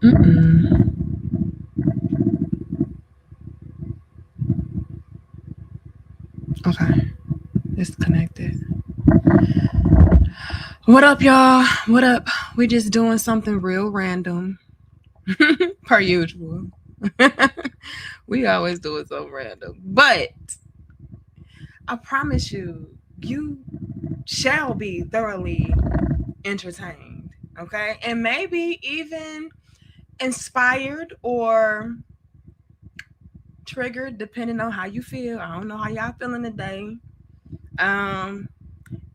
Mm-mm. Okay, it's connected. What up, y'all? What up? We just doing something real random, per usual. We always doing something random, but I promise you, you shall be thoroughly entertained. Okay, and maybe even inspired or triggered, depending on how you feel. I don't know how y'all feeling today. Um,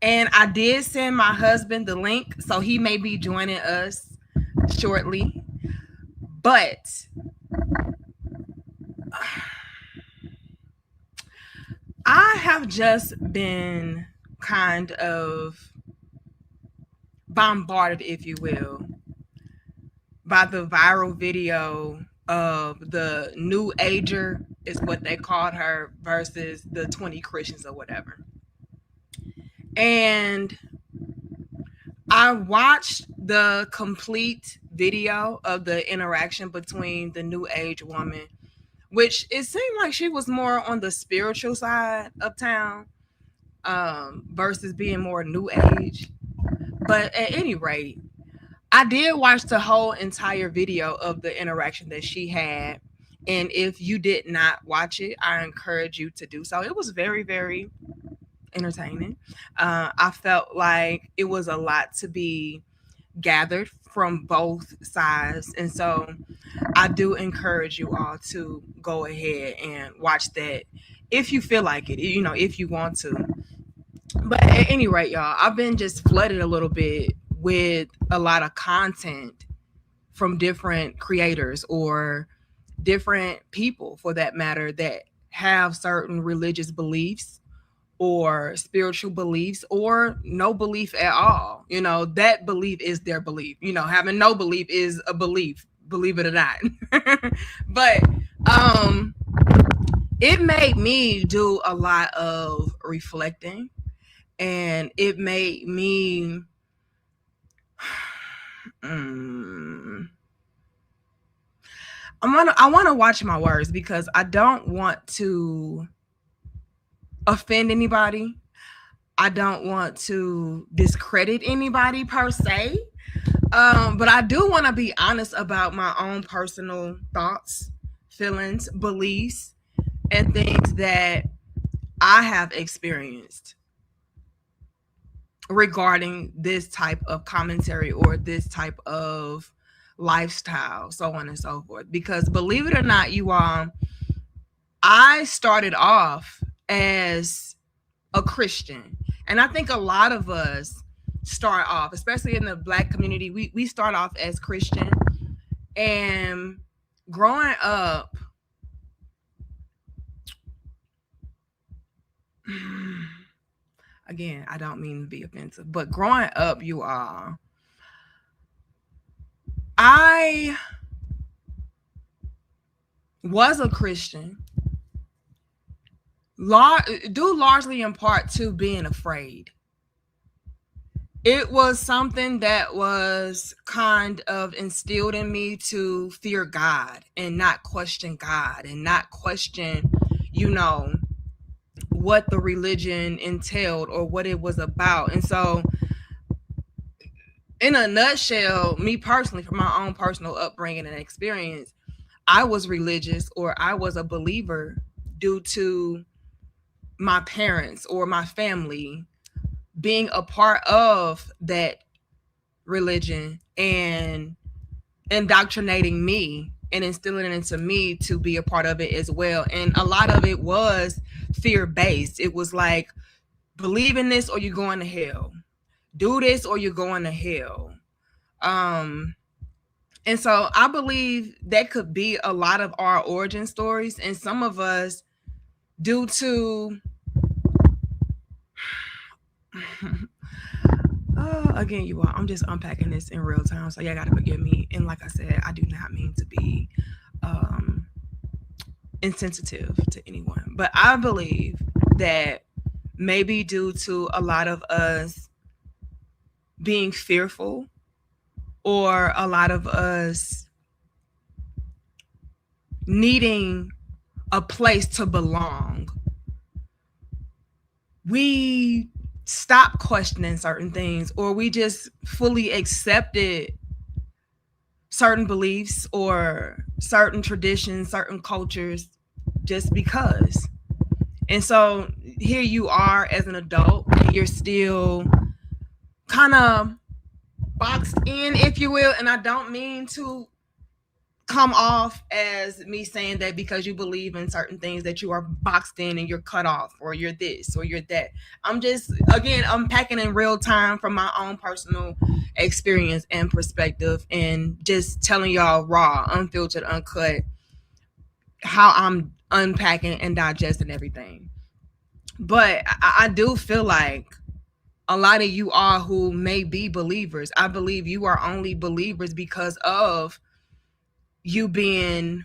and I did send my husband the link, so he may be joining us shortly. But I have just been kind of bombarded, if you will, by the viral video of the new ager, is what they called her, versus the 20 Christians or whatever. And I watched the complete video of the interaction between the new age woman, which it seemed like she was more on the spiritual side of town, versus being more new age. But at any rate, I did watch the whole entire video of the interaction that she had. And if you did not watch it, I encourage you to do so. It was very, very entertaining. I felt like it was a lot to be gathered from both sides. And so I do encourage you all to go ahead and watch that if you feel like it, if you want to. But at any rate, y'all, I've been just flooded a little bit with a lot of content from different creators or different people, for that matter, that have certain religious beliefs or spiritual beliefs or no belief at all. That belief is their belief. Having no belief is a belief, believe it or not. But it made me do a lot of reflecting, and it made me I want to watch my words, because I don't want to offend anybody. I don't want to discredit anybody per se. But I do want to be honest about my own personal thoughts, feelings, beliefs, and things that I have experienced regarding this type of commentary or this type of lifestyle, so on and so forth. Because believe it or not, you all, I started off as a Christian. And I think a lot of us start off, especially in the Black community, we start off as Christian. And growing up, again, I don't mean to be offensive, but growing up, you all, I was a Christian, due largely in part to being afraid. It was something that was kind of instilled in me to fear God and not question God and not question, what the religion entailed or what it was about. And so, in a nutshell, me personally, from my own personal upbringing and experience, I was religious, or I was a believer, due to my parents or my family being a part of that religion and indoctrinating me and instilling it into me to be a part of it as well. And a lot of it was fear-based. It was like, believe in this or you're going to hell. Do this or you're going to hell. And so I believe that could be a lot of our origin stories. And some of us, due to again, you all, I'm just unpacking this in real time, so y'all gotta forgive me. And like I said, I do not mean to be insensitive to anyone, but I believe that maybe due to a lot of us being fearful, or a lot of us needing a place to belong, we stop questioning certain things, or we just fully accepted certain beliefs or certain traditions, certain cultures just because. And so here you are as an adult, you're still kind of boxed in, if you will. And I don't mean to come off as me saying that because you believe in certain things that you are boxed in and you're cut off, or you're this or you're that. I'm just, again, unpacking in real time from my own personal experience and perspective, and just telling y'all raw, unfiltered, uncut, how I'm unpacking and digesting everything. But I do feel like a lot of you are who may be believers, I believe you are only believers because of you being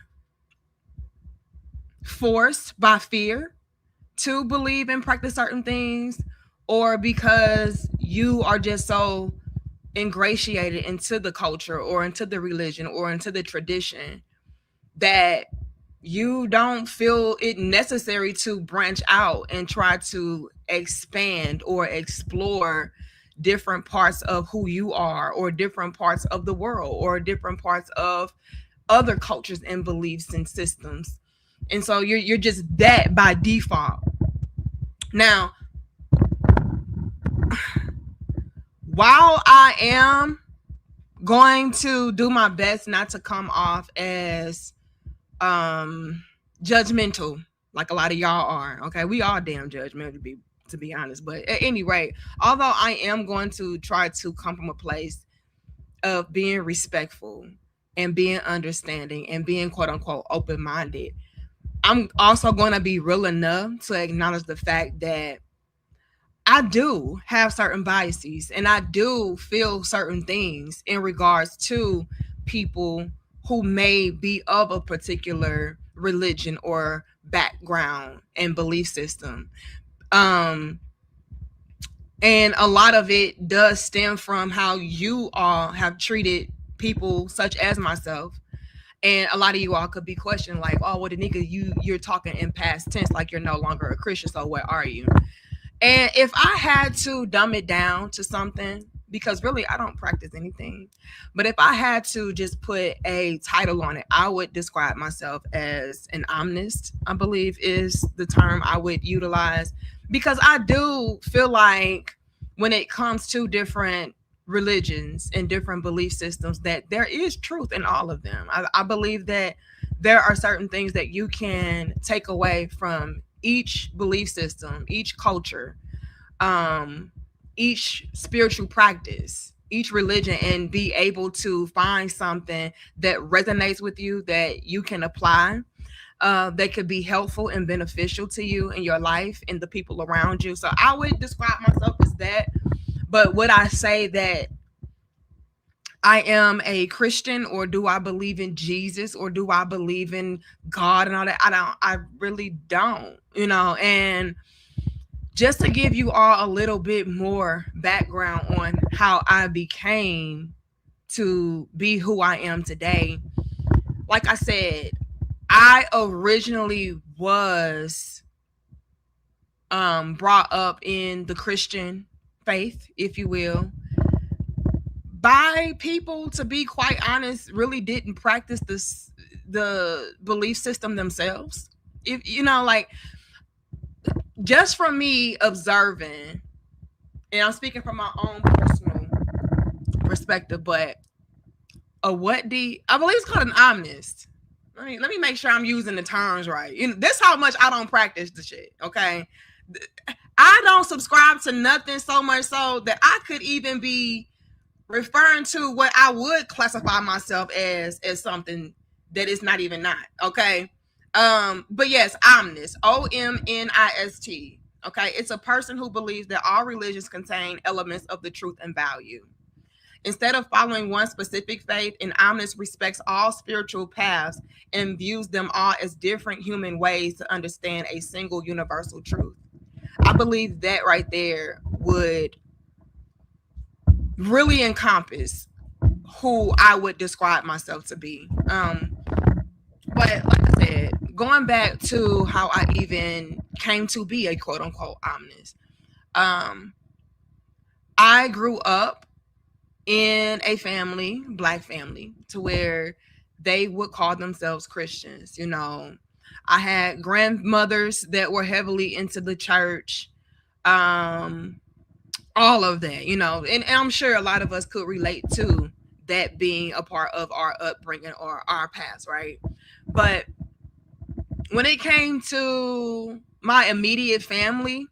forced by fear to believe and practice certain things, or because you are just so ingratiated into the culture or into the religion or into the tradition that you don't feel it necessary to branch out and try to expand or explore different parts of who you are, or different parts of the world, or different parts of other cultures and beliefs and systems. And so you're just that by default. Now, while I am going to do my best not to come off as judgmental like a lot of y'all are, okay, we all damn judgmental to be honest, but at any rate, although I am going to try to come from a place of being respectful and being understanding and being quote unquote open-minded, I'm also going to be real enough to acknowledge the fact that I do have certain biases, and I do feel certain things in regards to people who may be of a particular religion or background and belief system. And a lot of it does stem from how you all have treated people such as myself. And a lot of you all could be questioning like, oh, well, the nigga, you're talking in past tense like you're no longer a Christian, so what are you? And if I had to dumb it down to something, because really I don't practice anything, but if I had to just put a title on it, I would describe myself as an omnist, I believe is the term I would utilize, because I do feel like when it comes to different religions and different belief systems, that there is truth in all of them. I believe that there are certain things that you can take away from each belief system, each culture, each spiritual practice, each religion, and be able to find something that resonates with you, that you can apply, that could be helpful and beneficial to you in your life and the people around you. So I would describe myself as that. But would I say that I am a Christian, or do I believe in Jesus, or do I believe in God and all that? I really don't, and just to give you all a little bit more background on how I became to be who I am today. Like I said, I originally was brought up in the Christian faith, if you will, by people, to be quite honest, really didn't practice the belief system themselves. If like, just from me observing, and I'm speaking from my own personal perspective, but I believe it's called an omnist. Let me make sure I'm using the terms right. This how much I don't practice the shit. Okay, I don't subscribe to nothing so much so that I could even be referring to what I would classify myself as something that is not even not. Okay. But yes, omnist, OMNIST. Okay, it's a person who believes that all religions contain elements of the truth and value. Instead of following one specific faith, an omnist respects all spiritual paths and views them all as different human ways to understand a single universal truth. I believe that right there would really encompass who I would describe myself to be. But like I going back to how I even came to be a quote unquote omnist. I grew up in a family, black family, to where they would call themselves Christians. I had grandmothers that were heavily into the church. All of that, and I'm sure a lot of us could relate to that being a part of our upbringing or our past, right? But when it came to my immediate family,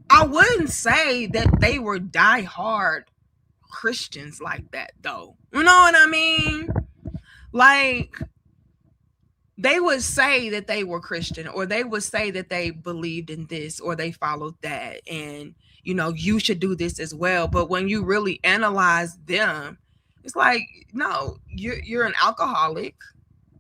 I wouldn't say that they were diehard Christians like that, though. You know what I mean? Like, they would say that they were Christian, or they would say that they believed in this, or they followed that, and you should do this as well. But when you really analyze them, it's like, no, you're an alcoholic.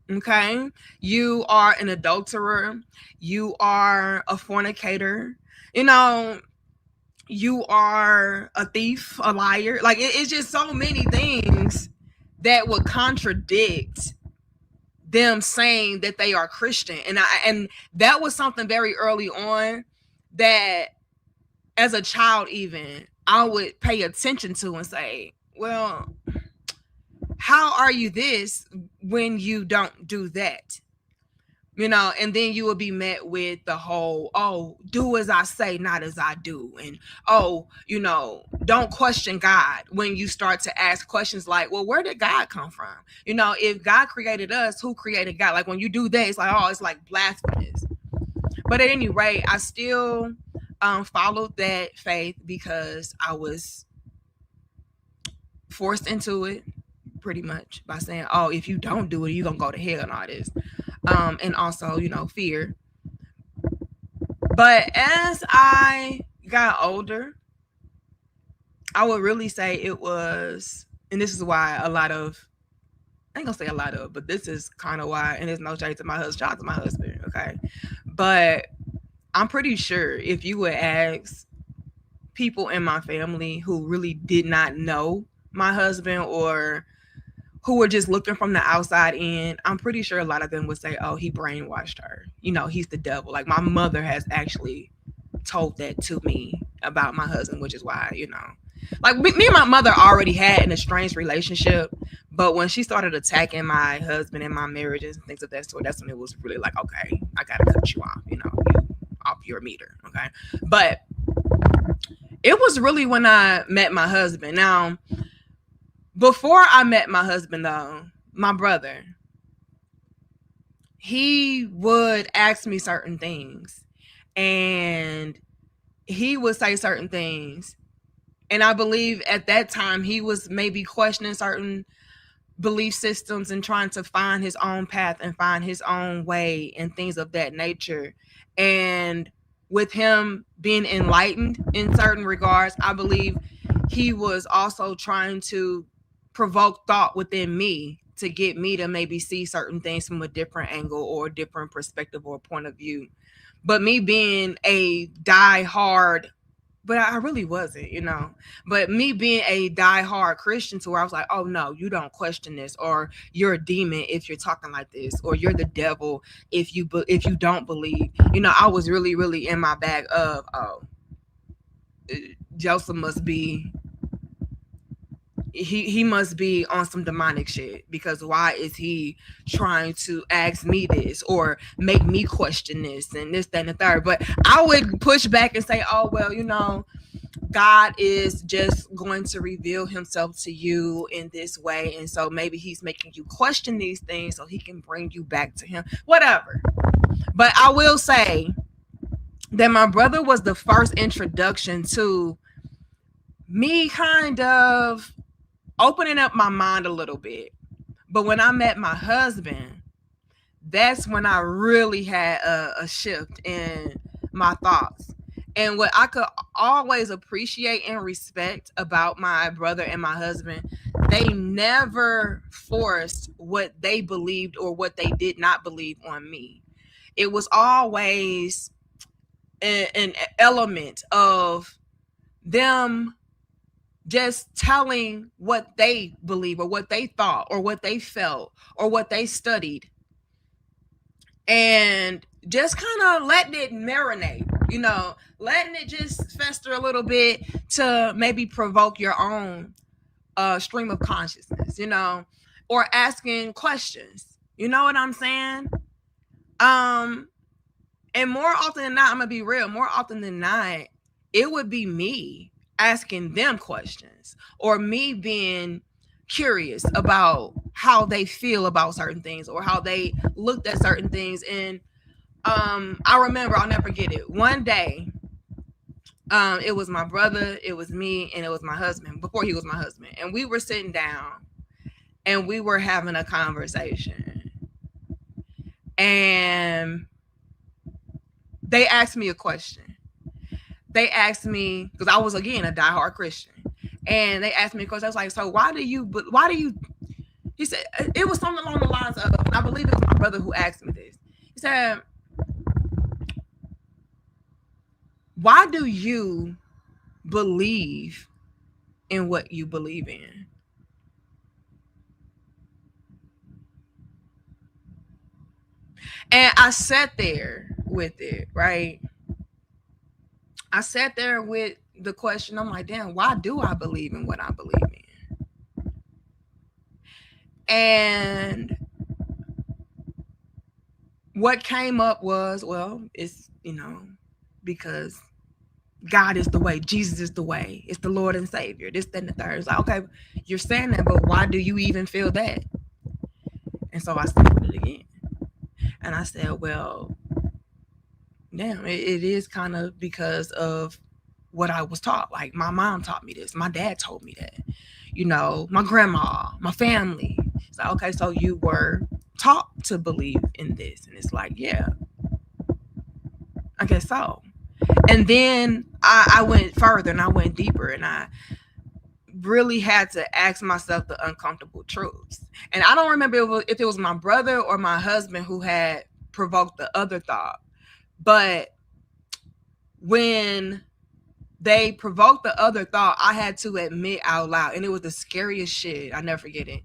Okay, you are an adulterer, you are a fornicator, you are a thief, a liar. Like, it's just so many things that would contradict them saying that they are Christian. And that was something very early on that, as a child even, I would pay attention to and say, well, how are you this when you don't do that? And then you will be met with the whole, oh, do as I say, not as I do. And, oh, don't question God, when you start to ask questions like, well, where did God come from? If God created us, who created God? Like, when you do that, it's like, oh, it's like blasphemous. But at any rate, I still followed that faith because I was forced into it, pretty much, by saying, oh, if you don't do it, you're going to go to hell and all this. And also, fear. But as I got older, I would really say it was, and this is why I ain't gonna say a lot of, but this is kind of why, and there's no shade to my husband, shout out to my husband, okay? But I'm pretty sure if you would ask people in my family who really did not know my husband, or who were just looking from the outside in, I'm pretty sure a lot of them would say, oh, he brainwashed her. He's the devil. Like, my mother has actually told that to me about my husband, which is why, like, me and my mother already had an estranged relationship. But when she started attacking my husband and my marriages and things of that sort, that's when it was really like, okay, I got to cut you off, you off your meter. Okay. But it was really when I met my husband. Now, before I met my husband, though, my brother, he would ask me certain things, and he would say certain things. And I believe at that time he was maybe questioning certain belief systems and trying to find his own path and find his own way and things of that nature. And with him being enlightened in certain regards, I believe he was also trying to provoke thought within me to get me to maybe see certain things from a different angle or a different perspective or point of view. But me being a die-hard, but I really wasn't, but me being a die-hard Christian, to where I was like, oh no, you don't question this, or you're a demon if you're talking like this, or you're the devil if you don't believe. I was really, really in my bag of, oh, Joseph must be, he must be on some demonic shit, because why is he trying to ask me this or make me question this and this, that, and the third? But I would push back and say, oh, well, God is just going to reveal himself to you in this way. And so maybe he's making you question these things so he can bring you back to him, whatever. But I will say that my brother was the first introduction to me kind of opening up my mind a little bit. But when I met my husband, that's when I really had a shift in my thoughts. And what I could always appreciate and respect about my brother and my husband, they never forced what they believed or what they did not believe on me. It was always an element of them just telling what they believe or what they thought or what they felt or what they studied and just kind of letting it marinate, letting it just fester a little bit to maybe provoke your own stream of consciousness, or asking questions. You know what I'm saying? And more often than not, I'm gonna be real, more often than not, it would be me asking them questions or me being curious about how they feel about certain things or how they looked at certain things. And I remember, I'll never forget it. One day, it was my brother, it was me, and it was my husband before he was my husband. And we were sitting down and we were having a conversation. And they asked me a question. They asked me, because I was, again, a diehard Christian. And they asked me a question. I was like, so why do you, he said, it was something along the lines of, I believe it was my brother who asked me this. He said, why do you believe in what you believe in? And I sat there with it, right? I sat there with the question. I'm like, damn, why do I believe in what I believe in? And what came up was, well, it's, because God is the way, Jesus is the way, it's the Lord and Savior, this, that, and the third. It's like, okay, you're saying that, but why do you even feel that? And so I sat with it again. And I said, well, damn, it is kind of because of what I was taught. Like, my mom taught me this. My dad told me that. My grandma, my family. It's like, okay, so you were taught to believe in this. And it's like, yeah, I guess so. And then I went further and I went deeper, and I really had to ask myself the uncomfortable truths. And I don't remember if it was my brother or my husband who had provoked the other thought. But when they provoked the other thought, I had to admit out loud, and it was the scariest shit. I never forget it.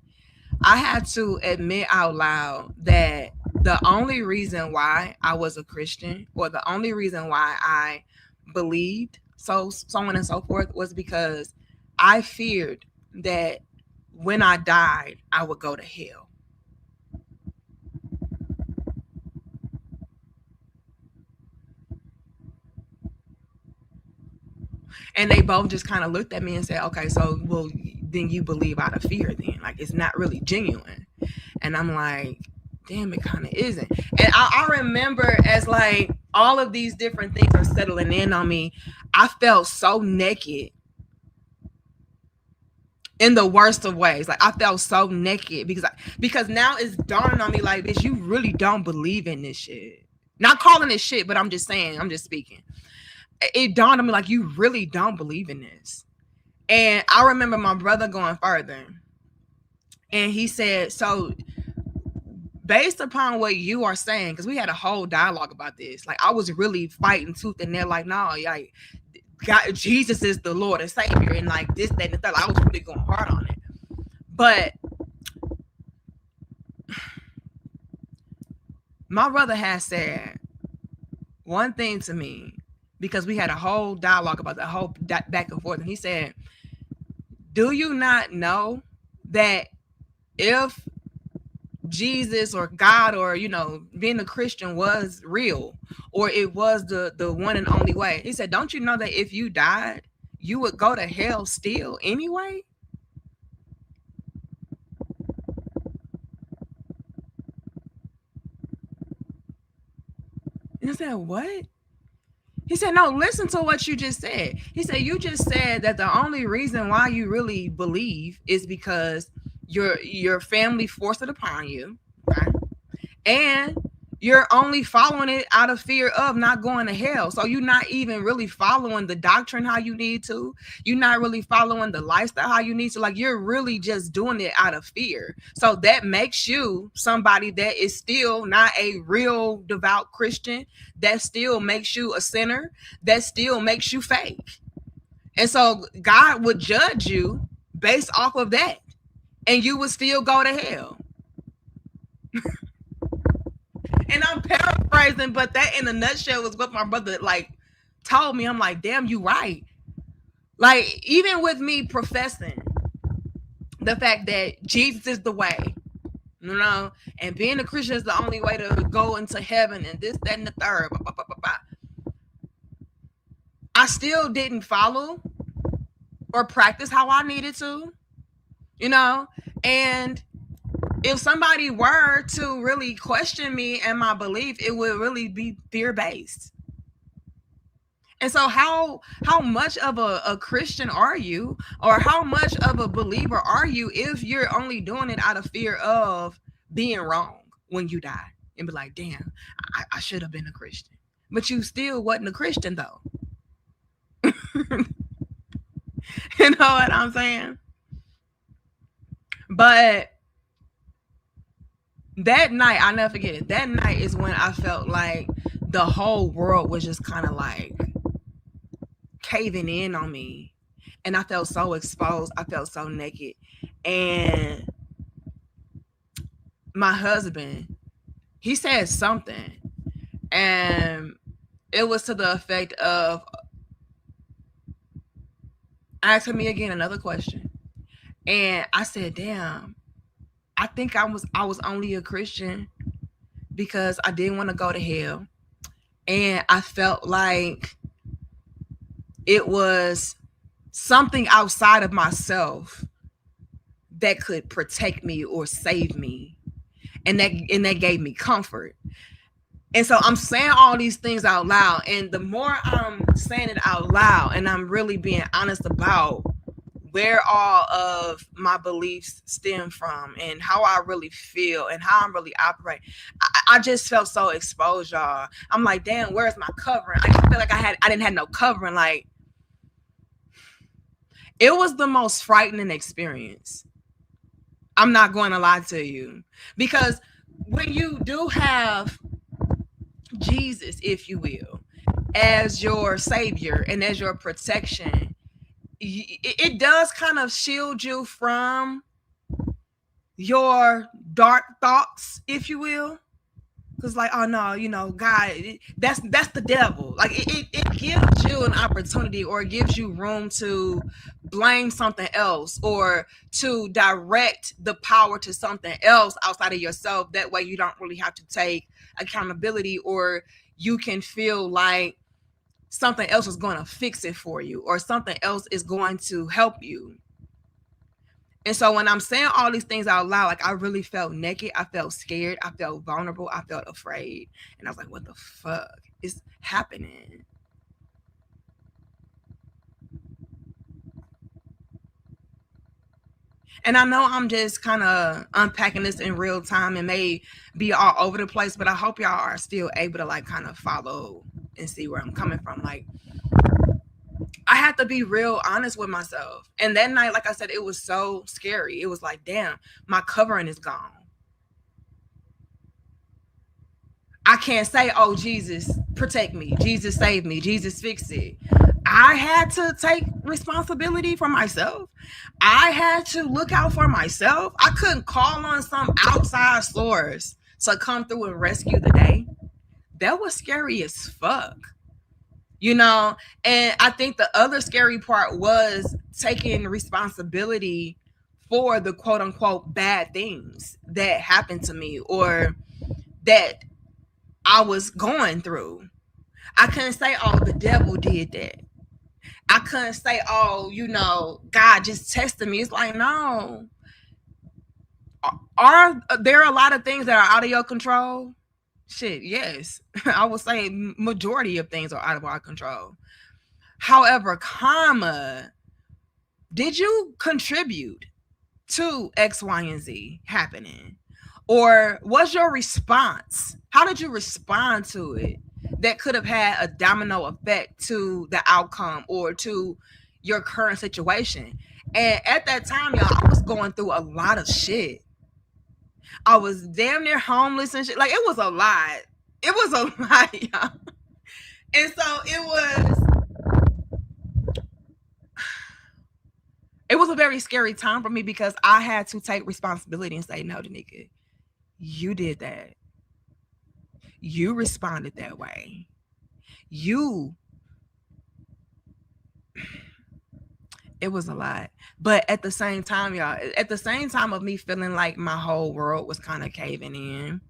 I had to admit out loud that the only reason why I was a Christian, or the only reason why I believed so on and so forth, was because I feared that when I died, I would go to hell. And they both just kind of looked at me and said, okay, so, well, then you believe out of fear then. Like, it's not really genuine. And I'm like, damn, it kind of isn't. And I remember, as like all of these different things are settling in on me, I felt so naked in the worst of ways. Like, I felt so naked because now it's dawning on me, like, bitch, you really don't believe in this shit. Not calling it shit, but I'm just saying, I'm just speaking. It dawned on me, like, you really don't believe in this. And I remember my brother going further, and he said, so based upon what you are saying, because we had a whole dialogue about this, like, I was really fighting tooth and nail, like, no, like, God, Jesus is the Lord and Savior, and like this, that, and the third. I was really going hard on it. But my brother has said one thing to me, because we had a whole dialogue about the whole back and forth. And he said, do you not know that if Jesus or God or, being a Christian was real, or it was the one and only way, he said, don't you know that if you died, you would go to hell still anyway? And I said, what? He said, no, listen to what you just said. He said, you just said that the only reason why you really believe is because your family forced it upon you, okay? And you're only following it out of fear of not going to hell. So you're not even really following the doctrine how you need to. You're not really following the lifestyle how you need to. Like, you're really just doing it out of fear. So that makes you somebody that is still not a real devout Christian. That still makes you a sinner. That still makes you fake. And so God would judge you based off of that, and you would still go to hell. And I'm paraphrasing, but that in a nutshell was what my brother like told me. I'm like, damn, you right. Like, even with me professing the fact that Jesus is the way, you know, and being a Christian is the only way to go into heaven, and this, that, and the third. Blah, blah, blah, blah. I still didn't follow or practice how I needed to, you know, and if somebody were to really question me and my belief, it would really be fear-based. And so how much of a Christian are you, or how much of a believer are you if you're only doing it out of fear of being wrong when you die and be like, damn, I should have been a Christian, but you still wasn't a Christian though. You know what I'm saying? But that night, I'll never forget it. That night is when I felt like the whole world was just kind of like caving in on me. And I felt so exposed. I felt so naked. And my husband, he said something. And it was to the effect of asking me again another question. And I said, damn, I think I was only a Christian because I didn't want to go to hell. And I felt like it was something outside of myself that could protect me or save me. And that gave me comfort. And so I'm saying all these things out loud. And the more I'm saying it out loud and I'm really being honest about where all of my beliefs stem from and how I really feel and how I'm really operating, I just felt so exposed, y'all. I'm like, damn, where's my covering? I just feel like I didn't have no covering. Like, it was the most frightening experience. I'm not going to lie to you, because when you do have Jesus, if you will, as your savior and as your protection, it does kind of shield you from your dark thoughts, if you will. Because like, oh no, you know, God, that's the devil. Like it gives you an opportunity, or it gives you room to blame something else, or to direct the power to something else outside of yourself. That way you don't really have to take accountability, or you can feel like something else is going to fix it for you, or something else is going to help you. And so when I'm saying all these things out loud, like, I really felt naked. I felt scared. I felt vulnerable. I felt afraid. And I was like, what the fuck is happening? And I know I'm just kind of unpacking this in real time and may be all over the place, but I hope y'all are still able to like kind of follow and see where I'm coming from. Like, I had to be real honest with myself. And that night, like I said, it was so scary. It was like, damn, my covering is gone. I can't say, oh, Jesus, protect me. Jesus, save me. Jesus, fix it. I had to take responsibility for myself. I had to look out for myself. I couldn't call on some outside source to come through and rescue the day. That was scary as fuck. You know, and I think the other scary part was taking responsibility for the quote unquote bad things that happened to me, or that I was going through. I couldn't say, oh, the devil did that. I couldn't say, oh, you know, God just tested me. It's like, no. Are there a lot of things that are out of your control? Shit, yes. I would say majority of things are out of our control. However, did you contribute to X, Y, and Z happening? Or was your response, how did you respond to it, that could have had a domino effect to the outcome or to your current situation? And at that time, y'all, I was going through a lot of shit. I was damn near homeless and shit. Like, it was a lot. It was a lot, y'all. And so it was a very scary time for me, because I had to take responsibility and say, no, the nigga, you did that. You responded that way. You, it was a lot. But at the same time, y'all, at the same time of me feeling like my whole world was kind of caving in,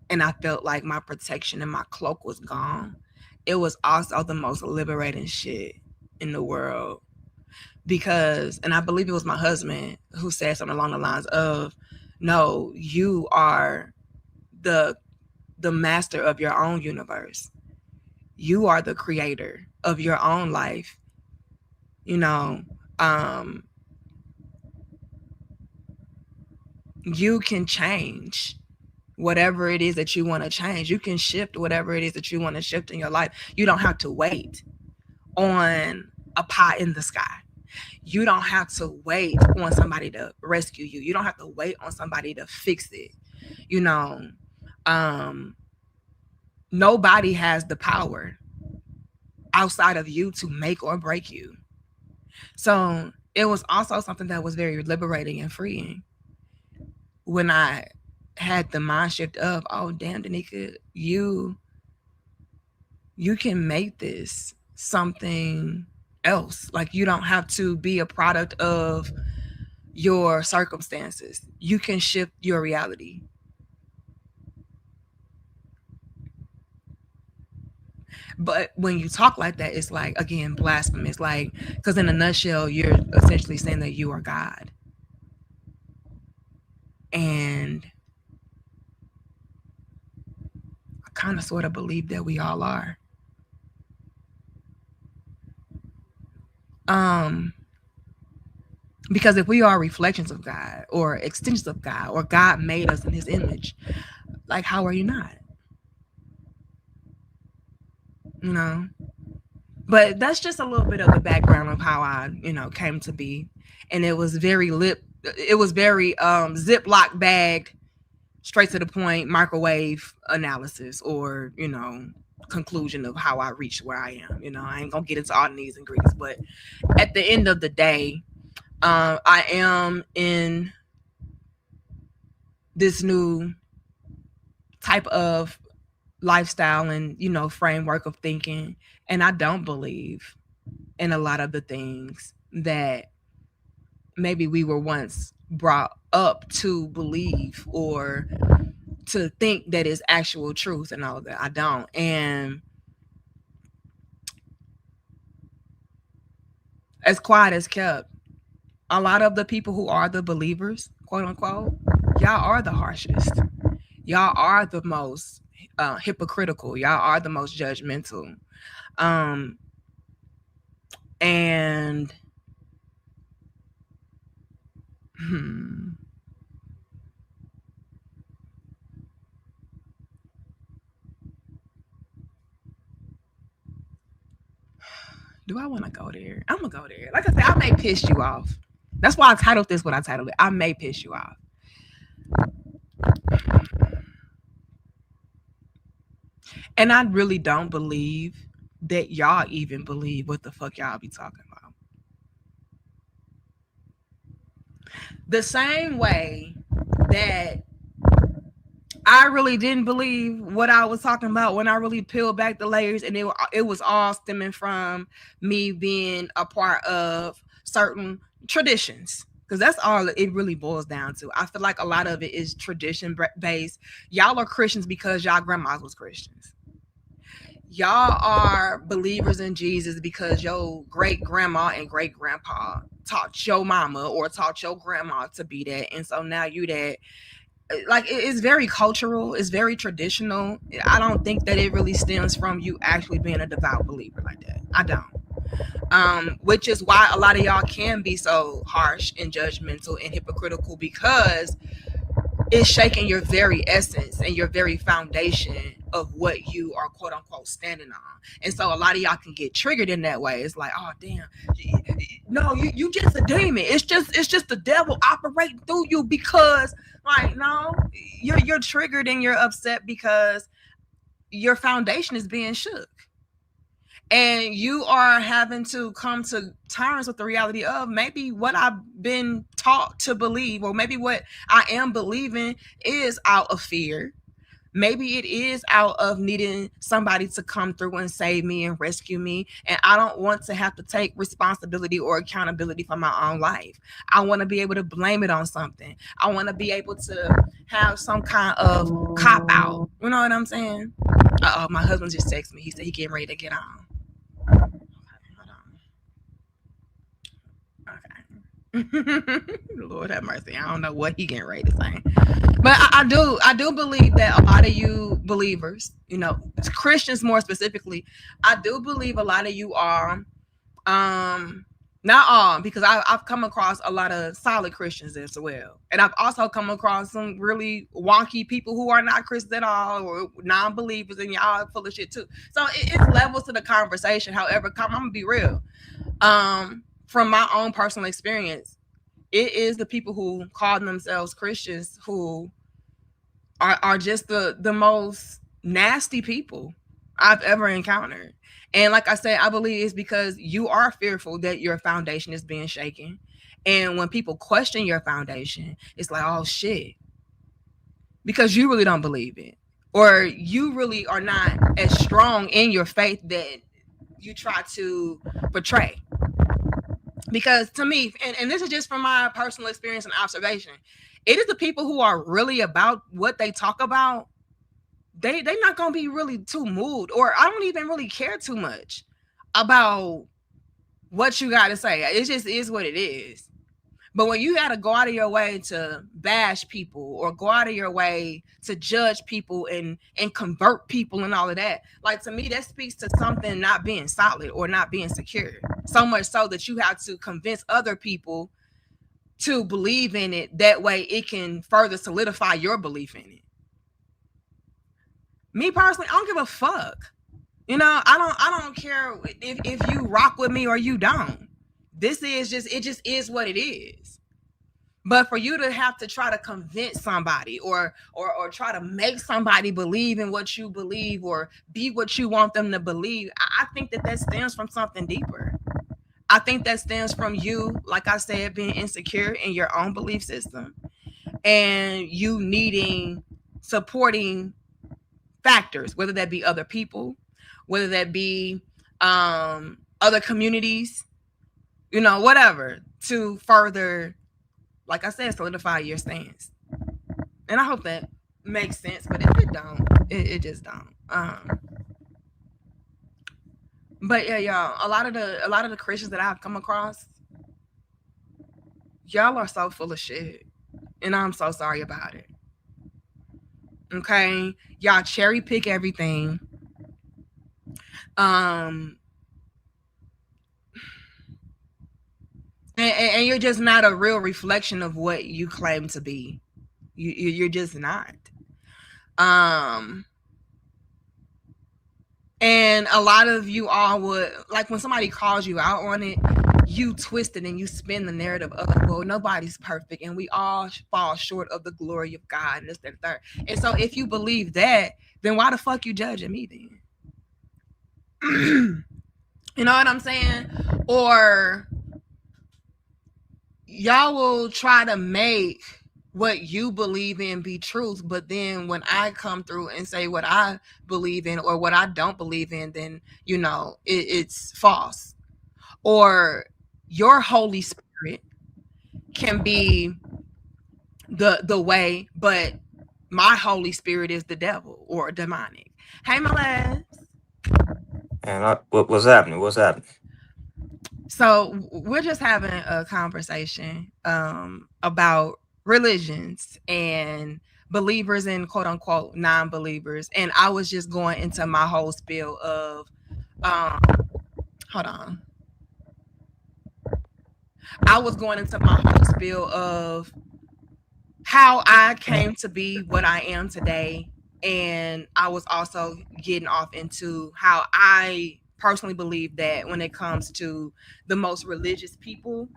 and I felt like my protection and my cloak was gone, it was also the most liberating shit in the world. Because, and I believe it was my husband who said something along the lines of, no, you are the master of your own universe. You are the creator of your own life. You know, you can change whatever it is that you want to change. You can shift whatever it is that you want to shift in your life. You don't have to wait on a pie in the sky. You don't have to wait on somebody to rescue you. You don't have to wait on somebody to fix it. You know, nobody has the power outside of you to make or break you. So it was also something that was very liberating and freeing when I had the mind shift of, oh damn, Danica, you can make this something else. Like, you don't have to be a product of your circumstances. You can shift your reality. But when you talk like that, it's like, again, blasphemous. Like, because in a nutshell, you're essentially saying that you are God. And I kind of sort of believe that we all are. Because if we are reflections of God or extensions of God, or God made us in his image, like, how are you not? You know? But that's just a little bit of the background of how I, came to be. And it was very Ziploc bagged, straight to the point, microwave analysis, or, conclusion of how I reached where I am. I ain't gonna get into all the needs and greets, but at the end of the day, I am in this new type of lifestyle and, framework of thinking. And I don't believe in a lot of the things that maybe we were once brought up to believe or to think that is actual truth and all of that. I don't. And as quiet as kept, a lot of the people who are the believers, quote unquote, y'all are the harshest. Y'all are the most hypocritical. Y'all are the most judgmental. And do I want to go there? I'm gonna go there. Like I said, I may piss you off. That's why I titled this what I titled it. I may piss you off. And I really don't believe that y'all even believe what the fuck y'all be talking about. The same way that I really didn't believe what I was talking about when I really peeled back the layers, and it was all stemming from me being a part of certain traditions, because that's all it really boils down to. I feel like a lot of it is tradition based. Y'all are Christians because y'all grandmas was Christians. Y'all are believers in Jesus because your great grandma and great grandpa taught your mama or taught your grandma to be that, and so now you that. Like, it's very cultural, it's very traditional. I don't think that it really stems from you actually being a devout believer like that. I don't. Which is why a lot of y'all can be so harsh and judgmental and hypocritical, because it's shaking your very essence and your very foundation of what you are, quote unquote, standing on. And so a lot of y'all can get triggered in that way. It's like, oh damn, no, you just a demon. It's just the devil operating through you, because, like, no, you're triggered and you're upset because your foundation is being shook. And you are having to come to terms with the reality of maybe what I've been taught to believe, or maybe what I am believing is out of fear. Maybe it is out of needing somebody to come through and save me and rescue me. And I don't want to have to take responsibility or accountability for my own life. I want to be able to blame it on something. I want to be able to have some kind of cop out. You know what I'm saying? Uh oh, my husband just texted me. He said he getting ready to get on. Hold on. Okay. Lord have mercy. I don't know what he getting ready to say. But I do believe that a lot of you believers, Christians more specifically, I do believe a lot of you are, not all, because I've come across a lot of solid Christians as well, and I've also come across some really wonky people who are not Christians at all or non-believers, and y'all full of shit too. So it's levels to the conversation. However, I'm gonna be real. From my own personal experience, it is the people who call themselves Christians who are just the most nasty people I've ever encountered. And like I said, I believe it's because you are fearful that your foundation is being shaken. And when people question your foundation, it's like, oh shit, because you really don't believe it. Or you really are not as strong in your faith that you try to portray. Because to me, and this is just from my personal experience and observation, it is the people who are really about what they talk about. They're not gonna be really too moved, or I don't even really care too much about what you got to say. It just is what it is. But when you got to go out of your way to bash people or go out of your way to judge people and convert people and all of that, like, to me, that speaks to something not being solid or not being secure. So much so that you have to convince other people to believe in it. That way it can further solidify your belief in it. Me personally, I don't give a fuck. I don't care if you rock with me or you don't. This is just, it just is what it is. But for you to have to try to convince somebody or try to make somebody believe in what you believe or be what you want them to believe, I think that stems from something deeper. I think that stems from you, like I said, being insecure in your own belief system and you needing supporting factors, whether that be other people, whether that be other communities, whatever, to further, like I said, solidify your stance. And I hope that makes sense, but if it don't, it just don't. But yeah, y'all, a lot of the Christians that I've come across, y'all are so full of shit, and I'm so sorry about it. Okay, y'all cherry pick everything. And you're just not a real reflection of what you claim to be. You're just not. And a lot of you all would, like, when somebody calls you out on it, you twist it and you spin the narrative of, well, nobody's perfect and we all fall short of the glory of God and this, that, and third. And so if you believe that, then why the fuck you judging me then? You know what I'm saying? Or y'all will try to make what you believe in be truth, but then when I come through and say what I believe in or what I don't believe in, then it's false. Or your Holy Spirit can be the way, but my Holy Spirit is the devil or demonic. Hey, my lads. And what's happening? What's happening? So we're just having a conversation about religions and believers and quote unquote non-believers. And I was just going into my whole spiel of hold on. I was going into my whole spiel of how I came to be what I am today. And I was also getting off into how I personally believe that when it comes to the most religious people,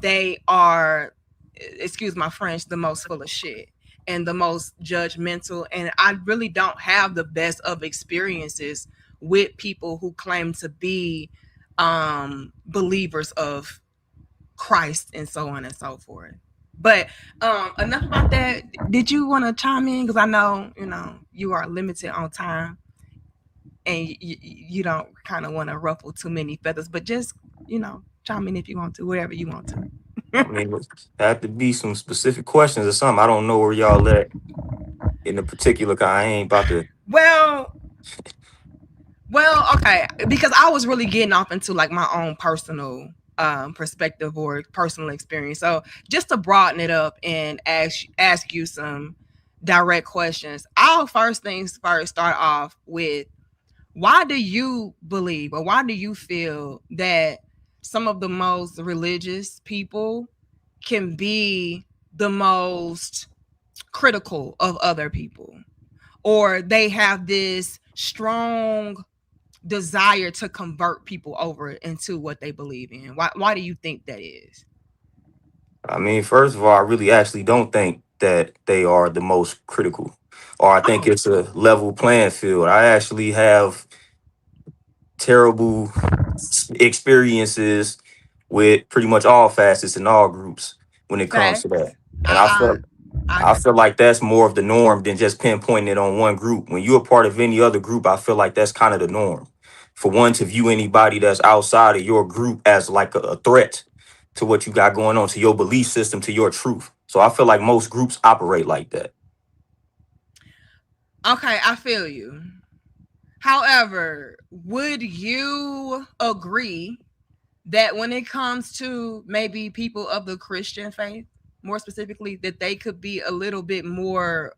they are, excuse my French, the most full of shit and the most judgmental. And I really don't have the best of experiences with people who claim to be believers of Christ and so on and so forth. But enough about that. Did you want to chime in? Because I know you are limited on time, and you don't kind of want to ruffle too many feathers. But just chime in if you want to, whatever you want to. I mean, it had to be some specific questions or something. I don't know where y'all at in the particular. I ain't about to. Well, okay, because I was really getting off into like my own personal perspective or personal experience. So just to broaden it up and ask you some direct questions, I'll first things first start off with, why do you believe or why do you feel that some of the most religious people can be the most critical of other people, or they have this strong desire to convert people over into what they believe in? Why do you think that is? I mean, first of all, I really actually don't think that they are the most critical, or I think Oh, it's a level playing field. I actually have terrible experiences with pretty much all facets and all groups when it comes to facts. that. And I I I agree. feel like that's more of the norm than just pinpointing it on one group. When you're a part of any other group, I feel like that's kind of the norm. For one, to view anybody that's outside of your group as like a threat to what you got going on, to your belief system, to your truth. So I feel like most groups operate like that. Okay, I feel you. However, would you agree that when it comes to maybe people of the Christian faith, more specifically, that they could be a little bit more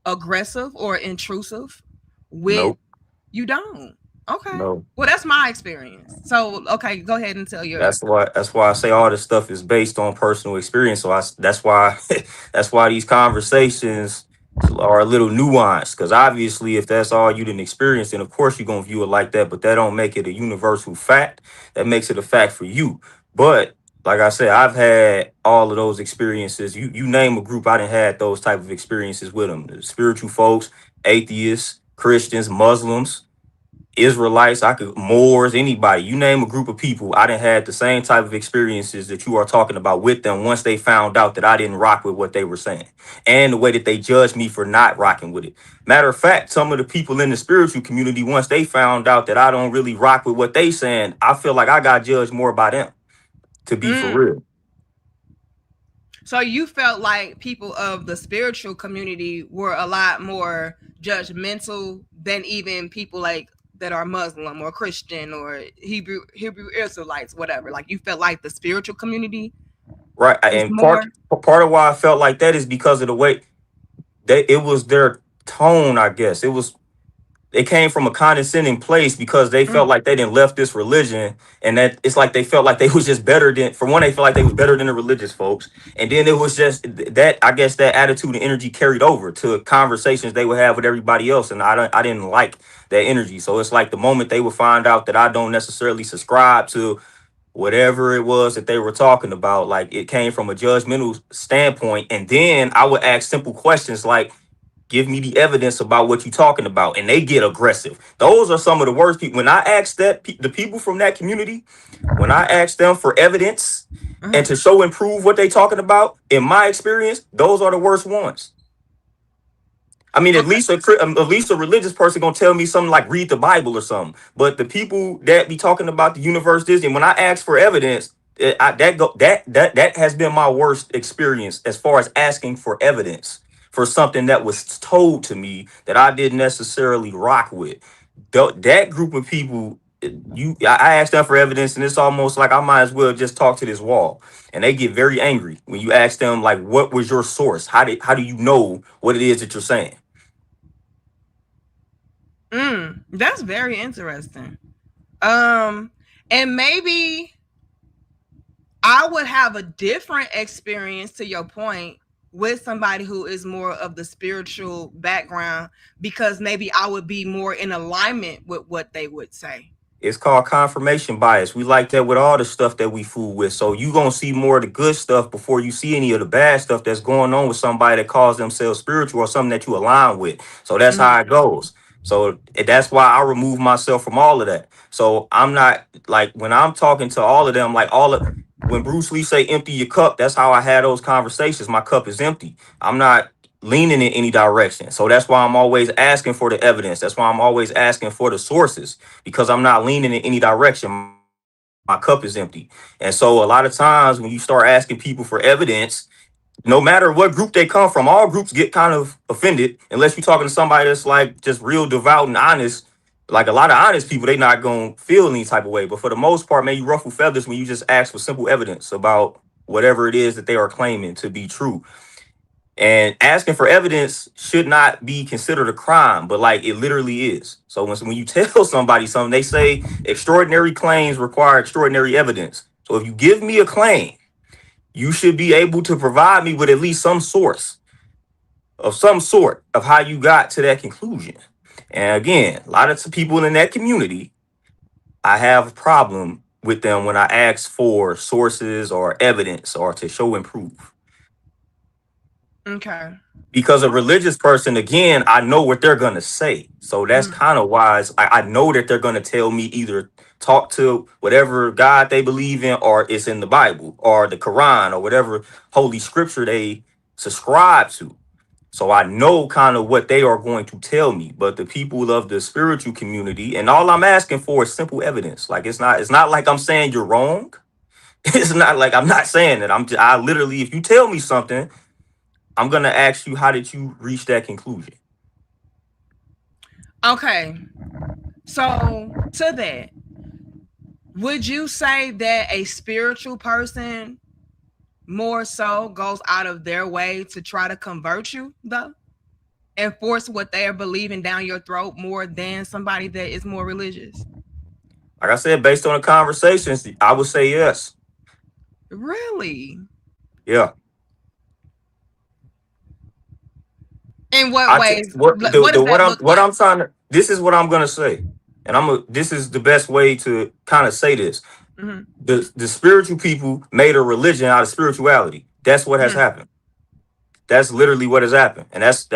aggressive or intrusive with Nope. you? Don't. Okay. No. Well, that's my experience. So, okay, go ahead and tell yours. That's why I say all this stuff is based on personal experience. So that's why that's why these conversations are a little nuanced. Because obviously, if that's all you didn't experience, then of course you're gonna view it like that. But that don't make it a universal fact. That makes it a fact for you. But like I said, I've had all of those experiences. You name a group, I done had those type of experiences with them. The spiritual folks, atheists, Christians, Muslims, Israelites, I could Moors, anybody, you name a group of people, I done had the same type of experiences that you are talking about with them once they found out that I didn't rock with what they were saying and the way that they judged me for not rocking with it. Matter of fact, some of the people in the spiritual community, once they found out that I don't really rock with what they saying, I feel like I got judged more by them, to be for Mm. real. So you felt like people of the spiritual community were a lot more judgmental than even people like that are Muslim or Christian or Hebrew Israelites, whatever. Like you felt like the spiritual community Right. is And more. part of why I felt like that is because of the way it was their tone, I guess. It came from a condescending place because they felt Mm, like they didn't left this religion, and that it's like they felt like they was just better than, for one, they felt like they was better than the religious folks, and then it was just that, I guess, that attitude and energy carried over to conversations they would have with everybody else, and I didn't like that energy. So it's like the moment they would find out that I don't necessarily subscribe to whatever it was that they were talking about, like it came from a judgmental standpoint, and then I would ask simple questions like, give me the evidence about what you're talking about, and they get aggressive. Those are some of the worst people. When I ask the people from that community, when I ask them for evidence and mm. to show and prove what they talking about, in my experience, those are the worst ones. I mean, Okay. at least a religious person gonna tell me something like read the Bible or something. But the people that be talking about the universe, Disney, when I ask for evidence, that has been my worst experience as far as asking for evidence for something that was told to me that I didn't necessarily rock with. That group of people, I asked them for evidence, and it's almost like I might as well just talk to this wall. And they get very angry when you ask them like, "What was your source? How do you know what it is that you're saying?" That's very interesting. Um, and maybe I would have a different experience to your point with somebody who is more of the spiritual background because maybe I would be more in alignment with what they would say. It's called confirmation bias. We like that with all the stuff that we fool with. So you gonna see more of the good stuff before you see any of the bad stuff that's going on with somebody that calls themselves spiritual or something that you align with. So that's Mm, how it goes. So that's why I remove myself from all of that. So I'm not like when I'm talking to all of them, like all of when Bruce Lee say empty your cup, that's how I had those conversations. My cup is empty. I'm not leaning in any direction. So that's why I'm always asking for the evidence. That's why I'm always asking for the sources because I'm not leaning in any direction. My cup is empty. And so a lot of times when you start asking people for evidence, no matter what group they come from, all groups get kind of offended unless you're talking to somebody that's like just real devout and honest. Like a lot of honest people, they not gonna feel any type of way. But for the most part, man, you ruffle feathers when you just ask for simple evidence about whatever it is that they are claiming to be true. And asking for evidence should not be considered a crime, but like it literally is. So when you tell somebody something, they say extraordinary claims require extraordinary evidence. So if you give me a claim, you should be able to provide me with at least some source of some sort of how you got to that conclusion. And again, a lot of people in that community, I have a problem with them when I ask for sources or evidence or to show and prove. Okay. Because a religious person, again, I know what they're gonna say. So that's Mm. kind of wise. I know that they're gonna tell me either talk to whatever God they believe in, or it's in the Bible or the Quran or whatever holy scripture they subscribe to. So I know kind of what they are going to tell me. But the people of the spiritual community, and all I'm asking for is simple evidence. Like it's not like I'm saying you're wrong. It's not like I'm not saying that. I literally, if you tell me something, I'm gonna ask you, how did you reach that conclusion? Okay. So to that, would you say that a spiritual person more so goes out of their way to try to convert you though? And force what they are believing down your throat more than somebody that is more religious? Like I said, based on the conversations, I would say yes. Really? Yeah. In what ways? What What does that look what like? I'm trying to this is what I'm gonna say, and this is the best way to kind of say this. Hmm. The spiritual people made a religion out of spirituality. That's what has Hmm. happened. That's literally what has happened, and that's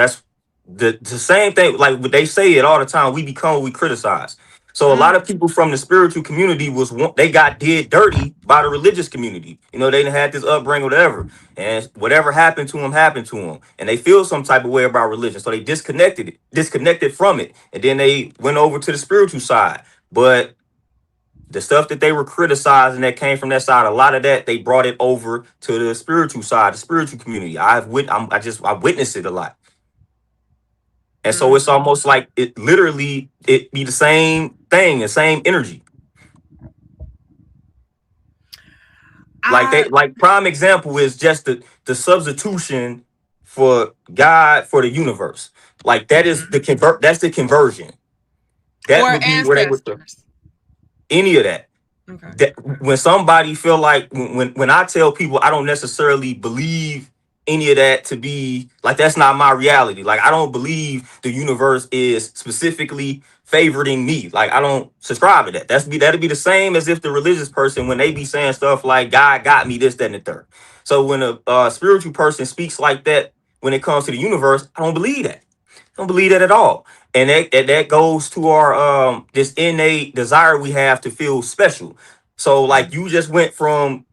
the same thing. Like they say it all the time. We become what we criticize. So a lot of Hmm. people from the spiritual community they got did dirty by the religious community. You know, they didn't have this upbringing, whatever, and whatever happened to them, and they feel some type of way about religion. So they disconnected from it, and then they went over to the spiritual side. But the stuff that they were criticizing that came from that side, a lot of that they brought it over to the spiritual side, the spiritual community. I witnessed it a lot, and so it's Hmm. almost like it be the same thing, the same energy. I Like prime example is just the substitution for God for the universe. Like that is Mhm. the convert. That's the conversion. That Or would be where they would ancestors. any of that. Okay. That when somebody feel like when I tell people I don't necessarily believe any of that to be like that's not my reality. Like I don't believe the universe is specifically favoriting me. Like I don't subscribe to that. That'd be the same as if the religious person when they be saying stuff like God got me this, that, and the third. So when a spiritual person speaks like that when it comes to the universe, I don't believe that. I don't believe that at all. And that goes to our this innate desire we have to feel special. So like Mhm. you just went from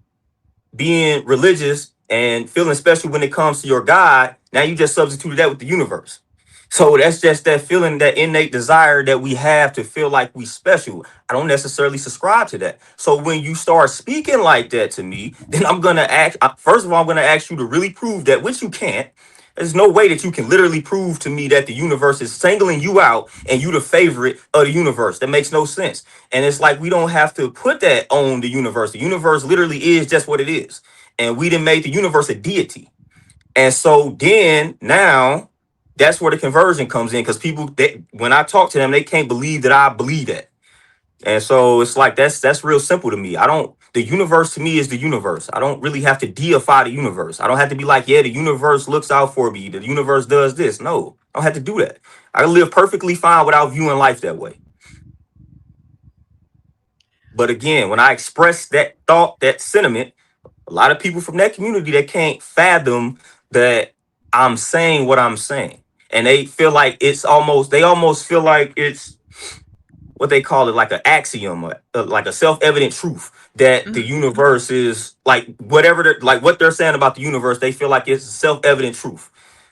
being religious and feeling special when it comes to your God, now you just substituted that with the universe. So that's just that feeling, that innate desire that we have to feel like we special. I don't necessarily subscribe to that. So when you start speaking like that to me, then I'm gonna ask. First of all, I'm gonna ask you to really prove that, which you can't. There's no way that you can literally prove to me that the universe is singling you out and you the favorite of the universe. That makes no sense. And it's like we don't have to put that on the universe. The universe literally is just what it is. And we didn't make the universe a deity. And so then now that's where the conversion comes in because when I talk to them, they can't believe that I believe that. And so it's like that's real simple to me. I don't The universe to me is the universe. I don't really have to deify the universe. I don't have to be like, yeah, the universe looks out for me. The universe does this. No, I don't have to do that. I live perfectly fine without viewing life that way. But again, when I express that thought, that sentiment, a lot of people from that community that can't fathom that I'm saying what I'm saying. and they feel like they almost feel like it's what they call it, like an axiom, like a self-evident truth that the Mhm. universe is like whatever like what they're saying about the universe. They feel like it's a self-evident truth.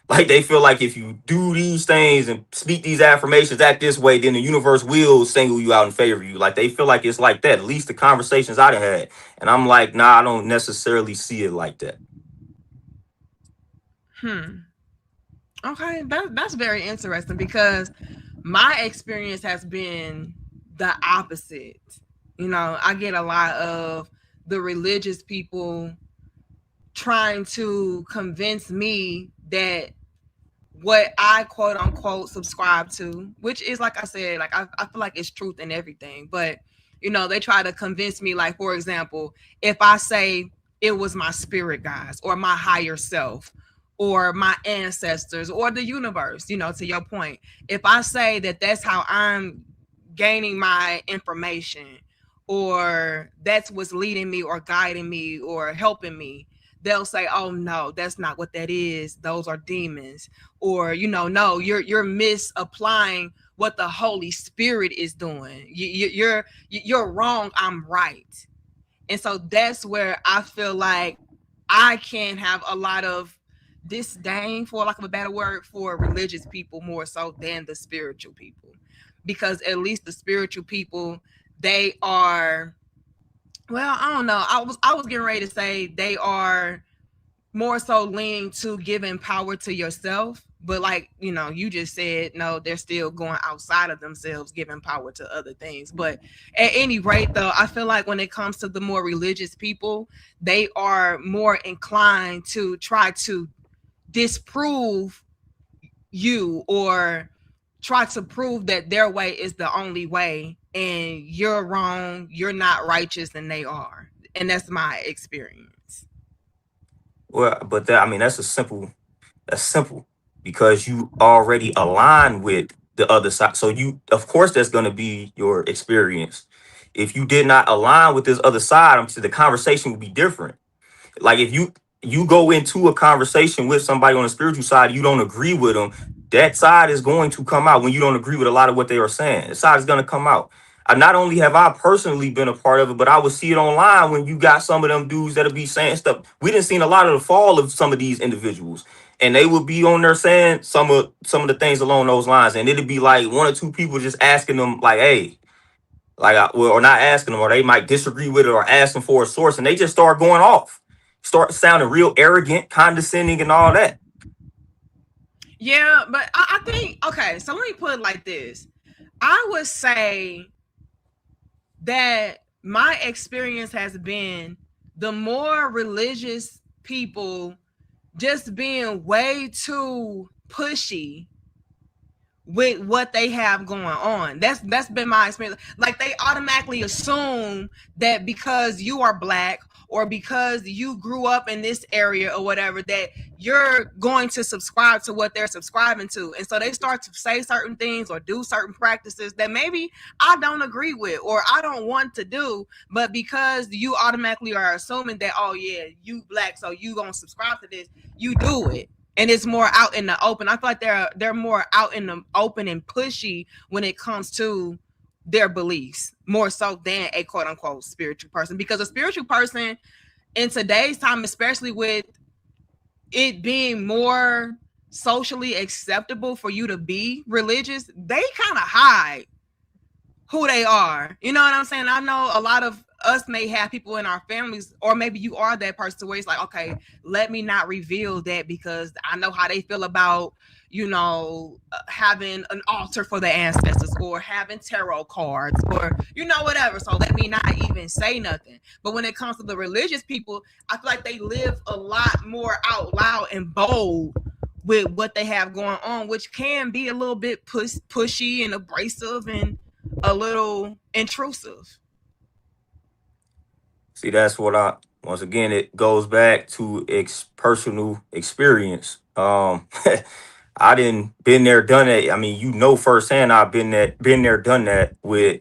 Like they feel like if you do these things and speak these affirmations, act this way, then the universe will single you out and favor you. Like they feel like it's like that. At least the conversations I done had, and I'm like, nah, I don't necessarily see it like that. Hmm. Okay, that's very interesting because my experience has been the opposite. You know, I get a lot of the religious people trying to convince me that what I quote unquote subscribe to, which is like I said, like I feel like it's truth in everything. But you know, they try to convince me, like, for example, if I say it was my spirit guides or my higher self or my ancestors or the universe, you know, to your point, if I say that that's how I'm gaining my information or that's what's leading me or guiding me or helping me, they'll say, oh no, that's not what that is, those are demons. Or you know, no, you're misapplying what the Holy Spirit is doing. You're wrong, I'm right. And so that's where I feel like I can have a lot of disdain, for lack of a better word, for religious people more so than the spiritual people, because at least the spiritual people, they are, well, I don't know, I was getting ready to say they are more so lean to giving power to yourself. But like, you know, you just said, no, they're still going outside of themselves, giving power to other things. But at any rate, though, I feel like when it comes to the more religious people, they are more inclined to try to disprove you or try to prove that their way is the only way and you're wrong, you're not righteous, and they are. And that's my experience. Well, but that I mean that's simple because you already align with the other side. So you, of course, that's going to be your experience. If you did not align with this other side, I'm saying the conversation would be different. Like if you go into a conversation with somebody on the spiritual side, you don't agree with them, that side is going to come out when you don't agree with a lot of what they are saying. The side is going to come out. I not only have I personally been a part of it, but I would see it online when you got some of them dudes that'll be saying stuff. We didn't seen a lot of the fall of some of these individuals, and they would be on there saying some of the things along those lines, and it'd be like one or two people just asking them like, "Hey." Like, well, or not asking them, or they might disagree with it, or ask them for a source, and they just start going off, start sounding real arrogant, condescending, and all that. Yeah, but I think, okay, so let me put it like this. I would say that my experience has been the more religious people just being way too pushy with what they have going on. That's been my experience. Like they automatically assume that because you are black or because you grew up in this area or whatever, that you're going to subscribe to what they're subscribing to. And so they start to say certain things or do certain practices that maybe I don't agree with or I don't want to do, but because you automatically are assuming that, oh yeah, you black, so you gonna subscribe to this, you do it. And it's more out in the open. I feel like they're more out in the open and pushy when it comes to their beliefs, more so than a quote unquote spiritual person. Because a spiritual person in today's time, especially with it being more socially acceptable for you to be religious, they kind of hide who they are. You know what I'm saying? I know a lot of us may have people in our families, or maybe you are that person where it's like, okay, let me not reveal that because I know how they feel about, you know, having an altar for the ancestors or having tarot cards or, you know, whatever. So let me not even say nothing. But when it comes to the religious people, I feel like they live a lot more out loud and bold with what they have going on, which can be a little bit pushy and abrasive and a little intrusive. See, that's what I once again it goes back to personal experience. I didn't been there, done that. I mean, you know firsthand I've been there, done that with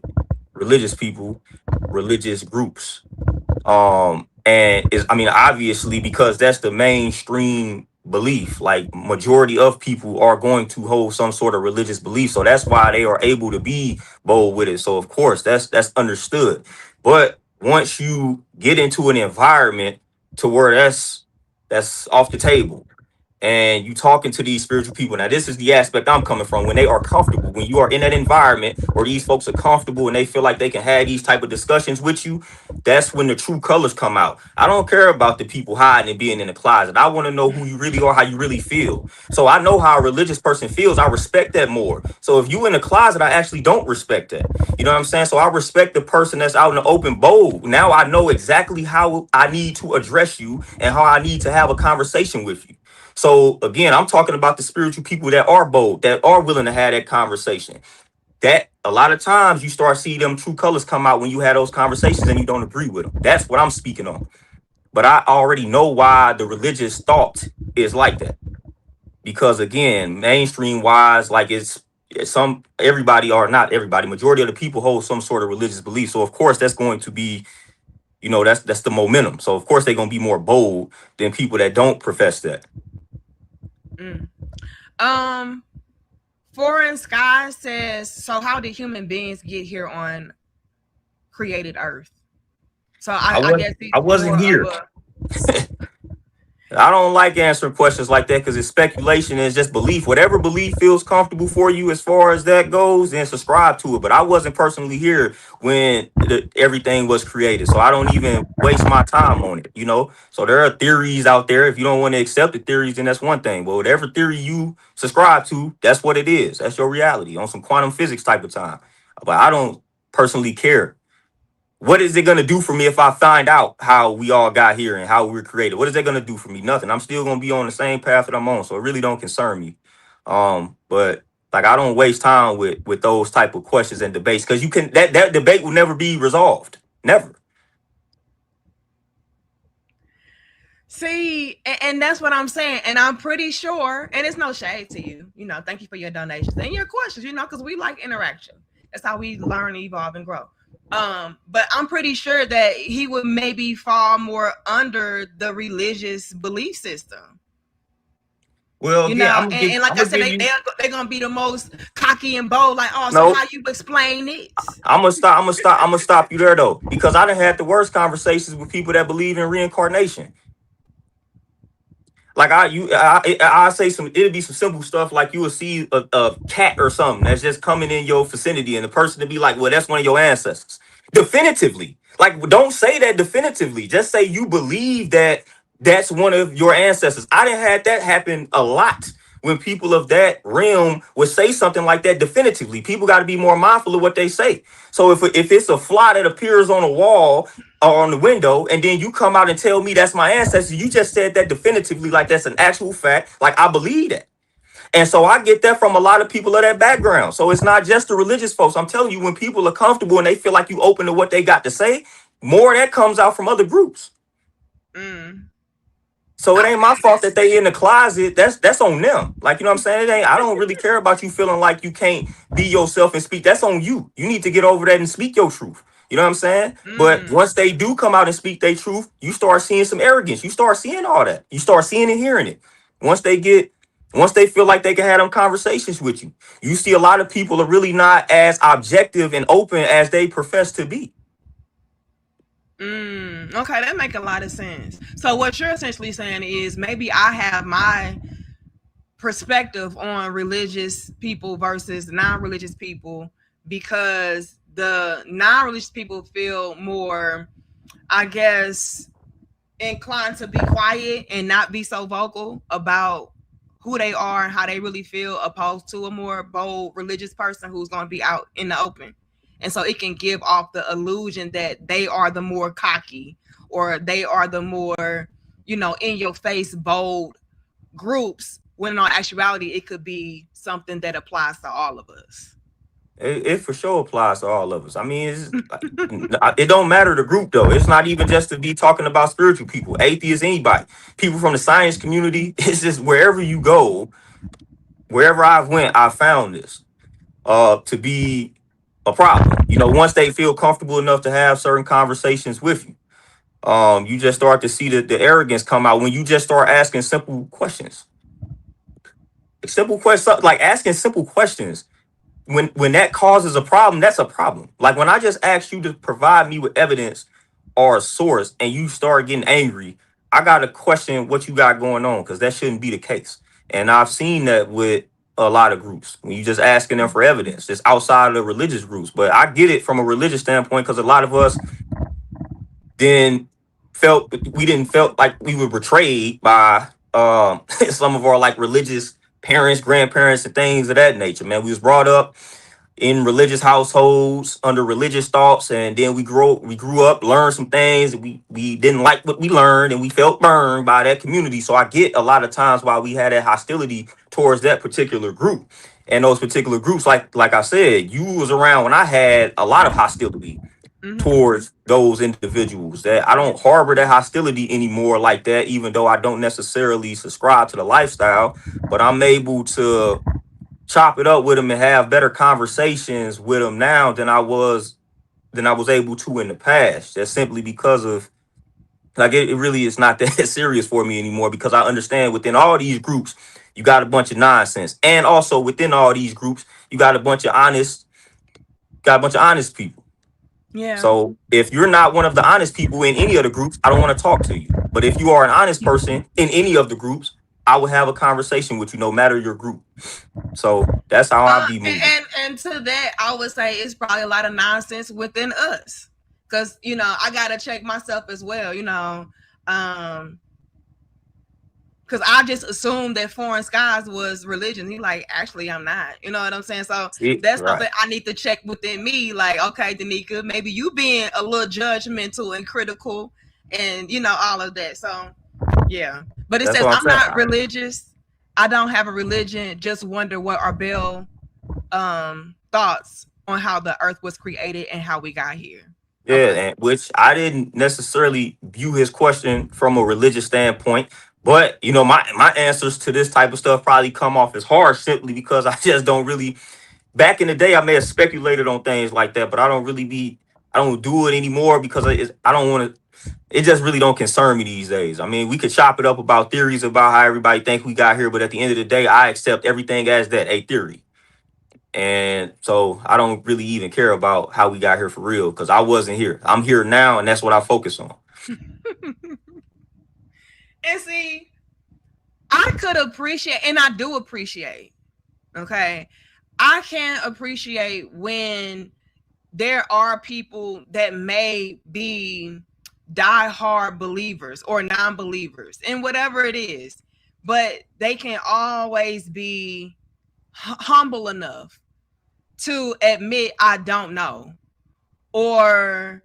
religious people, religious groups. And is I mean, obviously because that's the mainstream belief. Like majority of people are going to hold some sort of religious belief. So that's why they are able to be bold with it. So of course that's understood. But once you get into an environment to where that's off the table, and you talking to these spiritual people. Now, this is the aspect I'm coming from. When they are comfortable, when you are in that environment where these folks are comfortable and they feel like they can have these type of discussions with you, that's when the true colors come out. I don't care about the people hiding and being in the closet. I want to know who you really are, how you really feel. So I know how a religious person feels. I respect that more. So if you in the closet, I actually don't respect that. You know what I'm saying? So I respect the person that's out in the open bold. Now I know exactly how I need to address you and how I need to have a conversation with you. So again, I'm talking about the spiritual people that are bold, that are willing to have that conversation. That a lot of times you start seeing them true colors come out when you have those conversations and you don't agree with them. That's what I'm speaking on. But I already know why the religious thought is like that. Because again, mainstream wise, like it's some everybody or not everybody, majority of the people hold some sort of religious belief. So of course that's going to be, that's the momentum. So of course they're gonna be more bold than people that don't profess that. Mm. Um, Foreign Sky says, so how did human beings get here on created Earth? So I I wasn't guess he's I more wasn't of here. a I don't like answering questions like that because it's speculation and it's just belief. Whatever belief feels comfortable for you as far as that goes, then subscribe to it. But I wasn't personally here when everything was created. So I don't even waste my time on it. So there are theories out there. If you don't want to accept the theories, then that's one thing. But whatever theory you subscribe to, that's what it is. That's your reality on some quantum physics type of time. But I don't personally care. What is it going to do for me if I find out how we all got here and how we were created? What is that going to do for me? Nothing. I'm still going to be on the same path that I'm on, so it really don't concern me. But like I don't waste time with those type of questions and debates because you can that debate will never be resolved. Never. see, and that's what I'm saying. And I'm pretty sure, and it's no shade to you. Thank you for your donations and your questions. Because we like interaction. That's how we learn, evolve, and grow. But I'm pretty sure that he would maybe fall more under the religious belief system. Well, again, And like I'm I gonna said, give you they're gonna be the most cocky and bold. Like, oh, so no. how you explain it? I'm gonna stop you there though because I done had the worst conversations with people that believe in reincarnation. Like I say it'll be some simple stuff like you will see a cat or something that's just coming in your vicinity and the person to be like, well, that's one of your ancestors. Definitively. Like, don't say that definitively. Just say you believe that that's one of your ancestors. I done had that happen a lot when people of that realm would say something like that definitively. People got to be more mindful of what they say. So if it's a fly that appears on a wall on the window, and then you come out and tell me that's my ancestor. You just said that definitively, like that's an actual fact. Like I believe that. And so I get that from a lot of people of that background. So it's not just the religious folks. I'm telling you, when people are comfortable and they feel like you open to what they got to say, more of that comes out from other groups. Mm. So it ain't my fault that That's they in the closet. That's on them. Like, you know what I'm saying? It ain't, I don't really care about you feeling like you can't be yourself and speak. That's on you. You need to get over that and speak your truth. You know what I'm saying? But mm. once they do come out and speak their truth, you start seeing some arrogance. You start seeing all that. You start seeing and hearing it. Once they feel like they can have them conversations with you, you see a lot of people are really not as objective and open as they profess to be. Okay, that make a lot of sense. So what you're essentially saying is maybe I have my perspective on religious people versus non-religious people because the non-religious people feel more, I guess, inclined to be quiet and not be so vocal about who they are and how they really feel, opposed to a more bold religious person who's going to be out in the open. And so it can give off the illusion that they are the more cocky or they are the more, in your face, bold groups, when in all actuality, it could be something that applies to all of us. It for sure applies to all of us. I mean, it don't matter the group though. It's not even just to be talking about spiritual people, atheists, anybody, people from the science community. It's just wherever you go, wherever I've went, I found this to be a problem. Once they feel comfortable enough to have certain conversations with you. You just start to see the arrogance come out when you just start asking simple questions. Simple questions, like asking simple questions. When that causes a problem, that's a problem. Like when I just asked you to provide me with evidence or a source and you start getting angry, I gotta question what you got going on because that shouldn't be the case. And I've seen that with a lot of groups when you just asking them for evidence, just outside of the religious groups. But I get it from a religious standpoint because a lot of us then we didn't felt like we were betrayed by some of our like religious parents, grandparents, and things of that nature. Man, we was brought up in religious households under religious thoughts, and then we grew up, learned some things, and we didn't like what we learned, and we felt burned by that community. So I get a lot of times why we had that hostility towards that particular group. And those particular groups, like I said, you was around when I had a lot of hostility Mm-hmm. towards those individuals. That I don't harbor that hostility anymore like that, even though I don't necessarily subscribe to the lifestyle, but I'm able to chop it up with them and have better conversations with them now than I was able to in the past. That's simply because of like it really is not that serious for me anymore because I understand within all these groups you got a bunch of nonsense, and also within all these groups you got a bunch of honest people. Yeah. So if you're not one of the honest people in any of the groups, I don't want to talk to you. But if you are an honest person in any of the groups, I will have a conversation with you no matter your group. So that's how I be moving. And to that, I would say it's probably a lot of nonsense within us, because I gotta check myself as well. Um, because I just assumed that foreign skies was religion. He like, actually, I'm not. You know what I'm saying? So See, that's right. something I need to check within me. Like, okay, Danica, maybe you being a little judgmental and critical, and all of that. So yeah, but it That's says what I'm I'm saying. not religious. I don't have a religion. Just wonder what our Bell thoughts on how the Earth was created and how we got here. Yeah, Okay. and which I didn't necessarily view his question from a religious standpoint, but my answers to this type of stuff probably come off as harsh simply because I just don't really. Back in the day, I may have speculated on things like that, but I don't do it anymore because I don't want to. It just really don't concern me these days. I mean, we could chop it up about theories about how everybody think we got here, but at the end of the day, I accept everything as that a theory. And so I don't really even care about how we got here for real because I wasn't here. I'm here now, and that's what I focus on. And see, I could appreciate, and I do appreciate. Okay, I can appreciate when there are people that may be diehard believers or non-believers in whatever it is, but they can always be humble enough to admit I don't know, or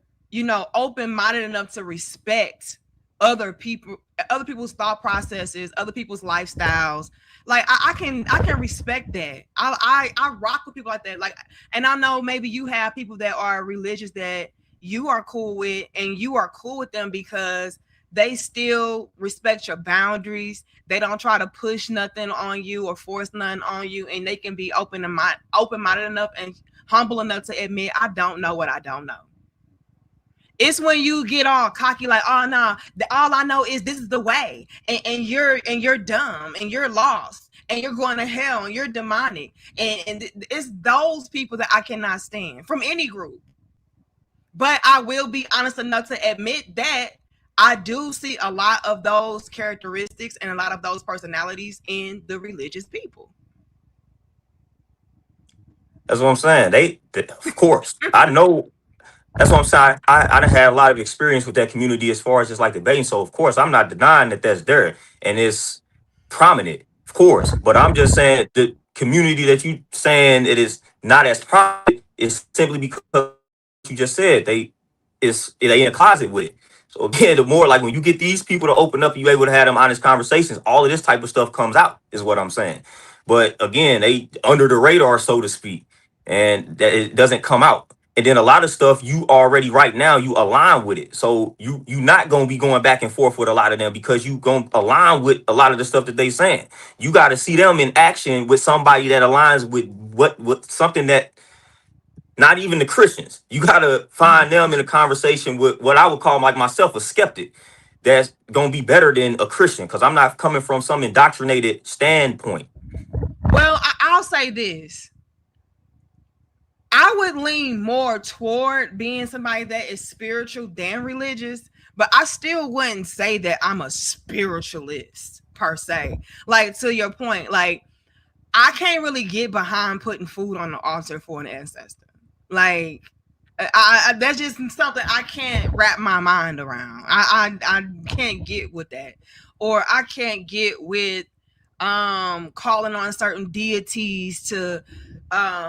open-minded enough to respect other people, other people's thought processes, other people's lifestyles. Like I can respect that. I rock with people like that. Like, and I know maybe you have people that are religious that you are cool with, and you are cool with them because they still respect your boundaries. They don't try to push nothing on you or force nothing on you, and they can be open-minded enough and humble enough to admit I don't know what I don't know. It's when you get all cocky, like, oh no, all I know is this is the way, and you're dumb, and you're lost, and you're going to hell, and you're demonic, and it's those people that I cannot stand from any group. But I will be honest enough to admit that I do see a lot of those characteristics and a lot of those personalities in the religious people. That's what I'm saying. Of course, I know. That's what I'm saying. I done had a lot of experience with that community as far as just like debating. So of course, I'm not denying that that's there and it's prominent, of course. But I'm just saying the community that you saying it is not as prominent is simply because you just said they in a closet with it. So again, the more like when you get these people to open up and you able to have them honest conversations, all of this type of stuff comes out, is what I'm saying. But again, they under the radar, so to speak, and that it doesn't come out. And then a lot of stuff you already right now you align with it. So you not gonna be going back and forth with a lot of them because you gonna align with a lot of the stuff that they saying. You got to see them in action with somebody that aligns with what something that Not even the Christians. You gotta find them in a conversation with what I would call like myself a skeptic. That's gonna be better than a Christian because I'm not coming from some indoctrinated standpoint. Well, I'll say this. I would lean more toward being somebody that is spiritual than religious, but I still wouldn't say that I'm a spiritualist per se. Like, to your point, like, I can't really get behind putting food on the altar for an ancestor. Like, that's just something I can't wrap my mind around. I can't get with that, or I can't get with calling on certain deities to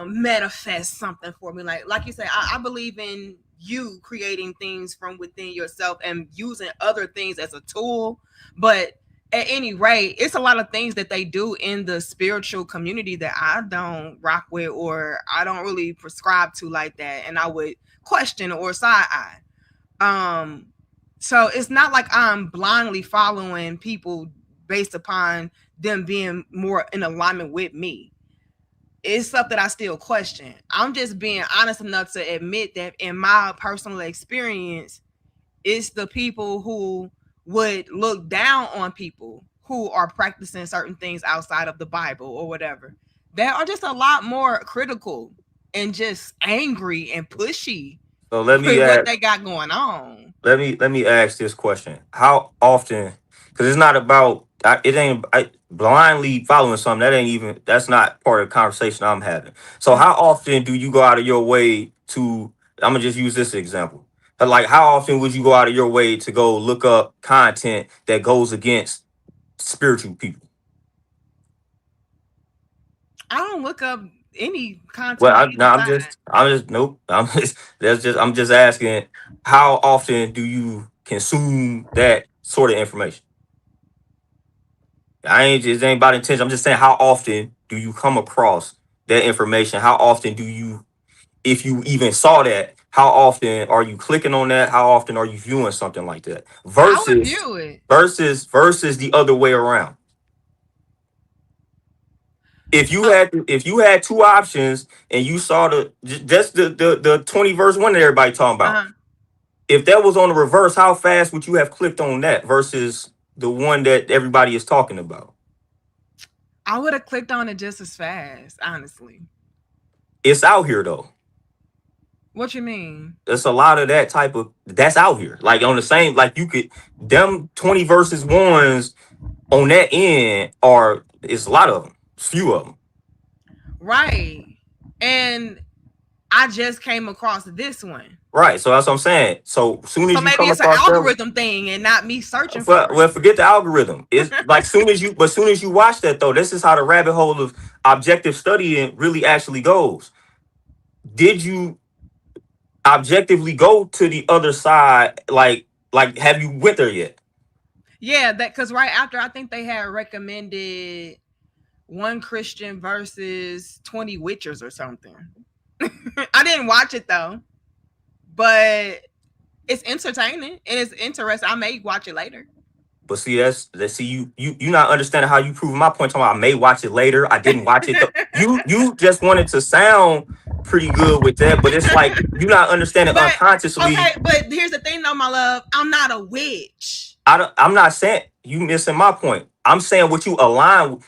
manifest something for me. Like you say, I believe in you creating things from within yourself and using other things as a tool, but at any rate, it's a lot of things that they do in the spiritual community that I don't rock with or I don't really prescribe to like that, and I would question or side eye. Um, so it's not like I'm blindly following people based upon them being more in alignment with me. It's stuff that I still question. I'm just being honest enough to admit that in my personal experience, it's the people who would look down on people who are practicing certain things outside of the Bible or whatever that are just a lot more critical and just angry and pushy So let me with what ask they got going on. let me ask this question: how often? Because it's not about it ain't blindly following something. That ain't even that's not part of the conversation I'm having. So how often do you go out of your way to? I'm gonna just use this example. But like, how often would you go out of your way to go look up content that goes against spiritual people? I don't look up any Well, content on either side. nope. I'm just asking, how often do you consume that sort of information? I ain't just ain't about intention. I'm just saying, how often do you come across that information? How often do you, if you even saw that, how often are you clicking on that? How often are you viewing something like that? I would Versus, view it. versus the other way around. Uh, If you had two options and you saw just the 20 verse one that everybody talking about, uh-huh. if that was on the reverse, how fast would you have clicked on that versus the one that everybody is talking about? I would have clicked on it just as fast, honestly. It's out here though. What you mean? There's a lot of that type of that's out here. Like on the same, like you could them 20 versus ones on that end are it's a lot of them. Few of them. Right. And I just came across this one. Right. So that's what I'm saying. So soon So as you maybe come it's an across them, algorithm thing and not me searching for well, forget the algorithm. It's like soon as you watch that though, this is how the rabbit hole of objective studying really actually goes. Did you objectively go to the other side? Like have you went there yet? Yeah, that because right after I think they had recommended one Christian versus 20 witchers or something. I didn't watch it though, but it's entertaining and it's interesting. I may watch it later. But see, that's see you not understanding how you prove my point. Talking about I may watch it later. I didn't watch it though. You just wanted to sound pretty good with that, but it's like you not understanding But unconsciously. okay, but here's the thing though, my love. I'm not a witch. I'm not saying you missing my point. I'm saying what you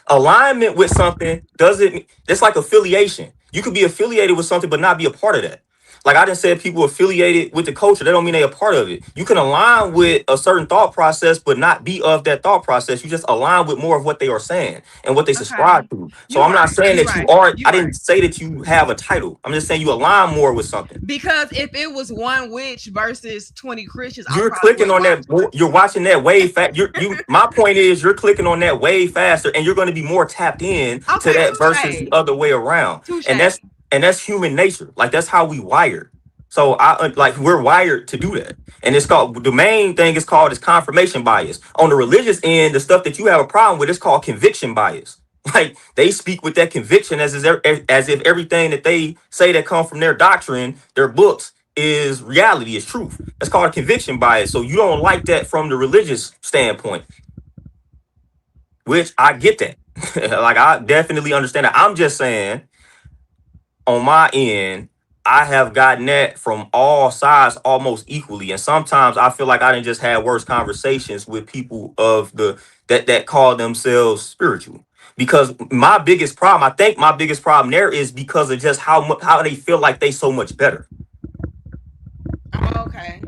alignment with something doesn't. It's like affiliation. You could be affiliated with something but not be a part of that. Like I just said, people affiliated with the culture. That don't mean they a part of it. You can align with a certain thought process but not be of that thought process. You just align with more of what they are saying and what they Okay. subscribe to. So You I'm not right. saying You that you right. are. You I didn't right. say that you have a title. I'm just saying you align more with something. Because if it was one witch versus 20 Christians, I You're probably clicking wouldn't on watch that. it. You're watching that way fast. You. My point is, you're clicking on that way faster, and you're going to be more tapped in to Okay, that versus the touche. other way around. And Touche. that's human nature. Like that's how we wired. So like we're wired to do that. And it's called the main thing is called is confirmation bias. On the religious end, the stuff that you have a problem with is called conviction bias. Like they speak with that conviction as if everything that they say that come from their doctrine, their books, is reality, is truth. That's called a conviction bias. So you don't like that from the religious standpoint, which I get that. Like I definitely understand that. I'm just saying on my end, I have gotten that from all sides almost equally. And sometimes I feel like I didn't just have worse conversations with people of the that call themselves spiritual. Because my biggest problem, I think my biggest problem there is because of just how they feel like they so much better. Oh, okay.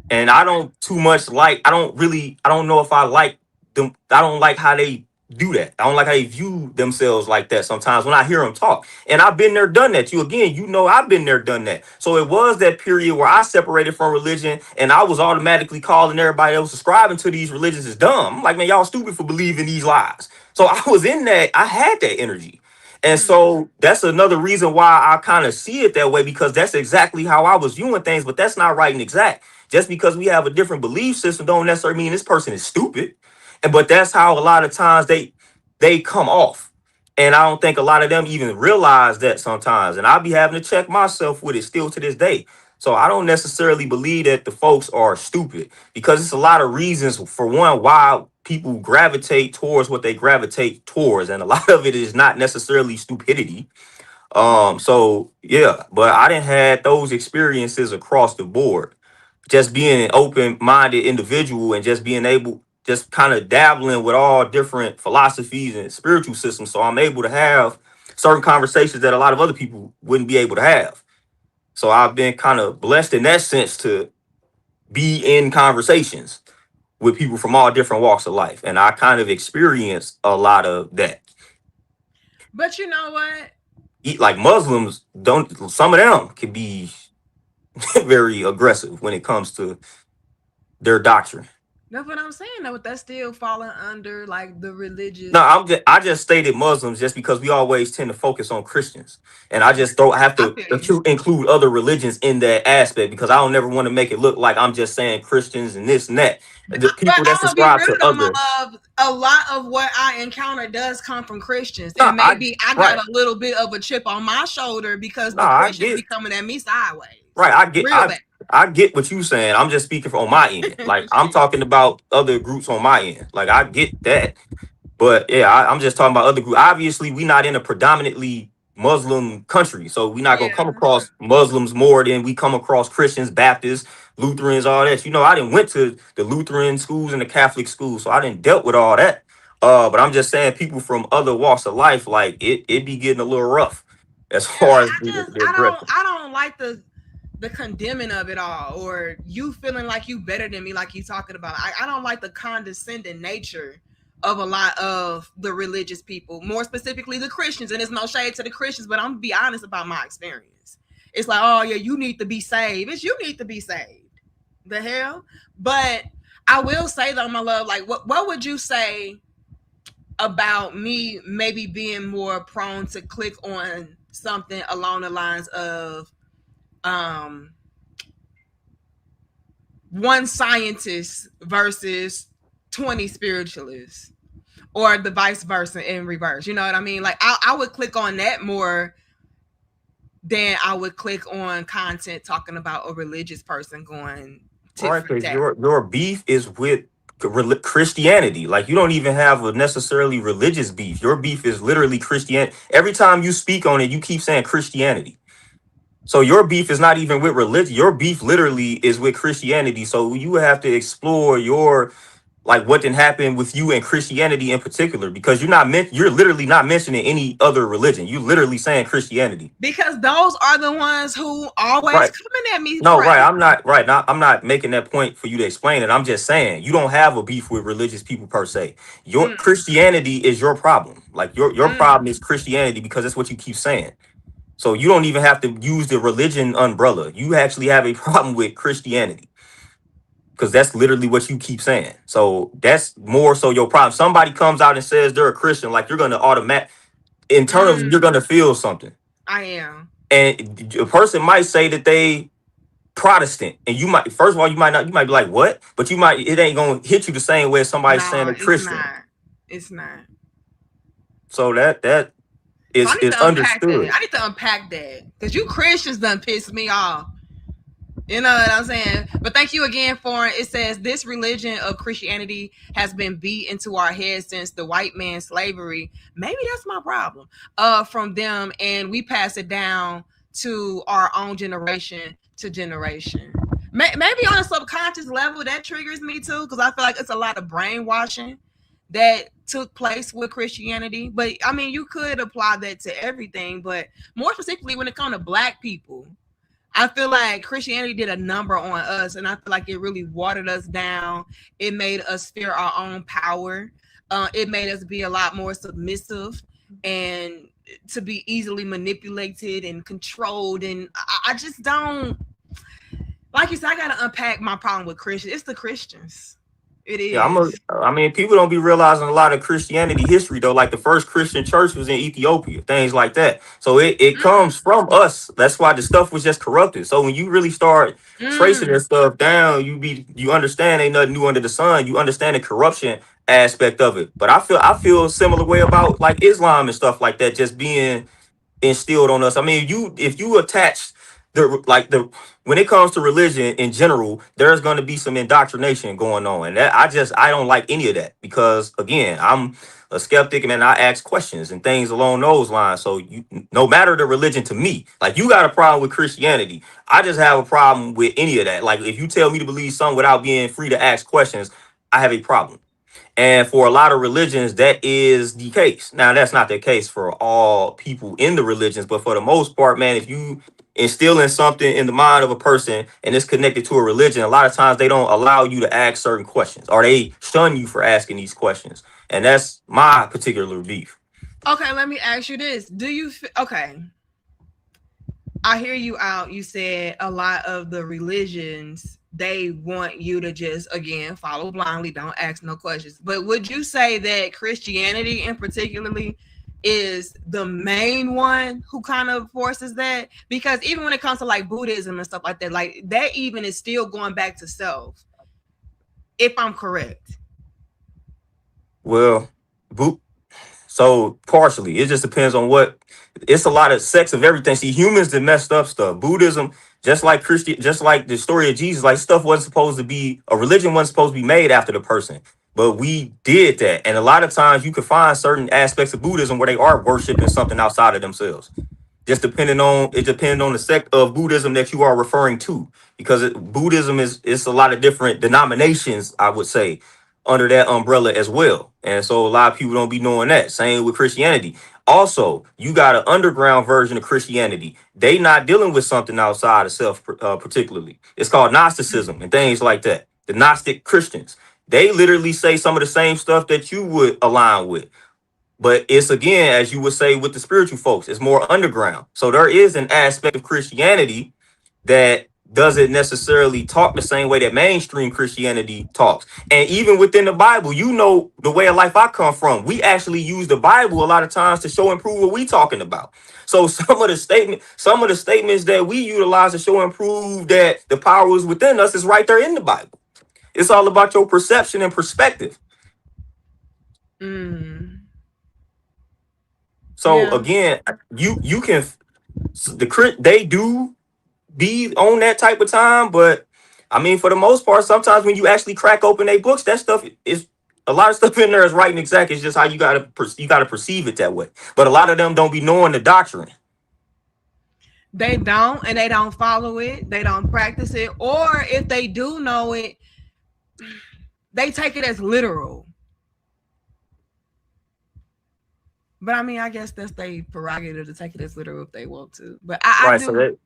And I don't too much like, I don't know if I like them. I don't like how they do that. I don't like how they view themselves like that sometimes when I hear them talk. And I've been there, done that. You again, you know, I've been there, done that. So it was that period where I separated from religion and I was automatically calling everybody else subscribing to these religions is dumb. I'm like, man, y'all stupid for believing these lies. So I was in that, I had that energy. And Mm. so that's another reason why I kind of see it that way, because that's exactly how I was viewing things, but that's not right and exact. Just because we have a different belief system don't necessarily mean this person is stupid. And but that's how a lot of times they come off. And I don't think a lot of them even realize that sometimes. And I'll be having to check myself with it still to this day. So I don't necessarily believe that the folks are stupid, because it's a lot of reasons for one why people gravitate towards what they gravitate towards. And a lot of it is not necessarily stupidity. So yeah, but I didn't had those experiences across the board. Just being an open-minded individual and just being able, just kind of dabbling with all different philosophies and spiritual systems. So I'm able to have certain conversations that a lot of other people wouldn't be able to have. So I've been kind of blessed in that sense to be in conversations with people from all different walks of life. And I kind of experienced a lot of that. But you know what? Like Muslims don't, some of them can be very aggressive when it comes to their doctrine. That's what I'm saying. Though that's still falling under like the No, religious. I just stated Muslims just because we always tend to focus on Christians, and I just don't have I to feel you. include other religions in that aspect, because I don't never want to make it look like I'm just saying Christians and this and that. The But people that I'm gonna be subscribe real to though, my other, love. A lot of what I encounter does come from Christians, no, and I maybe I got right, a little bit of a chip on my shoulder because no, the I Christians be get coming at me sideways, right, real bad. I get what you saying. I'm just speaking from on my end. Like I'm talking about other groups on my end. Like I get that. But yeah, I'm just talking about other groups. Obviously, we're not in a predominantly Muslim country, so we're not gonna come Yeah. across Muslims more than we come across Christians, Baptists, Lutherans, all that. You know, I didn't went to the Lutheran schools and the Catholic schools, so I didn't dealt with all that. But I'm just saying, people from other walks of life, like it be getting a little rough as Yeah, far as the aggression. I don't like the condemning of it all, or you feeling like you better than me, like you talking about. I don't like the condescending nature of a lot of the religious people, more specifically the Christians. And it's no shade to the Christians, but I'm gonna be honest about my experience. It's like, oh yeah, you need to be saved. It's you need to be saved. The hell? But I will say though, my love, like what would you say about me maybe being more prone to click on something along the lines of um one scientist versus 20 spiritualists, or the vice versa in reverse? You know what I mean? Like I would click on that more than I would click on content talking about a religious person going tit Right, for because tat. your beef is with Christianity. Like you don't even have a necessarily religious beef. Your beef is literally Christianity. Every time you speak on it, you keep saying Christianity. So your beef is not even with religion. Your beef literally is with Christianity. So you would have to explore your, like, what didn't happen with you and Christianity in particular, because you're literally not mentioning any other religion. You literally saying Christianity. Because those are the ones who always Right. coming at me No, right. crazy. I'm not right. Not, I'm not making that point for you to explain it. I'm just saying you don't have a beef with religious people per se. Your Mm, Christianity is your problem. Like your mm. problem is Christianity, because that's what you keep saying. So you don't even have to use the religion umbrella. You actually have a problem with Christianity, because that's literally what you keep saying. So that's more so your problem. Somebody comes out and says they're a Christian, like you're gonna automatic internally you're Mm, gonna feel something. I am. And a person might say that they Protestant, and you might, first of all, you might not, you might be like, what? But you might, it ain't gonna hit you the same way as somebody saying No, a it's Christian. not. It's not. So that So I need is to unpack that. understood. I need to unpack that because you Christians done pissed me off. You know what I'm saying? But thank you again for it. It says this religion of Christianity has been beat into our heads since the white man's slavery. Maybe that's my problem. From them, and we pass it down to our own generation to generation. Maybe on a subconscious level that triggers me too, because I feel like it's a lot of brainwashing that took place with Christianity. But I mean, you could apply that to everything, but more specifically when it comes to Black people, I feel like Christianity did a number on us, and I feel like it really watered us down. It made us fear our own power. It made us be a lot more submissive and to be easily manipulated and controlled. And I just don't, like you said, I got to unpack my problem with Christians. It's the Christians. It Yeah, is. I mean, people don't be realizing a lot of Christianity history though. Like the first Christian church was in Ethiopia, things like that. So it comes from us. That's why the stuff was just corrupted. So when you really start tracing that Mm. stuff down, you understand ain't nothing new under the sun. You understand the corruption aspect of it. But I feel a similar way about like Islam and stuff like that, just being instilled on us. I mean, if you attach the when it comes to religion in general, there's going to be some indoctrination going on, and that I don't like any of that because again, I'm a skeptic and then I ask questions and things along those lines. So no matter the religion to me, like you got a problem with Christianity, I just have a problem with any of that. Like if you tell me to believe something without being free to ask questions, I have a problem. And for a lot of religions, that is the case. Now, that's not the case for all people in the religions, but for the most part, man, if you instilling something in the mind of a person and it's connected to a religion, a lot of times they don't allow you to ask certain questions or they shun you for asking these questions. And that's my particular beef. Okay, let me ask you this. Okay, I hear you out. You said a lot of the religions, they want you to just again follow blindly, don't ask no questions. But would you say that Christianity in particularly is the main one who kind of forces that? Because even when it comes to like Buddhism and stuff like that even is still going back to self, if I'm correct. Well, so partially, it just depends on what. It's a lot of sex of everything. See, humans that messed up stuff. Buddhism, just like Christian, just like the story of Jesus, like stuff wasn't supposed to be a religion wasn't supposed to be made after the person, but we did that. And a lot of times, you can find certain aspects of Buddhism where they are worshiping something outside of themselves. Just depending on the sect of Buddhism that you are referring to, because Buddhism is it's a lot of different denominations, I would say, under that umbrella as well. And so a lot of people don't be knowing that. Same with Christianity. Also, you got an underground version of Christianity. They not dealing with something outside of self, particularly. It's called Gnosticism and things like that. The Gnostic Christians, they literally say some of the same stuff that you would align with. But it's again, as you would say with the spiritual folks, it's more underground. So there is an aspect of Christianity that doesn't necessarily talk the same way that mainstream Christianity talks. And even within the Bible, you know, the way of life I come from, we actually use the Bible a lot of times to show and prove what we talking about. So some of the statements that we utilize to show and prove that the power is within us is right there in the Bible. It's all about your perception and perspective. Mm. So Yeah. again, you can they do be on that type of time, but I mean, for the most part, sometimes when you actually crack open their books, that stuff is a lot of stuff in there is right and exact. It's just how you gotta perceive it that way. But a lot of them don't be knowing the doctrine. They don't, and they don't follow it. They don't practice it. Or if they do know it, they take it as literal. But I mean, I guess that's their prerogative to take it as literal if they want to. But I Right. So do.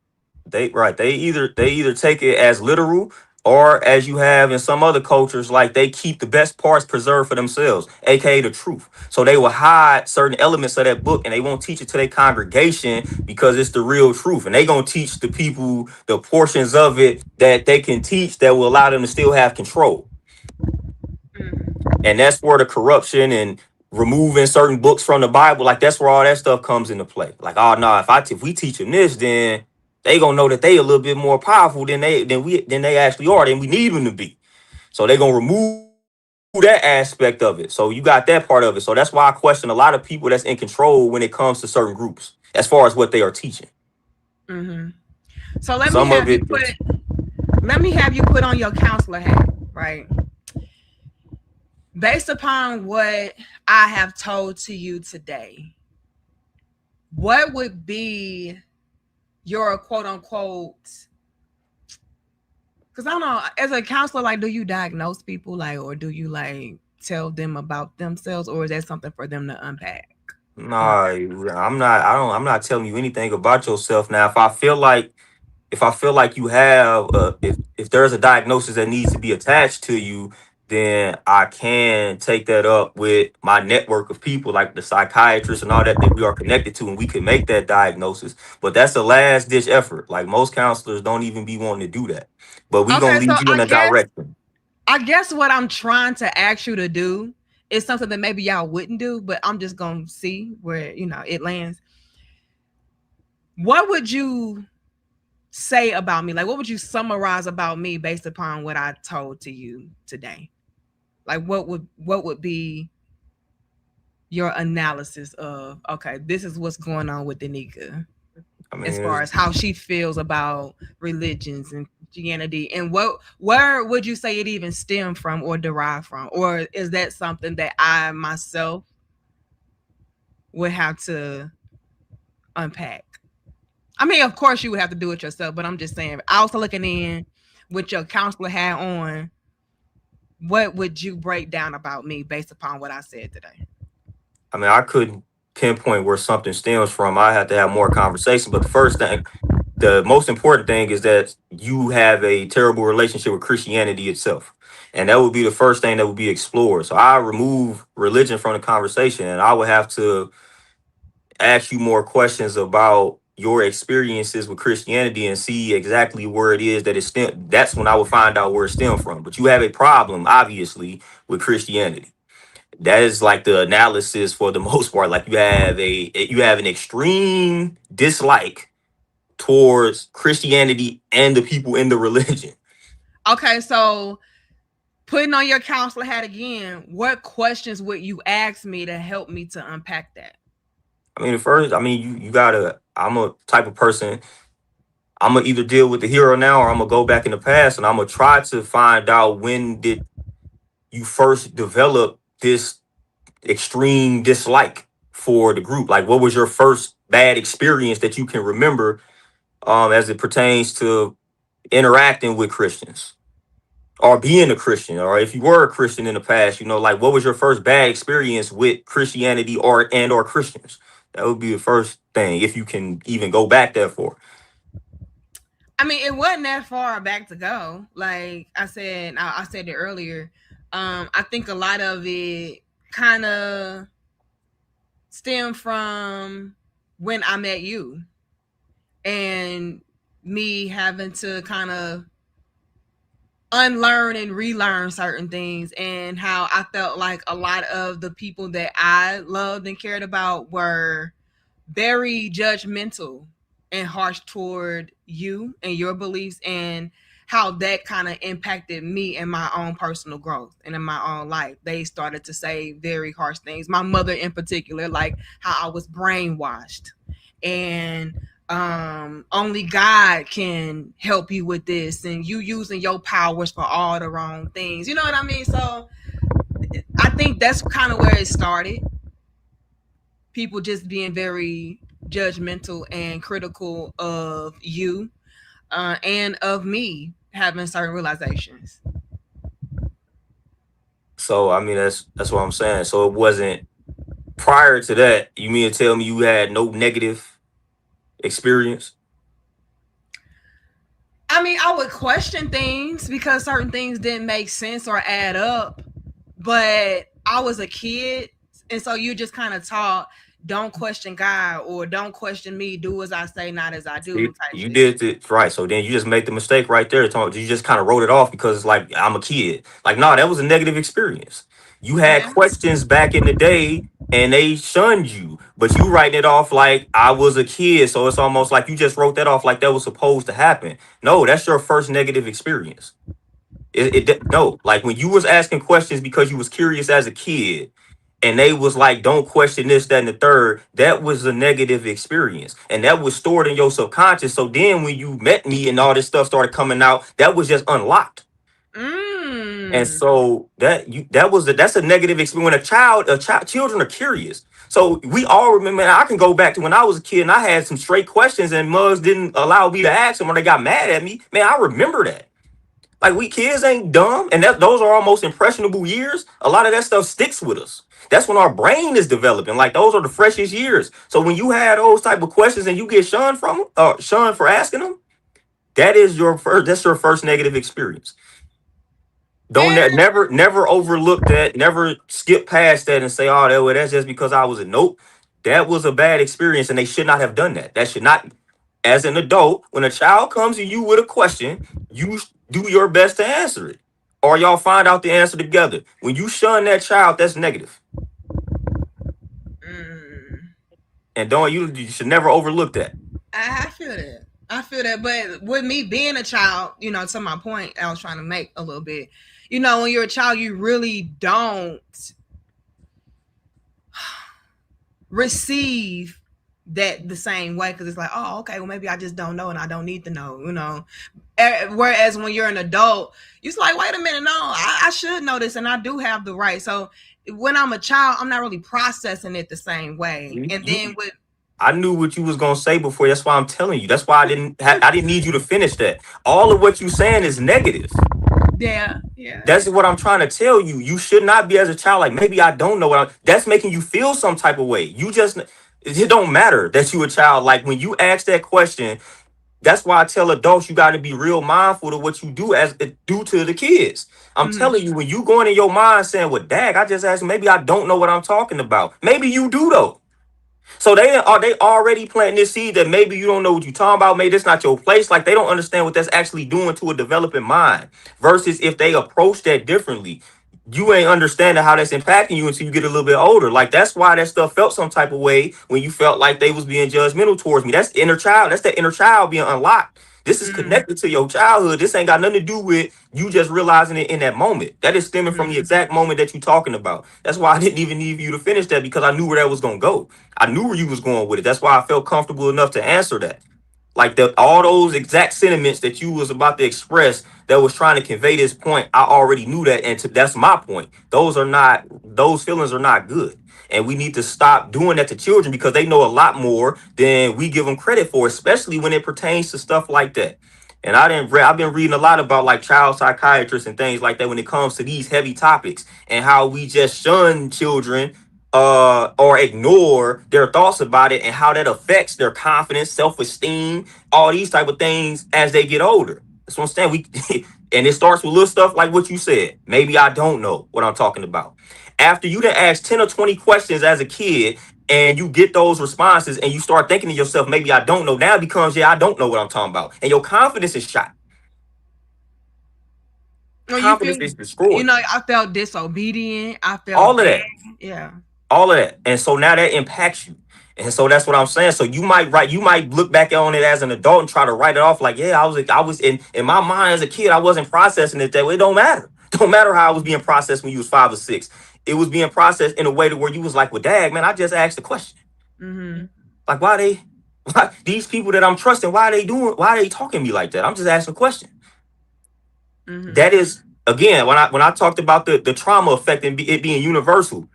they either take it as literal or as you have in some other cultures, like they keep the best parts preserved for themselves, aka the truth. So they will hide certain elements of that book and they won't teach it to their congregation because it's the real truth. And they gonna teach the people the portions of it that they can teach that will allow them to still have control. Mm. And that's where the corruption and removing certain books from the Bible, like that's where all that stuff comes into play. Like, oh no, if we teach them this, then they gonna know that they a little bit more powerful than they actually are, than we need them to be. So they gonna remove that aspect of it. So you got that part of it. So that's why I question a lot of people that's in control when it comes to certain groups, as far as what they are teaching. Mm-hmm. So Some of it is let me have you put on your counselor hat, right? Based upon what I have told to you today, what would be your quote unquote, because I don't know, as a counselor, like, do you diagnose people, like, or do you like tell them about themselves, or is that something for them to unpack? Nah, I'm not. I don't. I'm not telling you anything about yourself. Now, if I feel like you have, if there's a diagnosis that needs to be attached to you, then I can take that up with my network of people, like the psychiatrists and all that that we are connected to, and we can make that diagnosis. But that's a last ditch effort. Like most counselors don't even be wanting to do that. But we gonna Okay, so lead you in a direction. I guess what I'm trying to ask you to do is something that maybe y'all wouldn't do, but I'm just gonna see where it lands. What would you say about me? Like, what would you summarize about me based upon what I told to you today? Like, what would be your analysis of, okay, this is what's going on with Danica I as mean, far as how she feels about religions and Christianity, and where would you say it even stem from or derive from, or is that something that I myself would have to unpack? I mean, of course you would have to do it yourself, but I'm just saying, also looking in with your counselor hat on, what would you break down about me based upon what I said today? I couldn't pinpoint where something stems from. I had to have more conversation. But the first thing, the most important thing is that you have a terrible relationship with Christianity itself. And that would be the first thing that would be explored. So I remove religion from the conversation, and I would have to ask you more questions about your experiences with Christianity and see exactly where it is that it stem. That's when I would find out where it stemmed from. But you have a problem, obviously, with Christianity. That is like the analysis for the most part. Like you have an extreme dislike towards Christianity and the people in the religion. Okay, so putting on your counselor hat again, what questions would you ask me to help me to unpack that? First, you gotta. I'm a type of person. I'm gonna either deal with the hero now, or I'm gonna go back in the past, and I'm gonna try to find out when did you first develop this extreme dislike for the group. Like, what was your first bad experience that you can remember, as it pertains to interacting with Christians or being a Christian, or if you were a Christian in the past, like what was your first bad experience with Christianity or Christians? That would be the first thing, if you can even go back that far. I mean, it wasn't that far back to go. Like I said, I said it earlier. I think a lot of it kind of stemmed from when I met you and me having to kind of unlearn and relearn certain things, and how I felt like a lot of the people that I loved and cared about were very judgmental and harsh toward you and your beliefs, and how that kind of impacted me and my own personal growth and in my own life. They started to say very harsh things. My mother in particular, like how I was brainwashed, and only God can help you with this, and you using your powers for all the wrong things. You know what I mean? So I think that's kind of where it started. People just being very judgmental and critical of you, and of me having certain realizations. So that's what I'm saying. So it wasn't prior to that. You mean to tell me you had no negative experience? I mean, I would question things because certain things didn't make sense or add up, but I was a kid, and so you just kind of taught, don't question God or don't question me, do as I say, not as I do, See, type you shit. did it right. So then you just make the mistake right there. You just kind of wrote it off because it's like I'm a kid. Like, no, that was a negative experience. You had Yeah. questions back in the day and they shunned you, but you writing it off like I was a kid. So it's almost like you just wrote that off like that was supposed to happen. No, that's your first negative experience. No, like when you was asking questions because you was curious as a kid, and they was like, don't question this, that, and the third. That was a negative experience, and that was stored in your subconscious. So then when you met me and all this stuff started coming out, that was just unlocked. And Mm. so that's a negative experience. When children are curious. So we all remember. I can go back to when I was a kid and I had some straight questions and mugs didn't allow me to ask them or they got mad at me. Man, I remember that. Like we kids ain't dumb, and those are our most impressionable years. A lot of that stuff sticks with us. That's when our brain is developing. Like those are the freshest years. So when you had those type of questions and you get shunned from them, shunned for asking them, that is your first. That's your first negative experience. Don't And never overlook that. Never skip past that and say, "Oh, that's just because I was a nope." That was a bad experience, and they should not have done that. That should not. As an adult, when a child comes to you with a question, you do your best to answer it, or y'all find out the answer together. When you shun that child, that's negative, mm, and don't you should never overlook that. I feel that. I feel that. But with me being a child, to my point I was trying to make a little bit, when you're a child, you really don't receive that the same way because it's like, oh, okay, well, maybe I just don't know and I don't need to know. Whereas when you're an adult, you're like, wait a minute, no, I should know this and I do have the right. So when I'm a child, I'm not really processing it the same way. And then with I knew what you was gonna say before. That's why I'm telling you. That's why I didn't need you to finish that. All of what you saying is negative. yeah. That's what I'm trying to tell you. You should not be as a child like maybe I don't know that's making you feel some type of way. It don't matter that you a child. Like when you ask that question, that's why I tell adults you got to be real mindful of what you do as do to the kids. I'm Mm-hmm. telling you, when you going in your mind saying, "Well, dag, I just asked, maybe I don't know what I'm talking about." Maybe you do though. So they already planting this seed that maybe you don't know what you're talking about. Maybe it's not your place. Like they don't understand what that's actually doing to a developing mind. Versus if they approach that differently, you ain't understanding how that's impacting you until you get a little bit older. Like that's why that stuff felt some type of way when you felt like they was being judgmental towards me. That's inner child. That's that inner child being unlocked. This is Mm-hmm. connected to your childhood. This ain't got nothing to do with you just realizing it in that moment. That is stemming from the Mm-hmm. exact moment that you're talking about. That's why I didn't even need you to finish that because I knew where that was gonna go. I knew where you was going with it. That's why I felt comfortable enough to answer that. Like all those exact sentiments that you was about to express that was trying to convey this point, I already knew that, and that's my point. Those feelings are not good, and we need to stop doing that to children because they know a lot more than we give them credit for, especially when it pertains to stuff like that. And I've been reading a lot about like child psychiatrists and things like that when it comes to these heavy topics and how we just shun children or ignore their thoughts about it and how that affects their confidence, self-esteem, all these type of things as they get older. That's what I'm saying. And it starts with little stuff like what you said. Maybe I don't know what I'm talking about. After you done ask 10 or 20 questions as a kid and you get those responses and you start thinking to yourself, maybe I don't know. Now it becomes, yeah, I don't know what I'm talking about. And your confidence is shot. When you feel, Confidence is destroyed. I felt disobedient. I felt All of bad. that. Yeah. All of that. And so now that impacts you. And so that's what I'm saying. So you might look back on it as an adult and try to write it off like, yeah, I was in my mind as a kid, I wasn't processing it that way. It don't matter. Don't matter how it was being processed when you was 5 or 6. It was being processed in a way to where you was like, well, dag, man, I just asked a question. Mm-hmm. Like, why these people that I'm trusting, why are they talking to me like that? I'm just asking a question. Mm-hmm. That is, again, when I talked about the trauma effect and it being universal,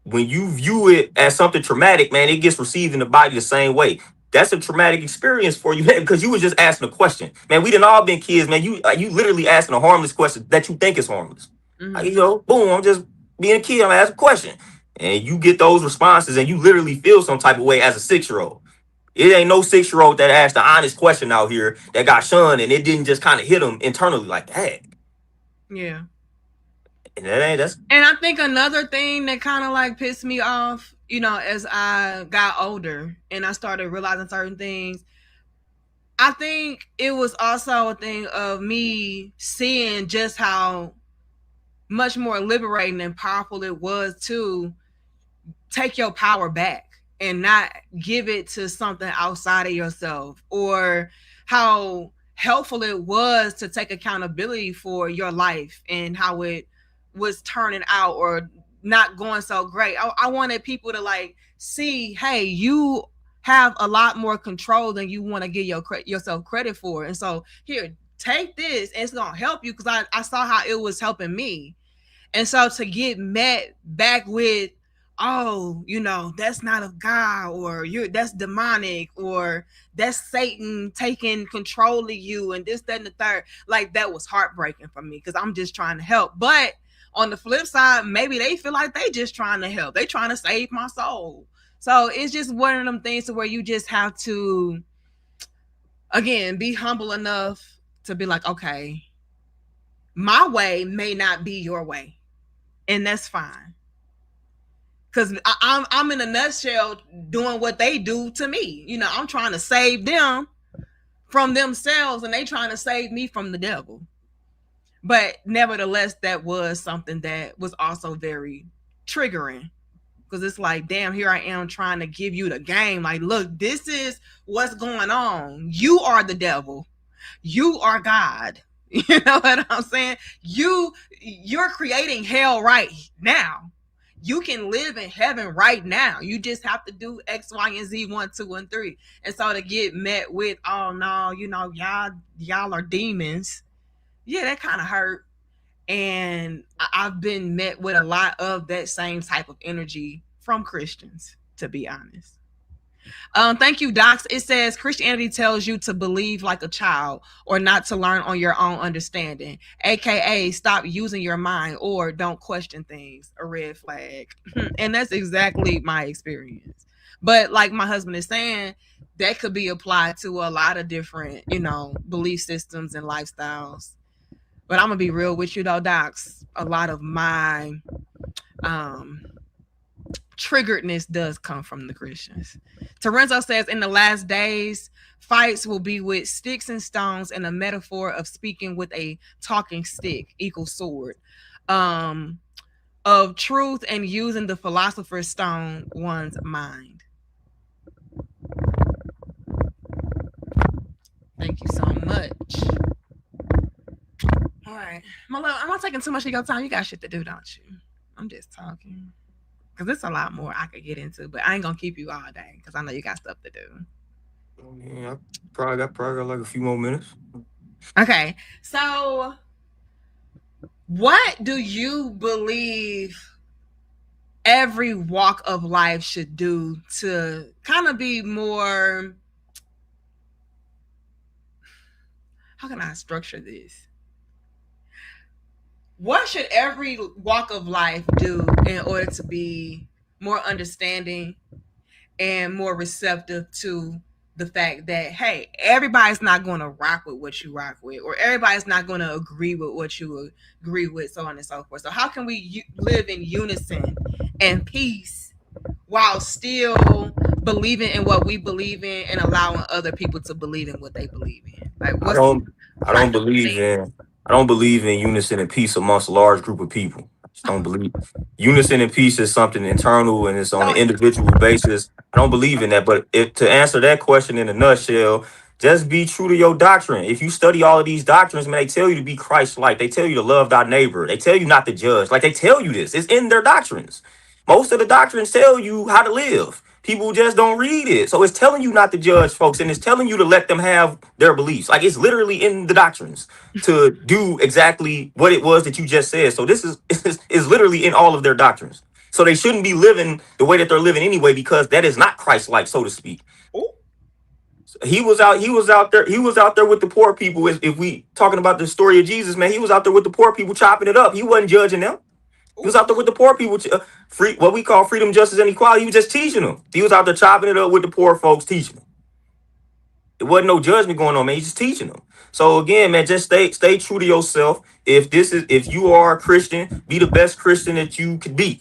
when you view it as something traumatic, man, it gets received in the body the same way. That's a traumatic experience for you, man, because you was just asking a question. Man, we done all been kids, man. You literally asking a harmless question that you think is harmless. Like, Mm-hmm. boom, I'm just being a kid, I'm asking a question. And you get those responses and you literally feel some type of way as a 6-year-old. It ain't no 6-year-old that asked the honest question out here that got shunned and it didn't just kind of hit them internally like that. Yeah. And that's And I think another thing that kind of like pissed me off, as I got older and I started realizing certain things, I think it was also a thing of me seeing just how much more liberating and powerful it was to take your power back and not give it to something outside of yourself, or how helpful it was to take accountability for your life and how it was turning out or not going so great. I wanted people to like see, hey, you have a lot more control than you want to give yourself credit for. And so here, take this and it's going to help you, because I saw how it was helping me. And so to get met back with, oh, that's not of God, or that's demonic, or that's Satan taking control of you, and this, that, and the third. Like, that was heartbreaking for me because I'm just trying to help. But on the flip side, maybe they feel like they just trying to help. They trying to save my soul. So it's just one of them things to where you just have to, again, be humble enough to be like, okay, my way may not be your way, and that's fine. Because I'm in a nutshell doing what they do to me. I'm trying to save them from themselves, and they trying to save me from the devil. But nevertheless, that was something that was also very triggering, because it's like, damn, here I am trying to give you the game. Like, look, this is what's going on. You are the devil. You are God. You know what I'm saying? You're creating hell right now. You can live in heaven right now. You just have to do X, Y, and Z, 1, 2, and 3. And so to get met with, oh no, y'all are demons. Yeah, that kind of hurt. And I've been met with a lot of that same type of energy from Christians, to be honest. Thank you, Docs. It says Christianity tells you to believe like a child or not to learn on your own understanding, aka stop using your mind or don't question things. A red flag. And that's exactly my experience. But like my husband is saying, that could be applied to a lot of different, belief systems and lifestyles. But I'm gonna be real with you though, Docs. A lot of my um triggeredness does come from the Christians. Terenzo says, in the last days, fights will be with sticks and stones, and a metaphor of speaking with a talking stick equals sword. Of truth and using the philosopher's stone one's mind. Thank you so much. All right. My love, I'm not taking too much of your time. You got shit to do, don't you? I'm just talking. Because there's a lot more I could get into, but I ain't going to keep you all day because I know you got stuff to do. Yeah, I probably got like a few more minutes. Okay. So, what do you believe every walk of life should do to kind of be more, how can I structure this? What should every walk of life do in order to be more understanding and more receptive to the fact that, hey, everybody's not going to rock with what you rock with, or everybody's not going to agree with what you agree with, so on and so forth. So how can we live in unison and peace while still believing in what we believe in and allowing other people to believe in what they believe in? Like, I what's don't I don't practical believe thing? in I don't believe in unison and peace amongst a large group of people. I just don't believe unison and peace is something internal and it's on an So, individual basis. I don't believe in that. But to answer that question in a nutshell, just be true to your doctrine. If you study all of these doctrines, man, they tell you to be Christ-like. They tell you to love thy neighbor. They tell you not to judge. Like they tell you this. It's in their doctrines. Most of the doctrines tell you how to live. People just don't read it. So it's telling you not to judge folks and it's telling you to let them have their beliefs. Like it's literally in the doctrines to do exactly what it was that you just said. So this is literally in all of their doctrines. So they shouldn't be living the way that they're living anyway, because that is not Christ-like, so to speak. ooh, He was out there with the poor people. If we talking about the story of Jesus, man, he was out there with the poor people chopping it up. He wasn't judging them. He was ooh. out there with the poor people, free, what we call freedom, justice, and equality. He was just teaching them. He was out there chopping it up with the poor folks, teaching them. It wasn't no judgment going on, man. He's just teaching them. So again, man, just stay true to yourself. If you are a Christian, be the best Christian that you could be.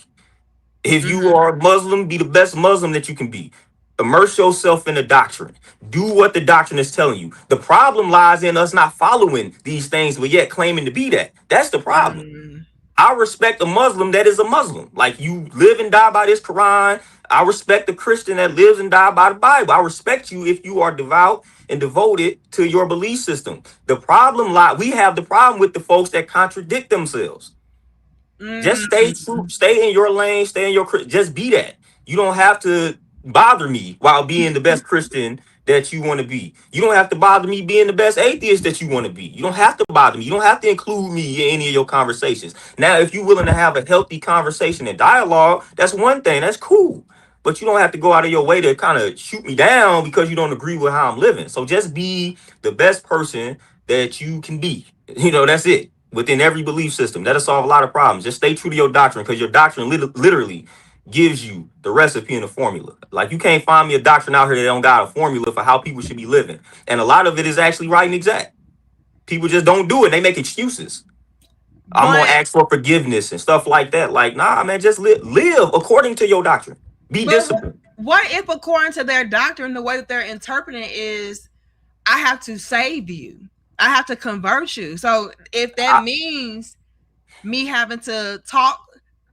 If you Mm-hmm. are a Muslim, be the best Muslim that you can be. Immerse yourself in the doctrine. Do what the doctrine is telling you. The problem lies in us not following these things, but yet claiming to be that. That's the problem. Mm. I respect a Muslim that is a Muslim. Like you live and die by this Quran. I respect the Christian that lives and die by the Bible. I respect you if you are devout and devoted to your belief system. The problem we have the problem with the folks that contradict themselves. Just stay Mm. true, stay in your lane, stay in your just be that. You don't have to. bother me while being the best Christian that you want to be. You don't have to bother me being the best atheist that you want to be. You don't have to bother me. You don't have to include me in any of your conversations. Now, if you're willing to have a healthy conversation and dialogue, that's one thing. That's cool. But you don't have to go out of your way to kind of shoot me down because you don't agree with how I'm living. So just be the best person that you can be. That's it. Within every belief system, that'll solve a lot of problems. Just stay true to your doctrine because your doctrine literally gives you the recipe and the formula. Like, you can't find me a doctrine out here that don't got a formula for how people should be living. And a lot of it is actually right and exact. People just don't do it. They make excuses. I'm gonna But ask for forgiveness and stuff like that. Like, nah, man, just live according to your doctrine. Be but disciplined. what if, according to their doctrine, the way that they're interpreting it is, I have to save you, I have to convert you. So if that I, means me having to talk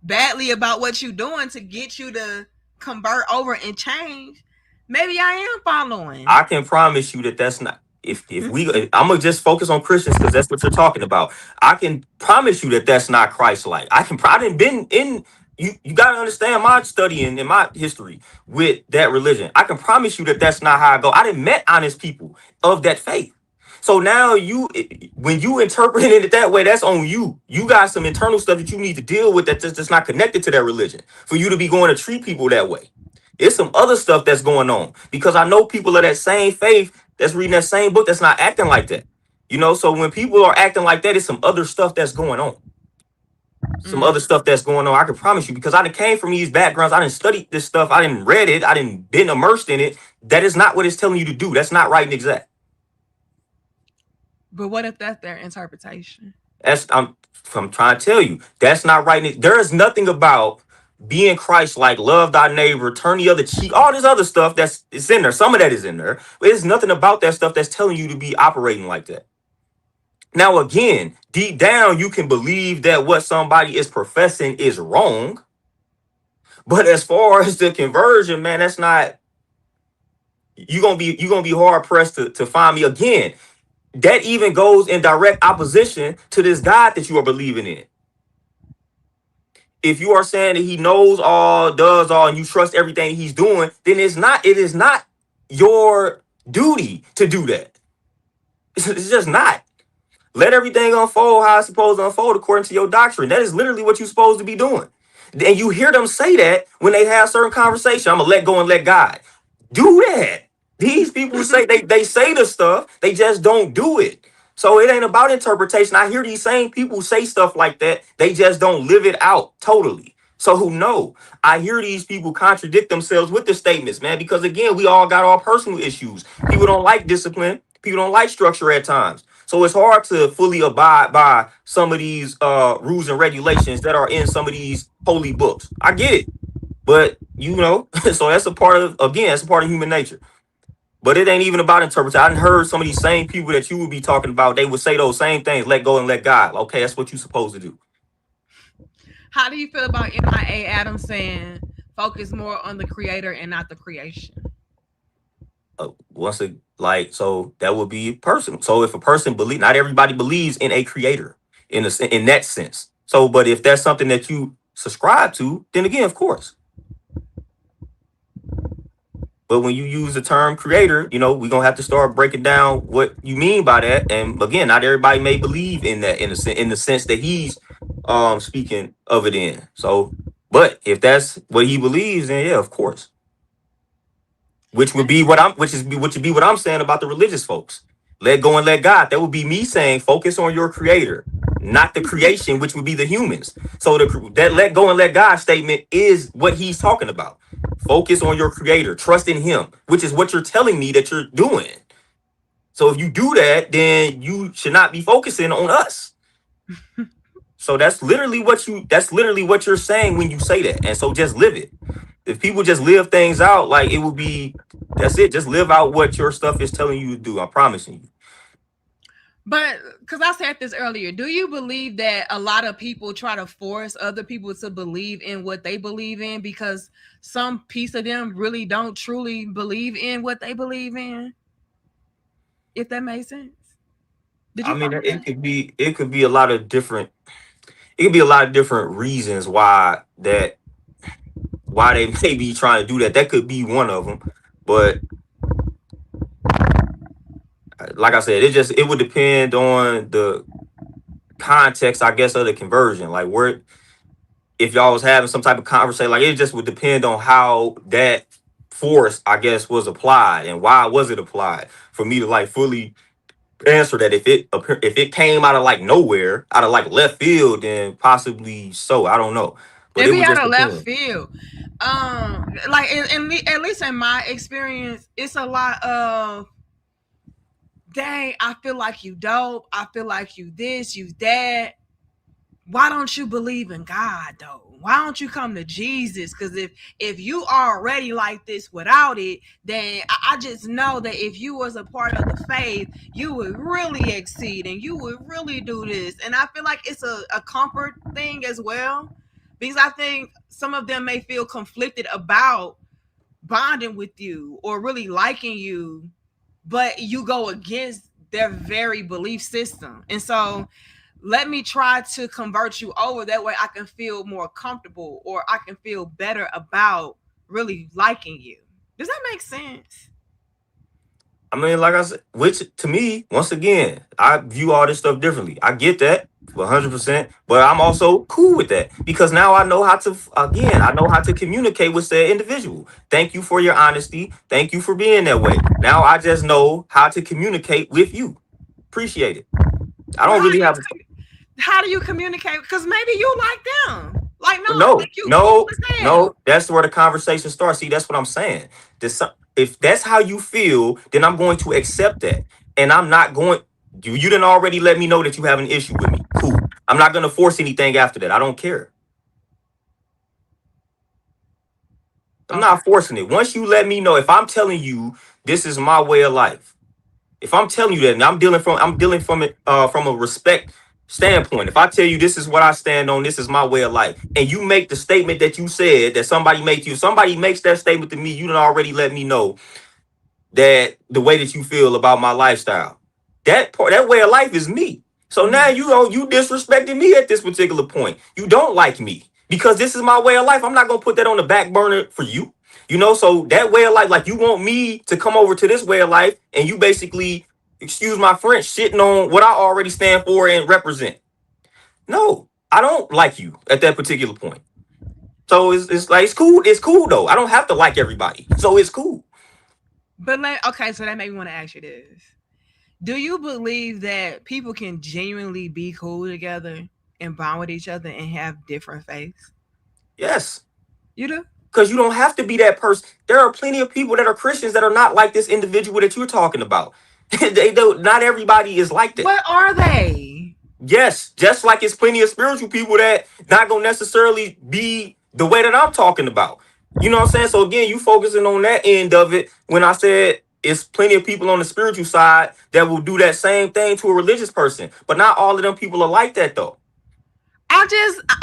badly about what you're doing to get you to convert over and change, maybe I am following. I can promise you that that's not. I'm gonna just focus on Christians because that's what you're talking about. I can promise you that that's not Christ-like. I didn't been in. You gotta understand my studying and my history with that religion. I can promise you that that's not how I go. I didn't met honest people of that faith. So now when you interpreting it that way, that's on you. You got some internal stuff that you need to deal with that's not connected to that religion for you to be going to treat people that way. It's some other stuff that's going on because I know people of that same faith that's reading that same book that's not acting like that. So when people are acting like that, it's some other stuff that's going on. Some other Mm. stuff that's going on. I can promise you because I done came from these backgrounds. I didn't study this stuff. I didn't read it. I didn't been immersed in it. That is not what it's telling you to do. That's not right and exact. But what if that's their interpretation? That's I'm trying to tell you. That's not right. There is nothing about being Christ like, love thy neighbor, turn the other cheek, all this other stuff that's it's in there. Some of that is in there, but there's nothing about that stuff that's telling you to be operating like that. Now, again, deep down, you can believe that what somebody is professing is wrong. But as far as the conversion, man, that's not. You're gonna be hard pressed to find me again. That even goes in direct opposition to this God that you are believing in. If you are saying that he knows all, does all, and you trust everything he's doing, then it is not your duty to do that. It's just not. Let everything unfold how it's supposed to unfold according to your doctrine. That is literally what you're supposed to be doing. And you hear them say that when they have certain conversation. I'm gonna let go and let God. Do that. These people say they say the stuff, they just don't do it. So it ain't about interpretation. I hear these same people say stuff like that. They just don't live it out totally. So who know? I hear these people contradict themselves with the statements, man, because again, we all got our personal issues. People don't like discipline. People don't like structure at times. So it's hard to fully abide by some of these rules and regulations that are in some of these holy books. I get it. But so that's a part of again, that's a part of human nature. But it ain't even about interpretation. I done heard some of these same people that you would be talking about, they would say those same things, let go and let God. Okay, that's what you're supposed to do. How do you feel about MIA Adams saying focus more on the creator and not the creation? So that would be personal. So if a person believe, not everybody believes in a creator in that sense. So, but if that's something that you subscribe to, then again, of course. But when you use the term creator, we're gonna have to start breaking down what you mean by that. And again, not everybody may believe in that in the sense that he's speaking of it in. So, but if that's what he believes, then yeah, of course. Which would be what I'm saying about the religious folks. Let go and let God. That would be me saying focus on your creator, not the creation, which would be the humans. So that let go and let God statement is what he's talking about. Focus on your creator, trust in him, which is what you're telling me that you're doing. So if you do that, then you should not be focusing on us. So that's literally what you're saying when you say that. And so just live it. If people just live things out, like it would be, that's it. Just live out what your stuff is telling you to do. I'm promising you. But because I said this earlier, do you believe that a lot of people try to force other people to believe in what they believe in because some piece of them really don't truly believe in what they believe in? If that makes sense. Did I you mean, follow that? it could be a lot of different, it could be a lot of different reasons why they may be trying to do that. That could be one of them. But like I said, it would depend on the context, I guess, of the conversion. Like where if y'all was having some type of conversation, like it just would depend on how that force, I guess, was applied and why was it applied for me to like fully answer that. If it came out of like nowhere, out of like left field, then possibly so. I don't know, but If it he would had just a left depend. field, like at least in my experience, it's a lot of dang. I feel like you dope. I feel like you this, you that. Why don't you believe in God though? Why don't you come to Jesus? Because if you already like this without it, then I just know that if you was a part of the faith, you would really exceed and you would really do this. And I feel like it's a comfort thing as well, because I think some of them may feel conflicted about bonding with you or really liking you, but you go against their very belief system. And so let me try to convert you over. That way I can feel more comfortable or I can feel better about really liking you. Does that make sense? I mean, like I said, which to me, once again, I view all this stuff differently. I get that 100%, but I'm also cool with that because now I know how to, again, I know how to communicate with said individual. Thank you for your honesty. Thank you for being that way. Now I just know how to communicate with you. Appreciate it. I But don't really have, how do you communicate? Because maybe you like them. Like, no, I no, think you cool no, as no. hell. That's where the conversation starts. See, that's what I'm saying. If that's how you feel, then I'm going to accept that. And I'm not going, you didn't already let me know that you have an issue with me. Cool. I'm not going to force anything after that. I don't care. I'm Okay. not forcing it. Once you let me know, if I'm telling you this is my way of life, if I'm telling you that, and I'm dealing from it from a respect standpoint. If I tell you this is what I stand on, this is my way of life, and you make the statement that you said that somebody made to you, somebody makes that statement to me, you done already let me know that the way that you feel about my lifestyle, that way of life is me. So now Mhm. you disrespecting me at this particular point. You don't like me because this is my way of life. I'm not gonna put that on the back burner for you. So that way of life, like you want me to come over to this way of life, and you basically, excuse my French, shitting on what I already stand for and represent. No, I don't like you at that particular point. So it's like it's cool. It's cool though. I don't have to like everybody. So it's cool. But okay, so that made me want to ask you this. Do you believe that people can genuinely be cool together and bond with each other and have different faiths? Yes. You do? Because you don't have to be that person. There are plenty of people that are Christians that are not like this individual that you're talking about. They don't. Not everybody is like that. What are they? Yes, just like it's plenty of spiritual people that not gonna necessarily be the way that I'm talking about. You know what I'm saying? So again, you focusing on that end of it. When I said it's plenty of people on the spiritual side that will do that same thing to a religious person, but not all of them people are like that though. I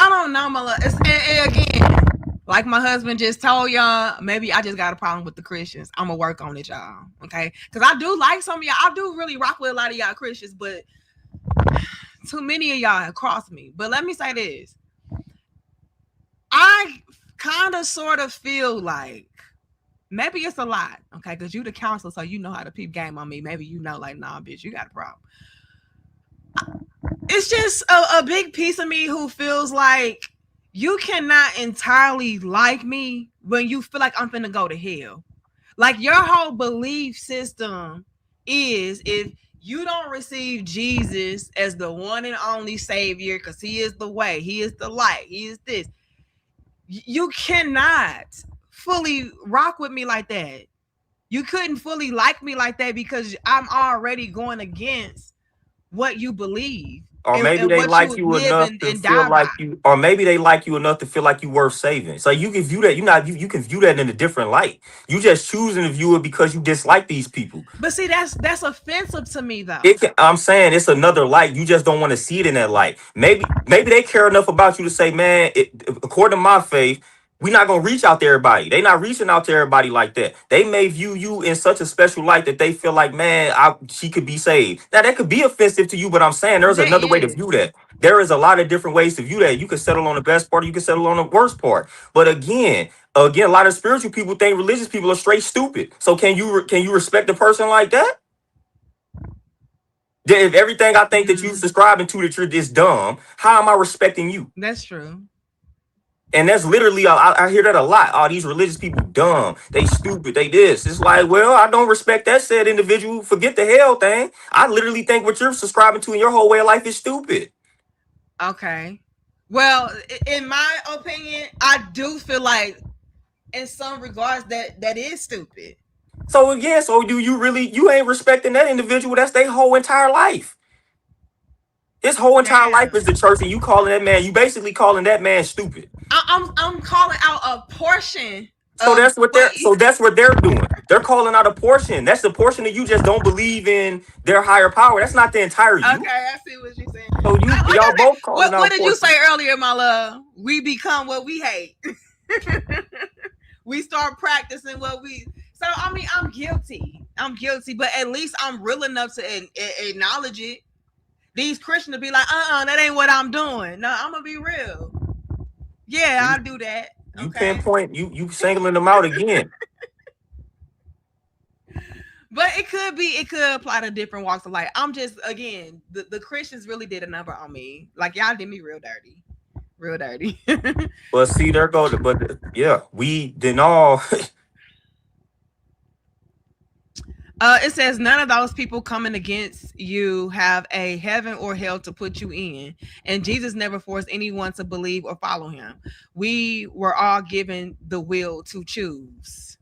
don't know, my love. And again, like my husband just told y'all, maybe I just got a problem with the Christians. I'm gonna work on it, y'all. Okay, because I do like some of y'all. I do really rock with a lot of y'all Christians, but too many of y'all have crossed me. But let me say this: I kind of sort of feel like maybe it's a lot, okay? Because you the counselor, so you know how to peep game on me. Maybe you know, like, nah, bitch, you got a problem. It's just a big piece of me who feels like you cannot entirely like me when you feel like I'm finna go to hell. Like your whole belief system is if you don't receive Jesus as the one and only savior, because he is the way, he is the light, he is this, you cannot fully rock with me like that. You couldn't fully like me like that because I'm already going against what you believe Or maybe and they what you like would you live enough to and feel die by. like you, or maybe they like you enough to feel like you worth saving. So you can view that. You can view that in a different light. You just choosing to view it because you dislike these people. But see, that's offensive to me though. I'm saying it's another light. You just don't want to see it in that light. Maybe they care enough about you to say, man, according to my faith, we're not gonna reach out to everybody. They not reaching out to everybody like that. They may view you in such a special light that they feel like, man, she could be saved. Now that could be offensive to you, but I'm saying there's That another way to is. view that. There is a lot of different ways to view that. You can settle on the best part, or you can settle on the worst part. But again, Again, a lot of spiritual people think religious people are straight stupid. So can you respect a person like that? Then if everything I think that you Mm, subscribing to that you're this dumb, how am I respecting you? that's true. And that's literally, I hear that a lot. Oh, these religious people dumb, they stupid, they this. It's like, well, I don't respect that said individual. Forget the hell thing. I literally think what you're subscribing to in your whole way of life is stupid. Okay. Well, in my opinion, I do feel like in some regards that is stupid. So again, so do you really, you ain't respecting that individual? That's their whole entire life. His whole entire life is Damn. the church, and you calling that man, you basically calling that man stupid. I'm calling out a portion So of that's what what they're so that's what they're doing. They're calling out a portion. That's the portion that you just don't believe in their higher power. That's not the entire you. Okay, I see what you're saying. So you Like y'all I said, both calling what out did you say portions. earlier, my love? We become what we hate. We start practicing what we. So I mean, I'm guilty. I'm guilty, but at least I'm real enough to acknowledge it. These Christians be like, that ain't what I'm doing. No, I'm gonna be real. Yeah, You I do that. you Okay. pinpoint you singling them out again. But it could apply to different walks of life. I'm just again, the Christians really did a number on me. Like y'all did me real dirty. Real dirty. But see, there go the but yeah, we didn't all It says none of those people coming against you have a heaven or hell to put you in, and Jesus never forced anyone to believe or follow him. We were all given the will to choose.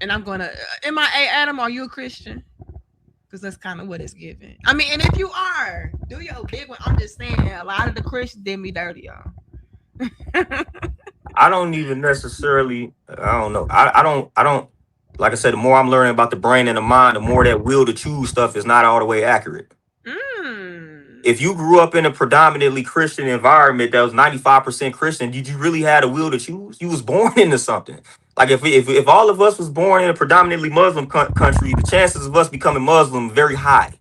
And I'm gonna, am I a Adam? Are you a Christian? Because that's kind of what it's given. I mean, and if you are, do your big one. I'm just saying, a lot of the Christians did me dirty, y'all. I don't even necessarily I don't know. I don't like I said, the more I'm learning about the brain and the mind, the more that will to choose stuff is not all the way accurate. Mm. If you grew up in a predominantly Christian environment that was 95% Christian, did you really have a will to choose? You was born into something. Like if all of us was born in a predominantly Muslim country, the chances of us becoming Muslim very high,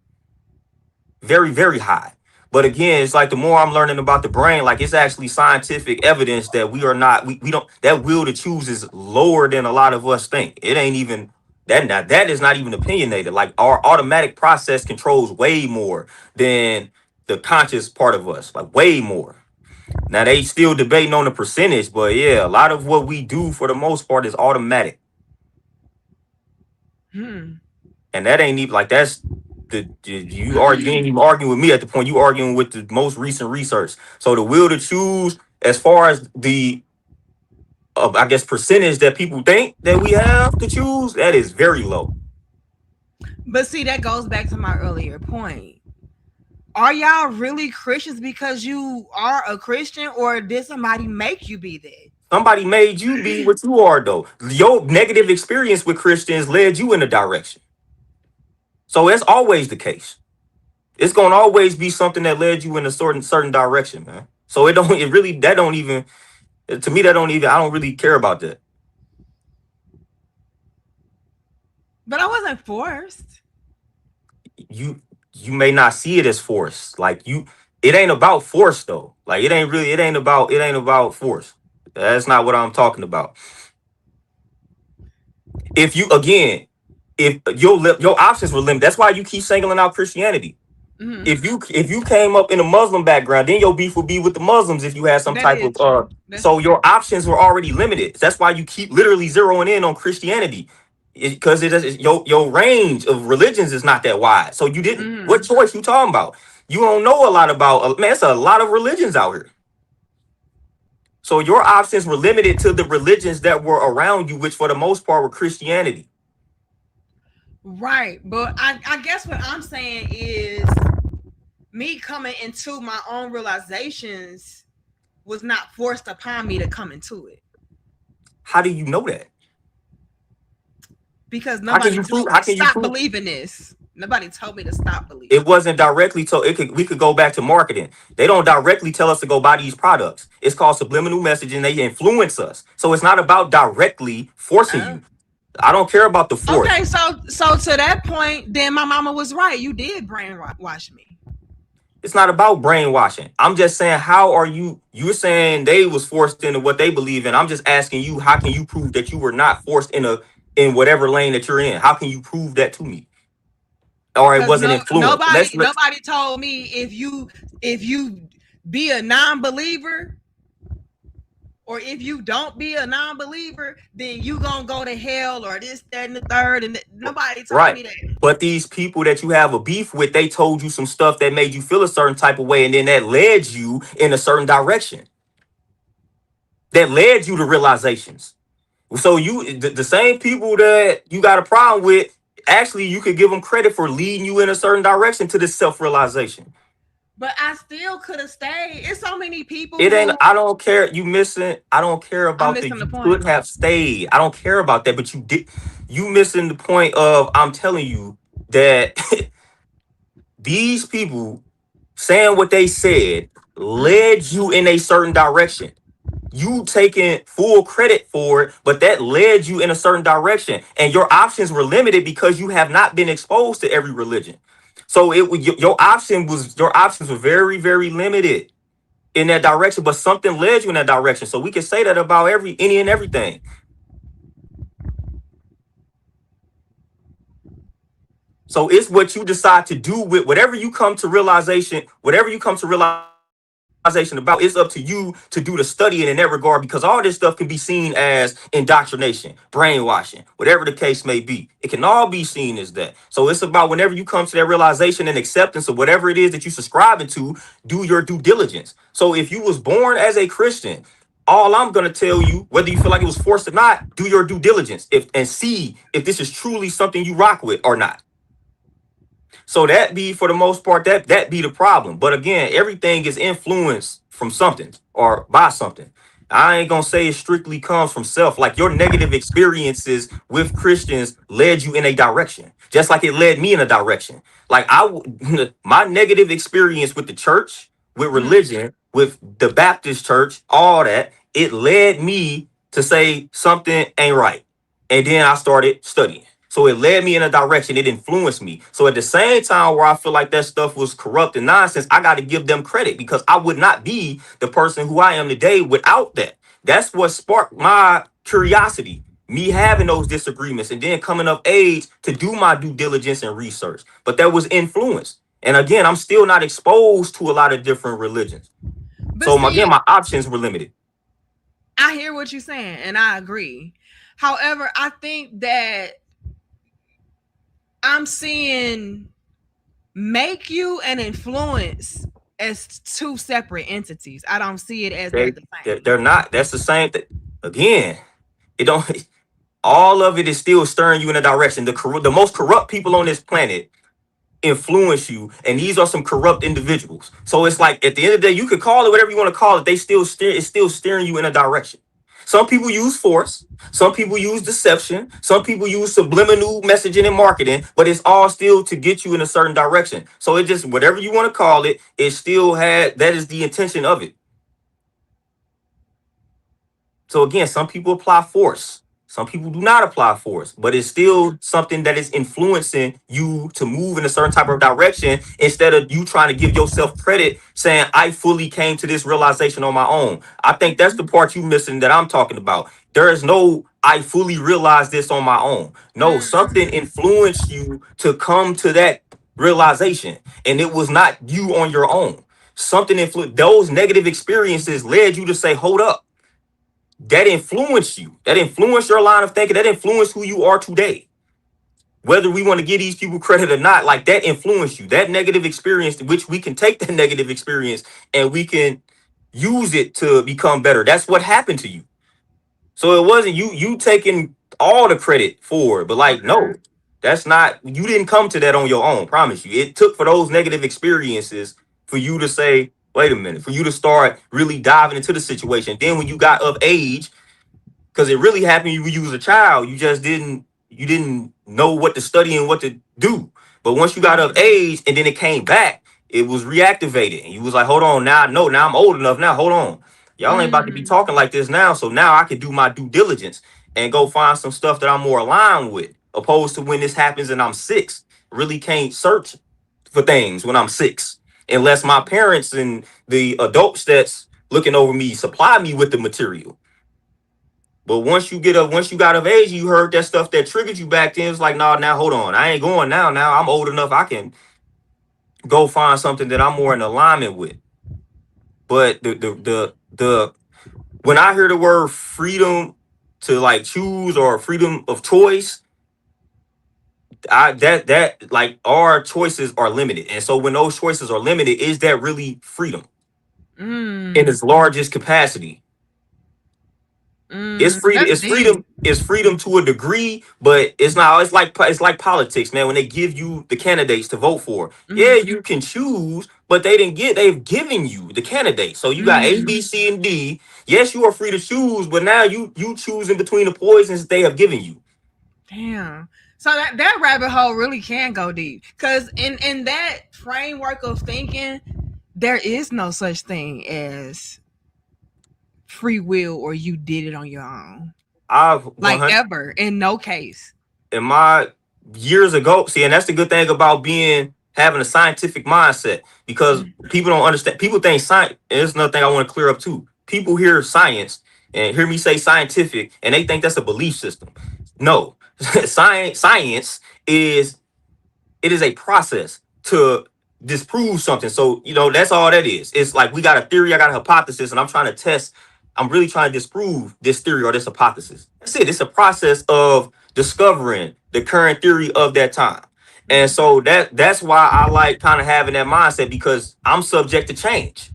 very very high. But again, it's like the more I'm learning about the brain, like it's actually scientific evidence that we are not we don't that will to choose is lower than a lot of us think. It ain't even that is not even opinionated. Like our automatic process controls way more than the conscious part of us, like way more. Now they still debating on the percentage, but yeah, a lot of what we do for the most part is automatic. Hmm. And that ain't even like that's you are you ain't even arguing with me at the point you arguing with the most recent research. So the will to choose, as far as the I guess percentage that people think that we have to choose, that is very low. But see, that goes back to my earlier point. Are y'all really Christians because you are a Christian, or did somebody make you be that? Somebody made you be what you are though. Your negative experience with Christians led you in a direction. So that's always the case. It's gonna always be something that led you in a certain direction, man. So it really that don't even to me that don't even I don't really care about that. But I wasn't forced. you you may not see it as force. Like it ain't about force though. Like it ain't about force. That's not what I'm talking about. If you again, if your options were limited, that's why you keep singling out Christianity. Mm-hmm. If you came up in a Muslim background, then your beef would be with the Muslims if you had some That type of is true. That's so true. your options were already limited. That's why you keep literally zeroing in on Christianity. Because your range of religions is not that wide. So you didn't what Mm-hmm. choice you talking about? You don't know a lot about man, it's a lot of religions out here. So your options were limited to the religions that were around you, which for the most part were Christianity. Right. But I guess what I'm saying is me coming into my own realizations was not forced upon me to come into it How do you know that? because How can nobody you prove? told me How to can you stop prove? believing this. Nobody told me to stop believing It it. wasn't directly told. It could we could go back to marketing. They don't directly tell us to go buy these products. It's called subliminal messaging. They influence us. So it's not about directly forcing Oh. you. I don't care about the force. Okay, so to that point, then my mama was right. You did brainwash me. It's not about brainwashing. I'm just saying, how are you? You're saying they was forced into what they believe in. I'm just asking you, how can you prove that you were not forced in whatever lane that you're in? How can you prove that to me? Or it Because wasn't influenced. nobody nobody told me if you be a non-believer, or if you don't be a non-believer, then you gonna go to hell or this, that, and the third. And nobody told Right. me that. But these people that you have a beef with, they told you some stuff that made you feel a certain type of way, and then that led you in a certain direction. That led you to realizations. So the same people that you got a problem with, actually, you could give them credit for leading you in a certain direction to this self-realization. But I still could have stayed. It's so many people It ain't, who I don't care. You missing, I don't care I'm about that. missing the You point. could have stayed. I don't care about that, but you did. You missing the point of, I'm telling you that these people saying what they said Mm. led you in a certain direction. You taking full credit for it, but that led you in a certain direction, and your options were limited because you have not been exposed to every religion. So it was your options were very, very limited in that direction, but something led you in that direction. So we can say that about any and everything. So it's what you decide to do with whatever you come to realization about, it's up to you to do the studying in that regard, because all this stuff can be seen as indoctrination, brainwashing, whatever the case may be. It can all be seen as that. So it's about, whenever you come to that realization and acceptance of whatever it is that you subscribing to, do your due diligence. So if you was born as a Christian, all I'm gonna tell you, whether you feel like it was forced or not, do your due diligence and see if this is truly something you rock with or not. So that be, for the most part, that be the problem. But again, everything is influenced from something or by something. I ain't gonna say it strictly comes from self. Like, your negative experiences with Christians led you in a direction, just like it led me in a direction. Like, my negative experience with the church, with Mm. religion, with the Baptist church, all that, it led me to say something ain't right. And then I started studying. So it led me in a direction. It influenced me. So at the same time where I feel like that stuff was corrupt and nonsense, I got to give them credit, because I would not be the person who I am today without that. That's what sparked my curiosity, me having those disagreements and then coming of age to do my due diligence and research. But that was influence. And again, I'm still not exposed to a lot of different religions. But So see, again, my options were limited. I hear what you're saying, and I agree. However, I think that I'm seeing make you and influence as two separate entities. I don't see it as they're They the they're same. not. That's the same thing. Again, it don't. All of it is still stirring you in a direction. The most corrupt people on this planet influence you, and these are some corrupt individuals. So it's like, at the end of the day, you could call it whatever you want to call it. It's still steering you in a direction. Some people use force, some people use deception, some people use subliminal messaging and marketing, but it's all still to get you in a certain direction. So it just, whatever you want to call it, it still had, that is the intention of it. So again, some people apply force. Some people do not apply force, but it's still something that is influencing you to move in a certain type of direction, instead of you trying to give yourself credit saying, I fully came to this realization on my own. I think that's the part you missing that I'm talking about. There is no, I fully realized this on my own. No, something Mm. influenced you to come to that realization, and it was not you on your own. Something influenced, those negative experiences led you to say, hold up, that influenced you. That influenced your line of thinking. That influenced who you are today. Whether we want to give these people credit or not, like, that influenced you. That negative experience, which we can take that negative experience and we can use it to become better. That's what happened to you. So it wasn't you taking all the credit for it, but like, no, Okay. that's not, you didn't come to that on your own. Promise you. It took for those negative experiences for you to say, wait a minute, for you to start really diving into the situation. Then when you got of age, because it really happened when you was a child, you didn't know what to study and what to do. But once you got of Mhm. age and then it came back, it was reactivated, and you was like, hold on, now I know, now I'm old enough, now hold on, y'all ain't about to be Mm. talking like this now. So now I can do my due diligence and go find some stuff that I'm more aligned with, opposed to when this happens and I'm 6, really can't search for things when I'm 6, unless my parents and the adults that's looking over me supply me with the material. But once you got of age, you heard that stuff that triggered you back then. It's like, nah, now hold on, I ain't going now. Now I'm old enough, I can go find something that I'm more in alignment with. But the when I hear the word freedom to like choose or freedom of choice, I that like our choices are limited. And so when those choices are limited, is that really freedom in Mm, its largest capacity? that's deep. It's freedom to a degree, but it's not. It's like politics, man. When they give you the candidates to vote for, yeah, Mm, you can choose, but they've given you the candidate. So you got A, B, mm, C, and D. Yes, you are free to choose, but now you choosing between the poisons they have given you. damn. So that rabbit hole really can go deep. Cause in that framework of thinking, there is no such thing as free will or you did it on your own. I've Like 100 ever. In no case. in my years ago. See, and that's the good thing about being having a scientific mindset because Mm, people don't understand. People think science. And there's another thing I want to clear up too. People hear science and hear me say scientific, and they think that's a belief system. No, science is it is a process to disprove something. So, that's all that is. It's like we got a theory, I got a hypothesis, and I'm really trying to disprove this theory or this hypothesis. That's it. It's a process of discovering the current theory of that time. And mm, so that's why I like kind of having that mindset because I'm subject to change.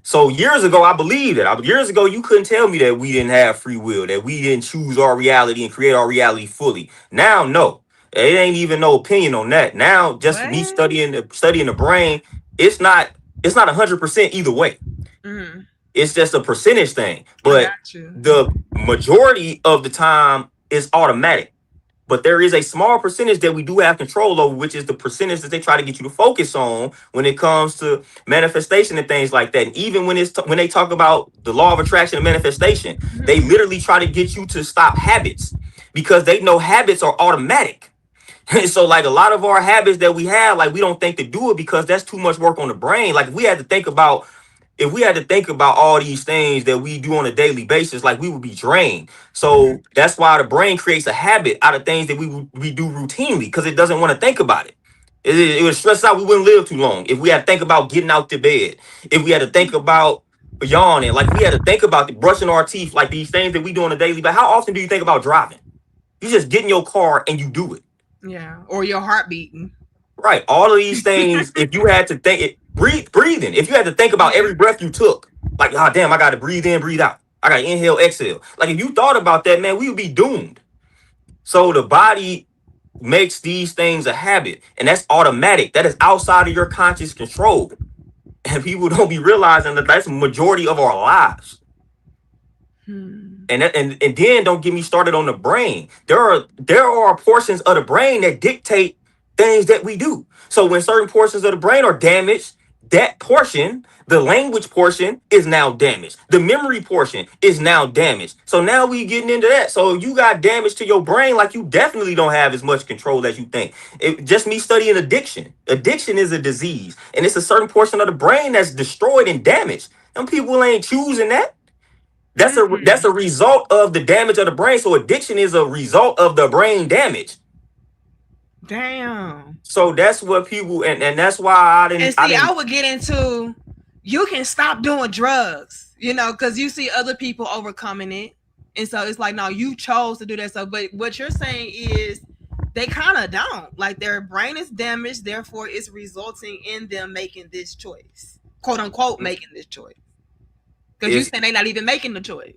So years ago, I believed it. Years ago, you couldn't tell me that we didn't have free will, that we didn't choose our reality and create our reality fully. Now, no, it ain't even no opinion on that. Now, just me what? studying the brain, it's not 100% either way. Mm, It's just a percentage thing. I But got you. the majority of the time is automatic. But there is a small percentage that we do have control over, which is the percentage that they try to get you to focus on when it comes to manifestation and things like that. And even when they talk about the law of attraction and manifestation, they Mhm. literally try to get you to stop habits because they know habits are automatic. So like a lot of our habits that we have, like we don't think to do it because that's too much work on the brain. Like if we had to think about all these things that we do on a daily basis, like we would be drained. Mhm. So that's why the brain creates a habit out of things that we do routinely because it doesn't want to think about it. It would stress out. We wouldn't live too long if we had to think about getting out the bed. If we had to think about yawning, like we had to think about brushing our teeth, like these things that we do on a daily. But how often do you think about driving? You just get in your car and you do it. Yeah. Or your heart beating. Right. All of these things, if you had to think it, breathing, if you had to think about Yeah. every breath you took, like, oh damn, I gotta breathe in, breathe out. I gotta inhale, exhale. Like if you thought about that, man, we would be doomed. So the body makes these things a habit, and that's automatic. That is outside of your conscious control. And people don't be realizing that that's the majority of our lives. Hmm. And then don't get me started on the brain. There are portions of the brain that dictate things that we do. So when certain portions of the brain are damaged, that portion, the language portion, is now damaged. The memory portion is now damaged. So now we getting into that. So you got damage to your brain, like you definitely don't have as much control as you think. Just me studying addiction. Addiction is a disease, and it's a certain portion of the brain that's destroyed and damaged. Them people ain't choosing that. That's a Mm. result of the damage of the brain. So addiction is a result of the brain damage. Damn. So that's what people and that's why I And didn't I see, I didn't would get into you can stop doing drugs, because you see other people overcoming it. And so it's like, no, you chose to do that. So, but what you're saying is they kind of don't. Like their brain is damaged, therefore it's resulting in them making this choice. Quote unquote making this choice. Because you it's saying they're not even making the choice.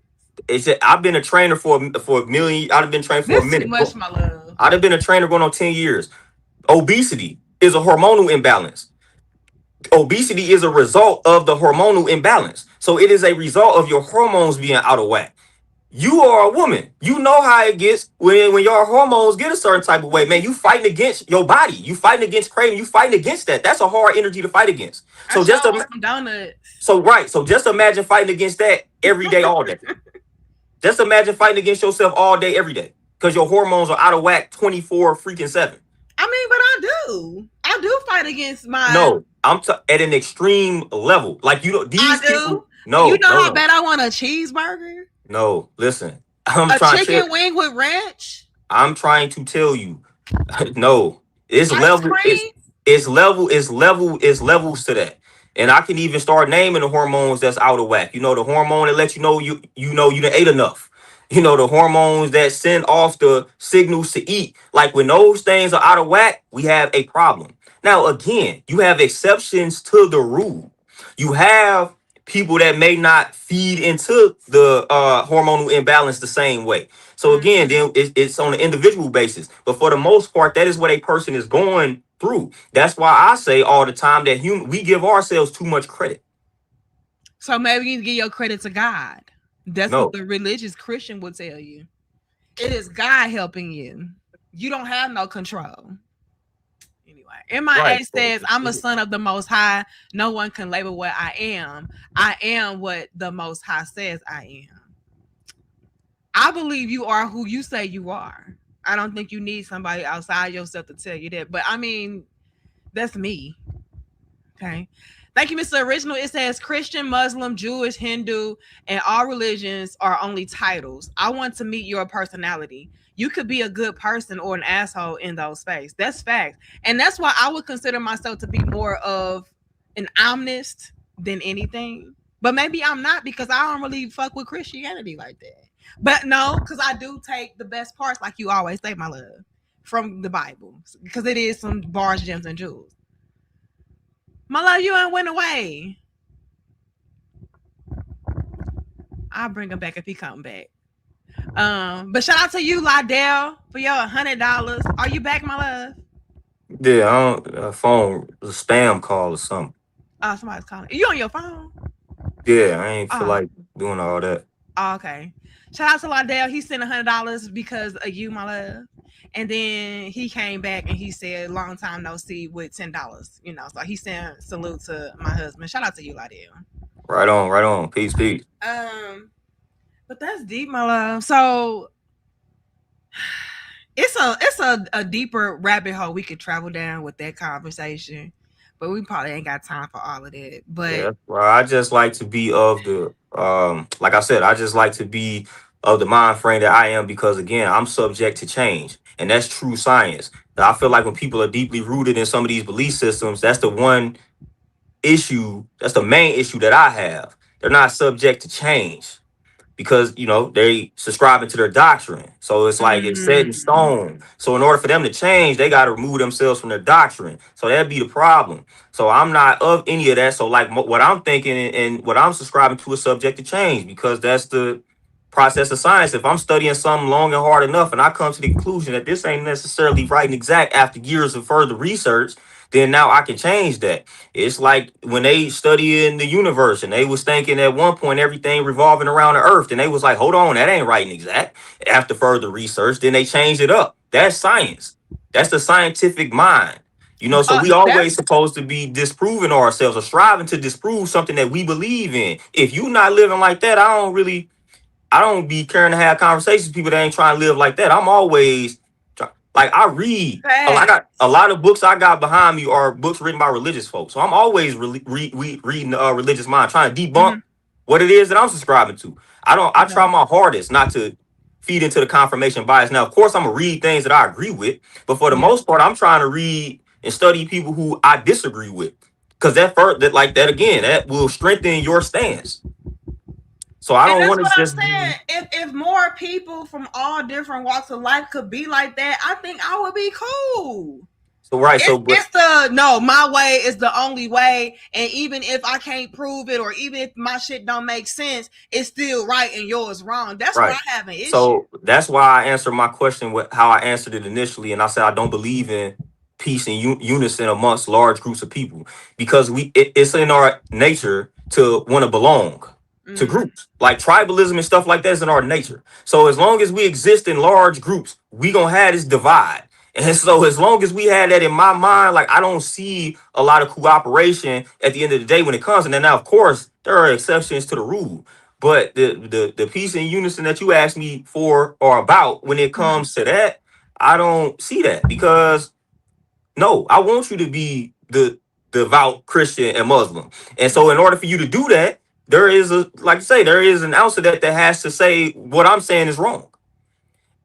it's I've been a trainer for a million. I've been trained for a This too minute. much, my love. I've been a trainer going on 10 years. Obesity is a hormonal imbalance. Obesity is a result of the hormonal imbalance. So it is a result of your hormones being out of whack. You are a woman. You know how it gets when your hormones get a certain type of way. Man, you fighting against your body. You fighting against craving. You fighting against that. That's a hard energy to fight against. I So sure just want im- some donuts. so right. So just imagine fighting against that every day, all day. Just imagine fighting against yourself all day, every day, because your hormones are out of whack 24 freaking 7. I mean, but I do. I do fight against my. No, at an extreme level. Like you know, I these people. do. You No, know no, how no, bad I want a cheeseburger, no. Listen, I'm a trying to. chicken wing with ranch, I'm trying to tell you. No, it's ice level. cream. It's level. It's level. It's levels to that. And I can even start naming the hormones that's out of whack. You know, the hormone that lets you know you done ate enough. You know, the hormones that send off the signals to eat. Like when those things are out of whack, we have a problem. Now, again, you have exceptions to the rule. You have people that may not feed into the hormonal imbalance the same way. So again, Mhm. then it's on an individual basis. But for the most part, that is what a person is going through. That's why I say all the time that we give ourselves too much credit. So maybe you need to give your credit to God. That's what No, the religious Christian will tell you. It is God helping you. You don't have no control. Anyway, right. MIA says, I'm a son of the Most High. No one can label what I am. I am what the Most High says I am. I believe you are who you say you are. I don't think you need somebody outside yourself to tell you that. But I mean, that's me. Okay. Thank you, Mr. Original. It says Christian, Muslim, Jewish, Hindu, and all religions are only titles. I want to meet your personality. You could be a good person or an asshole in those spaces. That's fact. And that's why I would consider myself to be more of an omnist than anything. But maybe I'm not because I don't really fuck with Christianity like that. But no, because I do take the best parts, like you always say, my love, from the Bible. Because it is some bars, gems, and jewels. My love, you ain't went away. I'll bring him back if he come back. But shout out to you, Lydell, for your $100. Are you back, my love? Yeah, I don't, phone a spam call or something. Oh, somebody's calling. You on your phone? Yeah, I ain't feel Oh, like doing all that. okay. Shout out to Lydell. He sent $100 because of you, my love. And then he came back and he said, "Long time no see," with $10. You know, so he sent salute to my husband. Shout out to you, Lydell. Right on, right on. Peace, peace. Um, but that's deep, my love. So it's a deeper rabbit hole we could travel down with that conversation, but we probably ain't got time for all of that. But Yeah, well, I just like to be of the like I said, I just like to be of the mind frame that I am because again, I'm subject to change, and that's true science. I feel like when people are deeply rooted in some of these belief systems, that's the one issue, that's the main issue that I have. They're not subject to change because they subscribing to their doctrine, so it's like it's set in mm, stone. So in order for them to change, they got to remove themselves from their doctrine, so that'd be the problem. So I'm not of any of that. So like what I'm thinking and what I'm subscribing to is subject to change because that's the process of science. If I'm studying something long and hard enough and I come to the conclusion that this ain't necessarily right and exact after years of further research, then now I can change that. It's like when they study in the universe and they was thinking at one point everything revolving around the earth, and they was like, hold on, that ain't right and exact. After further research, then they changed it up. That's science. That's the scientific mind. So we that's always supposed to be disproving ourselves or striving to disprove something that we believe in. If you not living like that, I don't be caring to have conversations with people that ain't trying to live like that. I'm always like I read. I got a facts. lot of books I got behind me are books written by religious folks. So I'm always reading religious mind, trying to debunk Hmm. what it is that I'm subscribing to. I don't. I try Okay. my hardest not to feed into the confirmation bias. Now, of course, I'm gonna read things that I agree with, but for the Yeah. most part, I'm trying to read and study people who I disagree with, because that like that again, that will strengthen your stance. So I And don't that's want what to I'm just be. saying. If more people from all different walks of life could be like that, I think I would be cool. So right. So but It's the no, my way is the only way. And even if I can't prove it, or even if my shit don't make sense, it's still right and yours wrong. That's where right. I have an issue. So that's why I answered my question with how I answered it initially, and I said I don't believe in peace and unison amongst large groups of people because it's in our nature to want to belong to Mm. groups. Like tribalism and stuff like that is in our nature. So as long as we exist in large groups, we gonna have this divide. And so as long as we had that in my mind, like I don't see a lot of cooperation at the end of the day when it comes. And then now, of course, there are exceptions to the rule. But the peace and unison that you asked me for or about when it Mhm. comes to that, I don't see that because No, I want you to be the devout Christian and Muslim. And so in Mhm. order for you to do that, there is a, like I say, there is an ounce of that that has to say what I'm saying is wrong.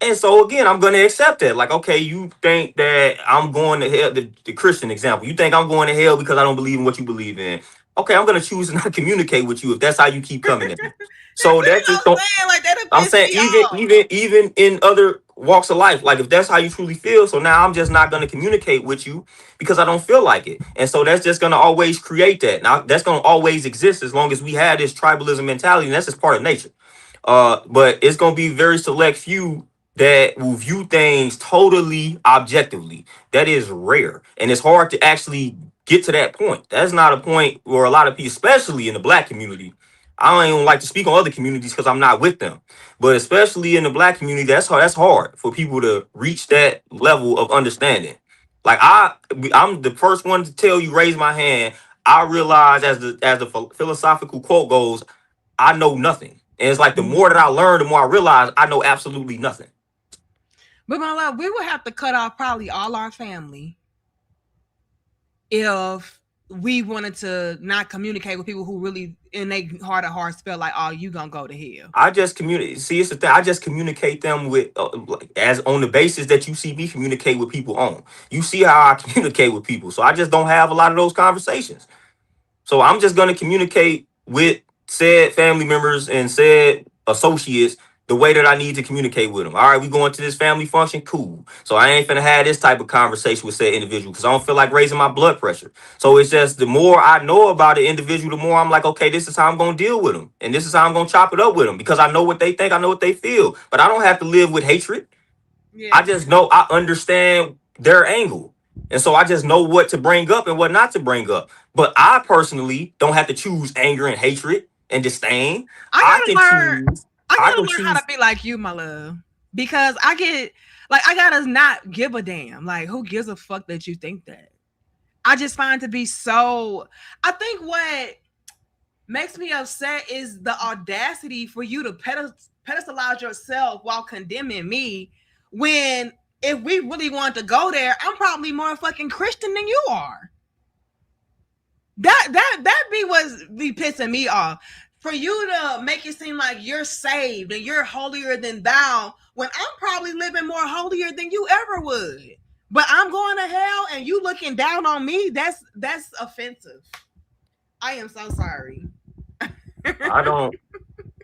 And so again, I'm going to accept that. Like, okay, you think that I'm going to hell, the Christian example. You think I'm going to hell because I don't believe in what you believe in. Okay, I'm going to choose to not communicate with you if that's how you keep coming at me. That's So that what just I'm don't. saying. Like that'll I'm piss saying me even off. even in other walks of life, like if that's how you truly feel, so now I'm just not going to communicate with you because I don't feel like it, and so that's just going to always create that. Now that's going to always exist as long as we have this tribalism mentality, and that's just part of nature. But it's gonna be very select few that will view things totally objectively. That is rare, and it's hard to actually get to that point. That's not a point where a lot of people, especially in the black community. I don't even like to speak on other communities because I'm not with them. But especially in the black community, that's hard. That's hard for people to reach that level of understanding. Like I'm the first one to tell you, raise my hand. I realize, as the philosophical quote goes, I know nothing. And it's like the more that I Mhm. learn, the more I realize I know absolutely nothing. But my love, we would have to cut off probably all our family if we wanted to not communicate with people who really in their heart of hearts feel like, oh, you gonna go to hell. I just communicate. See, it's the thing. I just communicate them with like, as on the basis that you see me communicate with people on. You see how I communicate with people, so I just don't have a lot of those conversations. So I'm just going to communicate with said family members and said associates the way that I need to communicate with them. All right, we going to this family function, cool. So I ain't finna have this type of conversation with said individual because I don't feel like raising my blood pressure. So it's just the more I know about the individual, the more I'm like, okay, this is how I'm gonna deal with them, and this is how I'm gonna chop it up with them because I know what they think, I know what they feel, but I don't have to live with hatred. I Yeah. just know I understand their angle. And so I just know what to bring up and what not to bring up. But I personally don't have to choose anger and hatred and disdain. I I gotta can learn choose, I I gotta can learn how to choose. be like you, my love. Because I get like I gotta not give a damn. Like who gives a fuck that you think that? I just find to be so I think what makes me upset is the audacity for you to pedestalize yourself while condemning me when if we really want to go there, I'm probably more fucking Christian than you are. That be what's be pissing me off. For you to make it seem like you're saved and you're holier than thou when I'm probably living more holier than you ever would. But I'm going to hell and you looking down on me, that's offensive. I am so sorry. I don't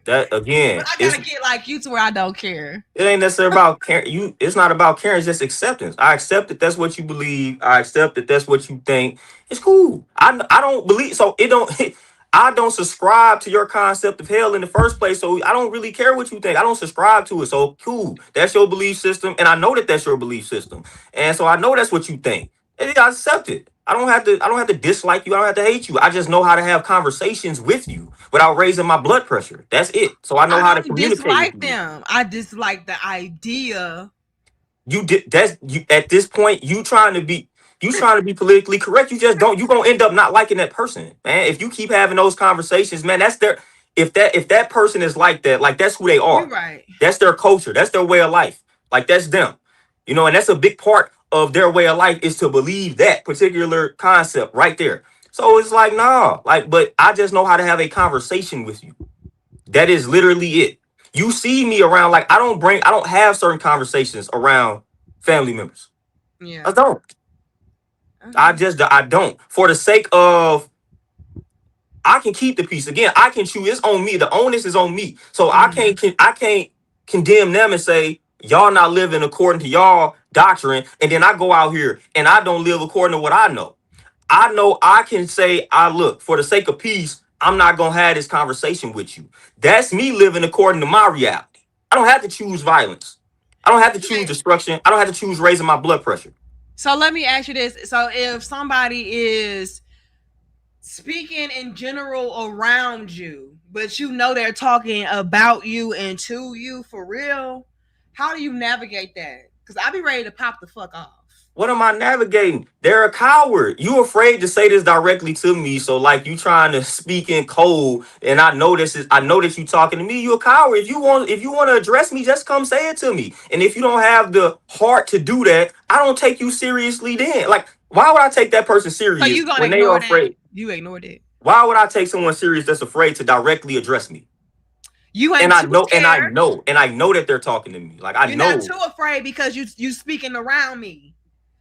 that But again, I gotta get like you to where I don't care. it ain't necessarily about caring. It's not about caring. It's just acceptance. I accept that that's what you believe. I accept that that's what you think. It's cool. I don't believe so. It don't. I don't subscribe to your concept of hell in the first place. So I don't really care what you think. I don't subscribe to it. So cool. That's your belief system, and I know that that's your belief system, and so I know that's what you think. And I accept it. I don't have to. I don't have to dislike you. I don't have to hate you. I just know how to have conversations with you without raising my blood pressure. That's it. So I know I how to don't communicate with dislike you. them. I dislike the idea. You did that's you at this point. You trying to be politically correct. You just don't. You gonna end up not liking that person, man. If you keep having those conversations, man, that's their. If that person is like that, like that's who they You're are. right. That's their culture. That's their way of life. Like that's them. And that's a big part of their way of life is to believe that particular concept right there. So it's like, nah, like, but I just know how to have a conversation with you. That is literally it. You see me around like I don't have certain conversations around family members. I Yeah. don't. Okay. I don't. For the sake of I can keep the peace. Again, I can choose. It's on me. The onus is on me. So Mm-hmm. I can't condemn them and say y'all not living according to y'all doctrine, and then I go out here and I don't live according to what I know. I know I can say, I look, for the sake of peace, I'm not gonna have this conversation with you. That's me living according to my reality. I don't have to choose violence. I don't have to choose destruction. I don't have to choose raising my blood pressure. So let me ask you this. So if somebody is speaking in general around you, but you know they're talking about you and to you for real, how do you navigate that? Because I'll be ready to pop the fuck off. What am I navigating? They're a coward. You afraid to say this directly to me. So like you trying to speak in code, and I know that you talking to me. You a coward. If you want to address me, just come say it to me. And if you don't have the heart to do that, I don't take you seriously then. Like Why would I take that person So serious you gonna when they are ignore that? afraid? You ignored it. Why would I take someone serious that's afraid to directly address me? You And ain't I too know, and I scared. know, and I know that they're talking to me. Like I You're not know too afraid because you speaking around me.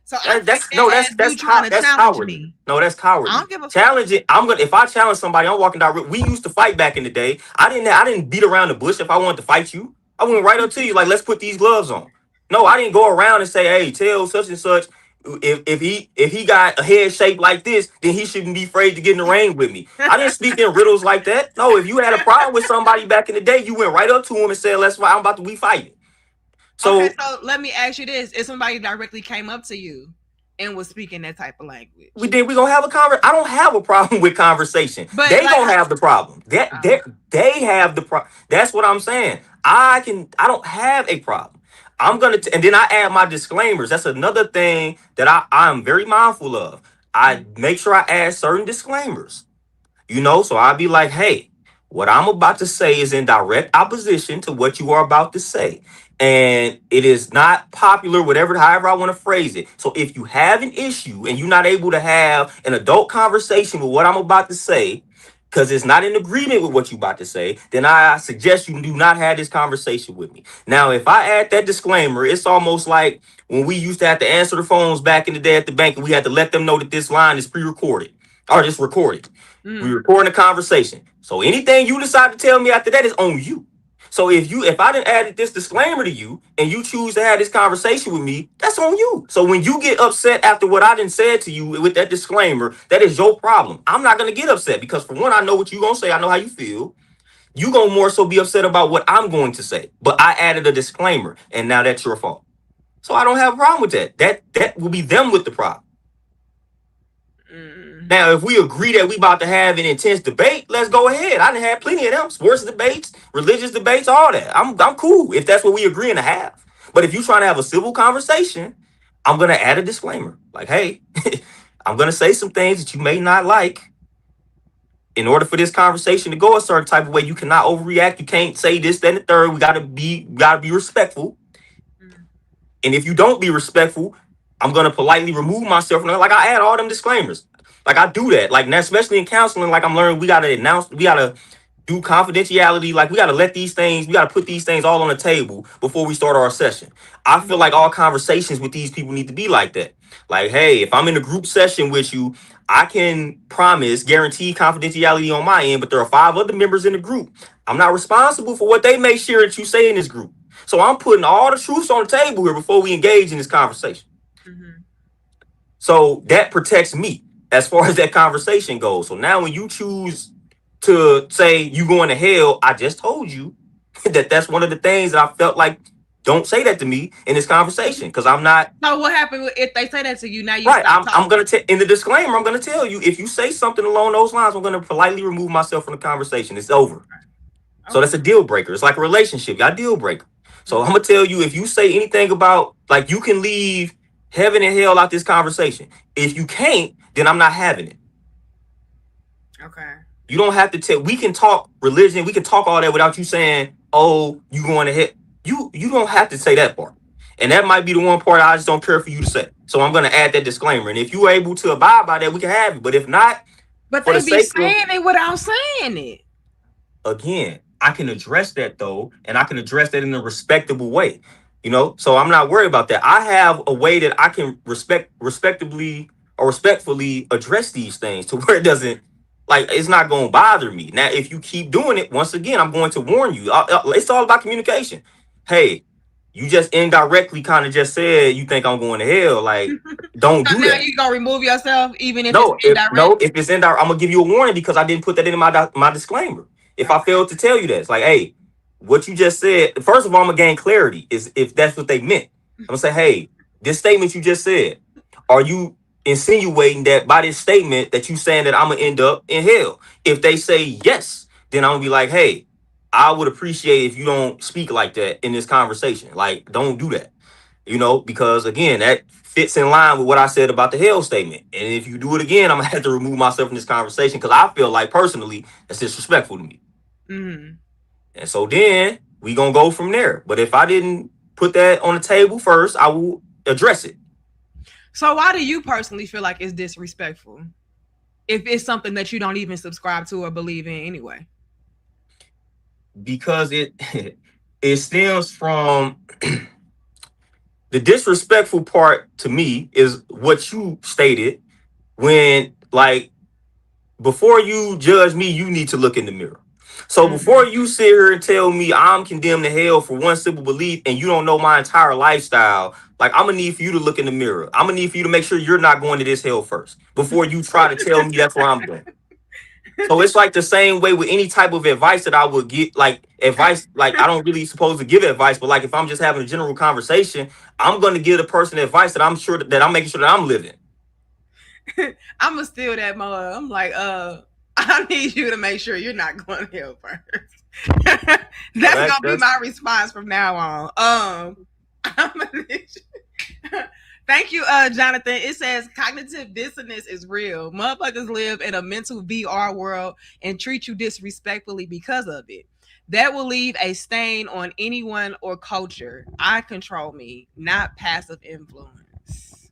So I that, take that's no, that as you trying to that's challenge cowardly. me. No, that's I don't cowardly. give a fuck. Challenge it. I'm gonna if I challenge somebody, I'm walking direct. We used to fight back in the day. I didn't beat around the bush if I wanted to fight you. I went right up to you like, let's put these gloves on. No, I didn't go around and say, hey, tell such and such. If he got a head shaped like this, then he shouldn't be afraid to get in the ring with me. I didn't speak in riddles like that. No, if you had a problem with somebody back in the day, you went right up to him and said, let's fight. I'm about to we fighting. Okay, So so let me ask you this: if somebody directly came up to you and was speaking that type of we language, did. We gonna have a conversation. I don't have a problem with conversation. but They like, gonna have the problem. They have the problem. That's what I'm saying. I can. I don't have a problem. I'm gonna. And then I add my disclaimers. That's another thing that I'm very mindful of. I make sure I add certain disclaimers. So I'll be like, hey, what I'm about to say is in direct opposition to what you are about to say. And it is not popular, whatever, however I want to phrase it. So if you have an issue and you're not able to have an adult conversation with what I'm about to say, because it's not in agreement with what you're about to say, then I suggest you do not have this conversation with me. Now, if I add that disclaimer, it's almost like when we used to have to answer the phones back in the day at the bank and we had to let them know that this line is pre-recorded or just recorded. We mm, recording a conversation. So anything you decide to tell me after that is on you. So if I didn't added this disclaimer to you and you choose to have this conversation with me, that's on you. So when you get upset after what I didn't said to you with that disclaimer, that is your problem. I'm not gonna get upset because for one, I know what you're gonna say. I know how you feel. You gonna more so be upset about what I'm going to say. But I added a disclaimer, and now that's your fault. So I don't have a problem with that. That will be them with the problem. mm, Now, if we agree that we about to have an intense debate, let's go ahead. I done had plenty of them. Sports debates, religious debates, all that. I'm cool if that's what we agreeing to have. But if you're trying to have a civil conversation, I'm gonna add a disclaimer. Like, hey, I'm gonna say some things that you may not like. In order for this conversation to go a certain type of way, you cannot overreact. You can't say this, then the third. We gotta be respectful. mm. And if you don't be respectful, I'm gonna politely remove myself from it. Like I add all them disclaimers. Like I do that. Like now, especially in counseling, like I'm learning we gotta do confidentiality. Like we gotta let these things, we gotta put these things all on the table before we start our session. I feel like all conversations with these people need to be like that. Like, hey, if I'm in a group session with you, I can promise, guarantee confidentiality on my end, but there are 5 other members in the group. I'm not responsible for what they may share that you say in this group. So I'm putting all the truths on the table here before we engage in this conversation. Mm-hmm. So that protects me as far as that conversation goes. So now when you choose to say you going to hell, I just told you that that's one of the things that I felt like don't say that to me in this conversation because I'm not So what happened if they say that to you? Now you right. stop I'm talking. gonna in the disclaimer. I'm gonna tell you if you say something along those lines, I'm gonna politely remove myself from the conversation. It's over. So Okay. that's a deal breaker. It's like a relationship. Got deal breaker. So I'm Mm, gonna tell you if you say anything about like you can leave heaven and hell out this conversation. If you can't, then I'm not having it. okay. You don't have to tell. We can talk religion. We can talk all that without you saying, "Oh, you going to hell." You don't have to say that part. And that might be the one part I just don't care for you to say. So I'm gonna add that disclaimer. And if you're able to abide by that, we can have it. But if not, But for the they be sake of saying it without saying it. again, I can address that though, and I can address that in a respectable way. So I'm not worried about that. I have a way that I can respectably or respectfully address these things to where it doesn't like it's not going to bother me. Now, if you keep doing it, once again, I'm going to warn you. It's all about communication. Hey, you just indirectly kind of just said you think I'm going to hell. Like, don't So do now that. you gonna remove yourself even if it's No, if indirect. no, if it's in there, I'm gonna give you a warning because I didn't put that in my disclaimer. If I Okay. failed to tell you that, it's like, hey, what you just said. First of all, I'm gonna gain clarity. Is if that's what they meant. I'm gonna say, hey, this statement you just said. Are you insinuating that by this statement that you saying that I'm gonna end up in hell? If they say yes, then I'm gonna be like, hey, I would appreciate if you don't speak like that in this conversation. Like, don't do that. Because again, that fits in line with what I said about the hell statement. And if you do it again, I'm gonna have to remove myself from this conversation because I feel like personally that's disrespectful to me. Mm-hmm. And so then we gonna go from there. But if I didn't put that on the table first, I will address it. So why do you personally feel like it's disrespectful if it's something that you don't even subscribe to or believe in anyway? Because it it stems from the disrespectful part to me is what you stated when, like, before you judge me, you need to look in the mirror. So before Mm-hmm. you sit here and tell me I'm condemned to hell for one simple belief and you don't know my entire lifestyle, like, I'm gonna need for you to look in the mirror. I'm gonna need for you to make sure you're not going to this hell first before you try to tell me that's what I'm doing. So it's like the same way with any type of advice that I would get, like advice, like I don't really supposed to give advice, but like if I'm just having a general conversation, I'm gonna give the person advice that I'm sure that I'm making sure that I'm living. I'm gonna steal that mother. I'm like, I need you to make sure you're not going to hell first. So That's gonna be that's my response from now on. I'm gonna need you. Thank you, Jonathan. It says cognitive dissonance is real. Motherfuckers live in a mental VR world and treat you disrespectfully because of it. That will leave a stain on anyone or culture. I control me, not passive influence.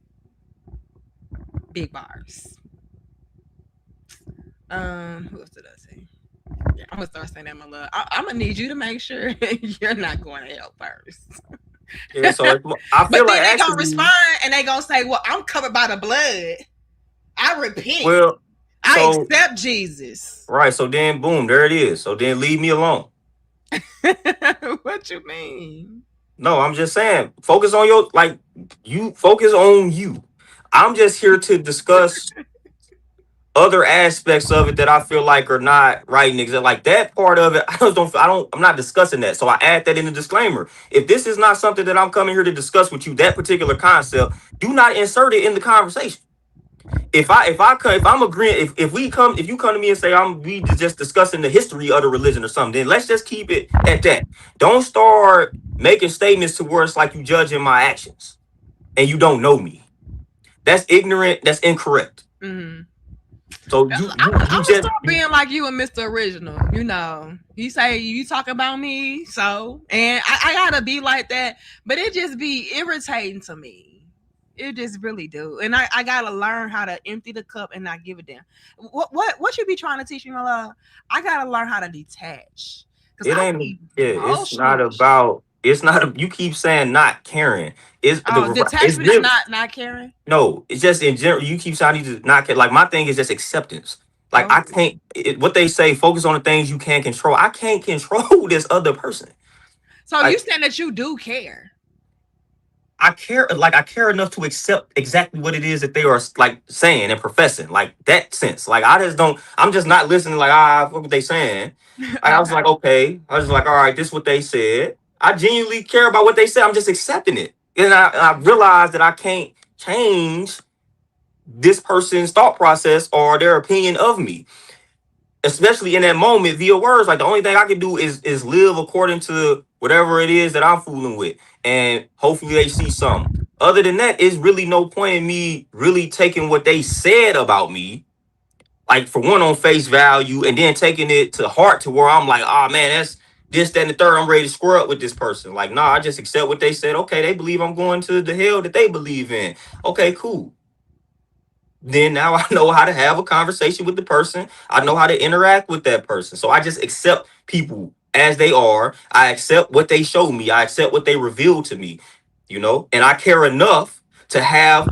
Big bars. Who else did I say? Yeah, I'm gonna start saying that, my love. I'm gonna need you to make sure you're not going to hell first. yeah. So I But feel like then they gonna actually, respond and they gonna say, "Well, I'm covered by the blood. I repent. well, I so accept Jesus." right. So then, boom, there it is. So then, leave me alone. What you mean? No, I'm just saying, focus on your, like, you focus on you. I'm just here to discuss other aspects of it that I feel like are not right and exact. Like that part of it, I'm not discussing that. So I add that in the disclaimer. If this is not something that I'm coming here to discuss with you, that particular concept, do not insert it in the conversation. If I'm agreeing, if you come to me and say we just discussing the history of the religion or something, then let's just keep it at that. Don't start making statements to where it's like you judging my actions and you don't know me. That's ignorant. That's incorrect. Mm-hmm. So I'm gonna start being like you and Mr. Original. You know, you say you talk about me, so and I gotta be like that, but it just be irritating to me. It just really do, and I gotta learn how to empty the cup and not give it down. What you be trying to teach me, my love? I gotta learn how to detach because it I ain't. be Yeah, it's not emotional. about. It's not. You keep saying not caring. Oh, It's detachment is real. not caring. No, it's just in general. You keep saying you just not care. Like my thing is just acceptance. Like I Oh, can't. What they say, focus on the things you can control. I can't control this other person. so you Like saying that you do care? I care. Like I care enough to accept exactly what it is that they are like saying and professing. Like that sense. Like I just don't. I'm just not listening. Like what they saying. I was Okay. like, okay. I was like, all right, this is what they said. I genuinely care about what they said. I'm just accepting it. And I realize that I can't change this person's thought process or their opinion of me, especially in that moment via words. Like the only thing I can do is live according to whatever it is that I'm fooling with, and hopefully they see something. Other than that, it's really no point in me really taking what they said about me, like for one on face value, and then taking it to heart to where I'm like, oh man, that's this, that, and the third. I'm ready to square up with this person. Like, nah, I just accept what they said. Okay, they believe I'm going to the hell that they believe in. Okay, cool. Then now I know how to have a conversation with the person. I know how to interact with that person. So I just accept people as they are. I accept what they show me. I accept what they reveal to me, and I care enough to have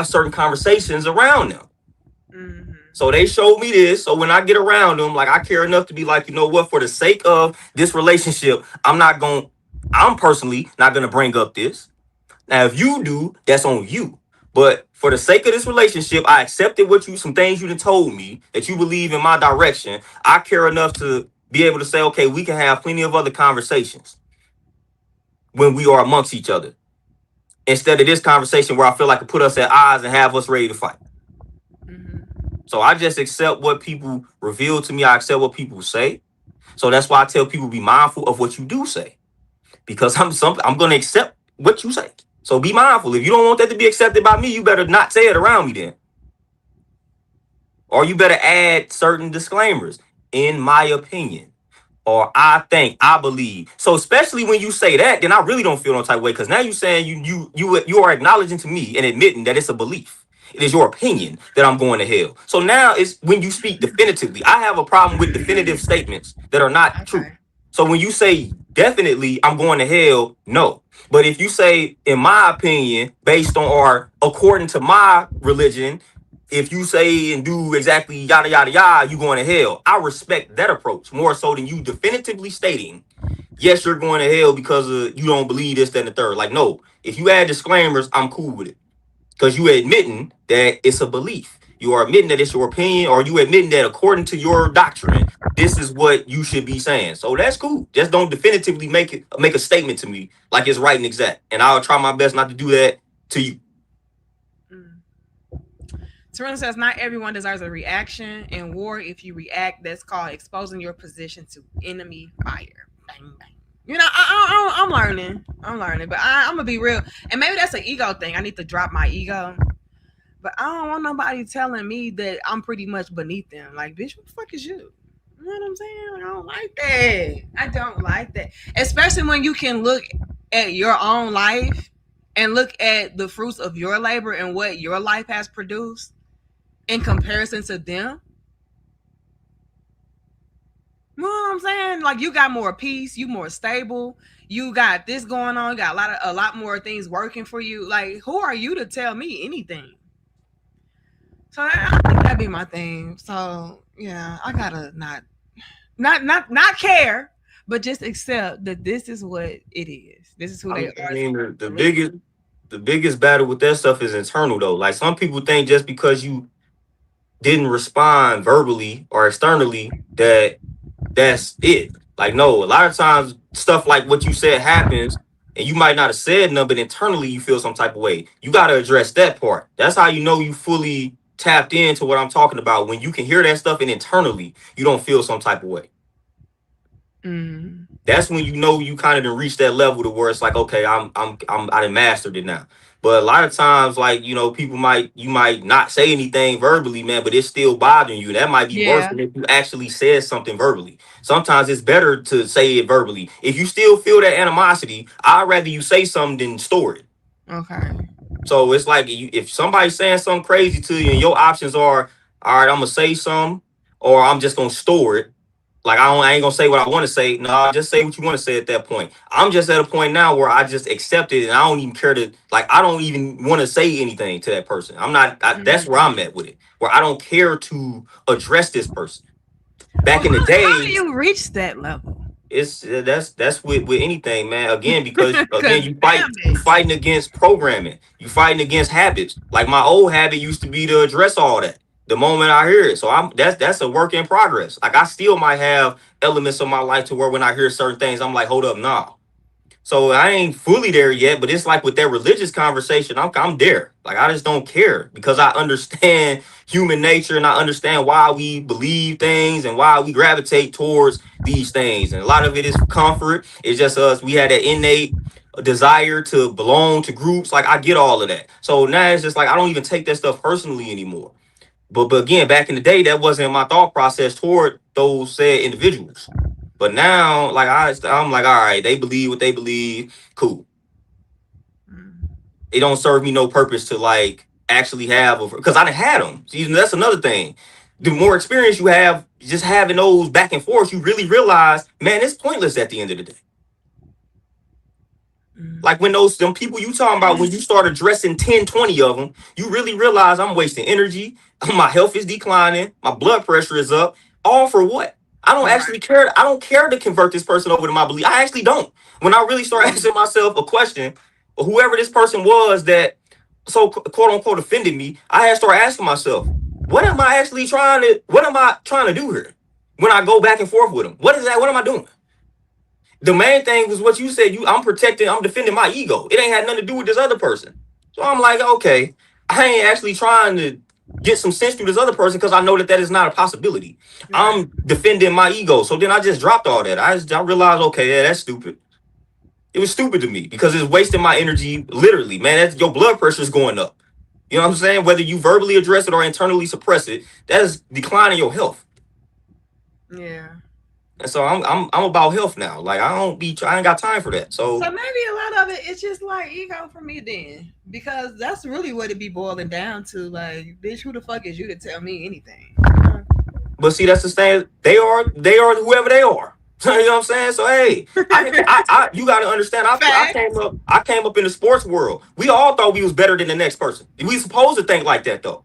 certain conversations around them. Mm-hmm. So they showed me this. So when I get around them, like I care enough to be like, you know what, for the sake of this relationship, I'm personally not gonna bring up this. Now, if you do, that's on you. But for the sake of this relationship, I accepted some things you done told me that you believe in my direction. I care enough to be able to say, okay, we can have plenty of other conversations when we are amongst each other. Instead of this conversation where I feel like it put us at odds and have us ready to fight. Mm-hmm. So I just accept what people reveal to me. I accept what people say. So that's why I tell people be mindful of what you do say. Because I'm gonna accept what you say. So be mindful. If you don't want that to be accepted by me, you better not say it around me then. Or you better add certain disclaimers, in my opinion. or I think, I believe. So especially when you say that, then I really don't feel no type of way because now you saying you are acknowledging to me and admitting that it's a belief. It is your opinion that I'm going to hell. So now it's when you speak definitively. I have a problem with definitive statements that are not true. Okay. So when you say definitely I'm going to hell, no. But if you say, in my opinion, based on or according to my religion, if you say and do exactly yada yada yada, you going to hell. I respect that approach more so than you definitively stating, yes, you're going to hell because you don't believe this, that, and the third. Like, no, if you add disclaimers, I'm cool with it. Because you admitting that it's a belief. You are admitting that it's your opinion, or you admitting that according to your doctrine, this is what you should be saying. So that's cool. Just don't definitively make a statement to me like it's right and exact. And I'll try my best not to do that to you. Mm. Terrell says not everyone deserves a reaction in war. If you react, that's called exposing your position to enemy fire. Bang bang. You know, I'm learning. I'm learning, but I'm gonna be real. And maybe that's an ego thing. I need to drop my ego. But I don't want nobody telling me that I'm pretty much beneath them. Like, bitch, what the fuck is you? You know what I'm saying? Like, I don't like that. I don't like that. Especially when you can look at your own life and look at the fruits of your labor and what your life has produced in comparison to them. You know what I'm saying? Like, you got more peace, you more stable, you got this going on, you got a lot more things working for you. Like, who are you to tell me anything? So I think that'd be my thing. So yeah, I gotta not care, but just accept that this is what it is. This is who they I are. mean, the biggest battle with that stuff is internal though. Like some people think just because you didn't respond verbally or externally that that's it. Like, no, a lot of times stuff like what you said happens and you might not have said nothing, but internally you feel some type of way. You got to address that part. That's how you know you fully tapped into what I'm talking about. When you can hear that stuff and internally you don't feel some type of way. Mm. That's when you know you kind of done reach that level to where it's like, okay, I done mastered it now. But a lot of times, like, you might not say anything verbally, man, but it's still bothering you. That might be worse Yeah. than if you actually said something verbally. Sometimes it's better to say it verbally. If you still feel that animosity, I'd rather you say something than store it. Okay. So it's like if somebody's saying something crazy to you and your options are, all right, I'm gonna say something or I'm just gonna store it. Like I ain't gonna say what I want to say. No, just say what you want to say at that point. I'm just at a point now where I just accept it and I don't even care to like I don't even want to say anything to that person. I'm not that's where I'm Mm. at with it. Where I don't care to address this person. Well, Back in the how do day, you reach that level? it's that's with anything, man. Again, because again, Cause damn you it. fighting against programming, you fighting against habits. Like my old habit used to be to address all that the moment I hear it. So that's a work in progress. Like I still might have elements of my life to where when I hear certain things, I'm like, hold up, nah. So I ain't fully there yet, but it's like with that religious conversation, I'm there. Like I just don't care because I understand human nature and I understand why we believe things and why we gravitate towards these things. And a lot of it is comfort. It's just us. We had that innate desire to belong to groups. Like I get all of that. So now it's just like I don't even take that stuff personally anymore. But again, back in the day, that wasn't my thought process toward those said individuals. But now, like I'm like, all right, they believe what they believe. Cool. Mm. It don't serve me no purpose to like actually have because I done had them. See, that's another thing. The more experience you have, just having those back and forth, you really realize, man, it's pointless at the end of the day. Mm. Like when those them people you talking about, when you start addressing 10, 20 of them, you really realize I'm wasting energy. My health is declining. My blood pressure is up. All for what? I don't Right. actually care. I don't care to convert this person over to my belief. I actually don't. When I really start asking myself a question, whoever this person was that so quote unquote offended me, I had to start asking myself, what am I trying to do here? When I go back and forth with them, what is that? What am I doing? The main thing was what you said. I'm defending my ego. It ain't had nothing to do with this other person. So I'm like, okay, I ain't actually trying to get some sense through this other person because I know that is not a possibility. Right. I'm defending my ego. So then I just dropped all that. I realized, okay, yeah, that's stupid. It was stupid to me because it's wasting my energy. Literally, man, that's your blood pressure is going up. You know what I'm saying? Whether you verbally address it or internally suppress it, that is declining your health. Yeah. And so I'm about health now. Like I ain't got time for that. So So maybe a lot of it is just like ego for me then, because that's really what it be boiling down to. Like, bitch, who the fuck is you to tell me anything? but see, that's the thing. They are whoever they are. You know what I'm saying? So hey, you got to understand. Facts. I came up in the sports world. We all thought we was better than the next person. We supposed to think like that though.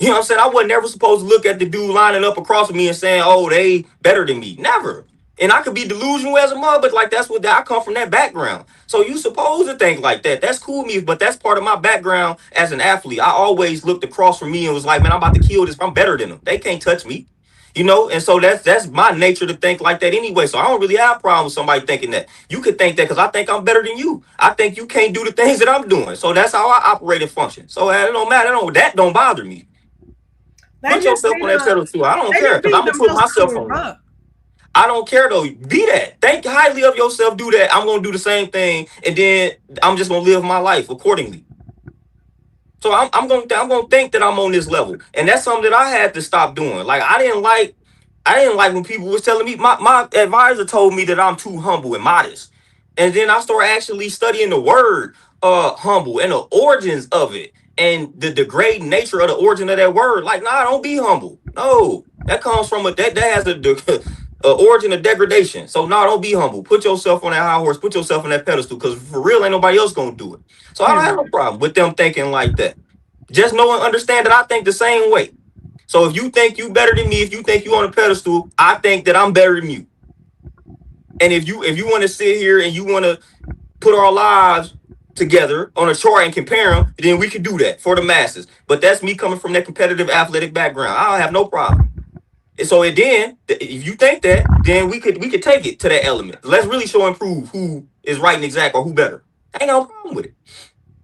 You know what I'm saying? I wasn't never supposed to look at the dude lining up across from me and saying, "Oh, they better than me." Never. And I could be delusional as a mother, but like that's what I come from that background. So you supposed to think like that. That's cool with me, but that's part of my background as an athlete. I always looked across from me and was like, "Man, I'm about to kill this. I'm better than them. They can't touch me." You know, and so that's my nature to think like that anyway. So I don't really have a problem with somebody thinking that. You could think that because I think I'm better than you. I think you can't do the things that I'm doing. So that's how I operate and function. So it don't matter. That don't bother me. They Put just yourself be on that the pedestal. I don't they care just because be I'm the gonna put most myself on there. corrupt. I don't care though. Be that. Think highly of yourself. Do that. I'm gonna do the same thing, and then I'm just gonna live my life accordingly. So I'm gonna think that I'm on this level, and that's something that I had to stop doing. Like I didn't like when people was telling me my advisor told me that I'm too humble and modest, and then I started actually studying the word humble and the origins of it and the degrading nature of the origin of that word. Like nah, don't be humble. No, that comes from that has a origin of degradation. So no, don't be humble. Put yourself on that high horse. Put yourself on that pedestal because for real, ain't nobody else gonna do it. So I don't have no Period. problem with them thinking like that. Just know and understand that I think the same way. So if you think you better than me, if you think you on a pedestal, I think that I'm better than you. And if you want to sit here and you want to put our lives together on a chart and compare them, then we can do that for the masses. But that's me coming from that competitive athletic background. I don't have no problem. And so if you think that, then we could take it to that element. Let's really show and prove who is right and exact or who better. Ain't no problem with it.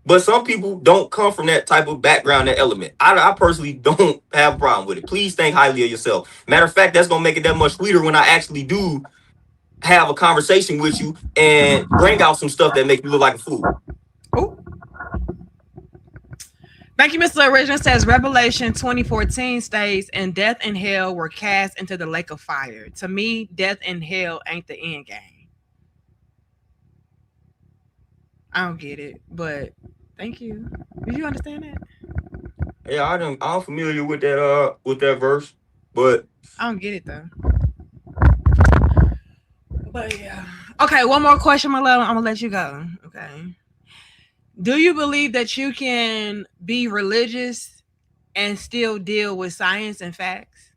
But some people don't come from that type of background, that element. I personally don't have a problem with it. Please think highly of yourself. Matter of fact, that's gonna make it that much sweeter when I actually do have a conversation with you and bring out some stuff that make you look like a fool. Oh, thank you, Mr. Original. Says Revelation 2014 states, and death and hell were cast into the lake of fire. To me, death and hell ain't the end game. I don't get it, but thank you. Did you understand that? Yeah, I'm familiar with that verse, but I don't get it though. But yeah. Okay, one more question, my love. I'm gonna let you go. Okay. Do you believe that you can be religious and still deal with science and facts?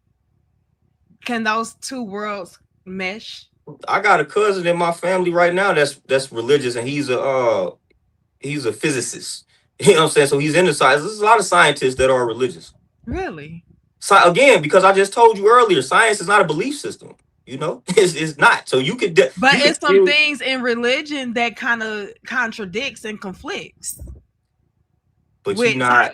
Can those two worlds mesh? I got a cousin in my family right now that's religious and he's a physicist. You know what I'm saying? So he's into science. There's a lot of scientists that are religious. Really? So again, because I just told you earlier, science is not a belief system. You know, it's not. So But you could it's some still, things in religion that kind of contradicts and conflicts but you with not.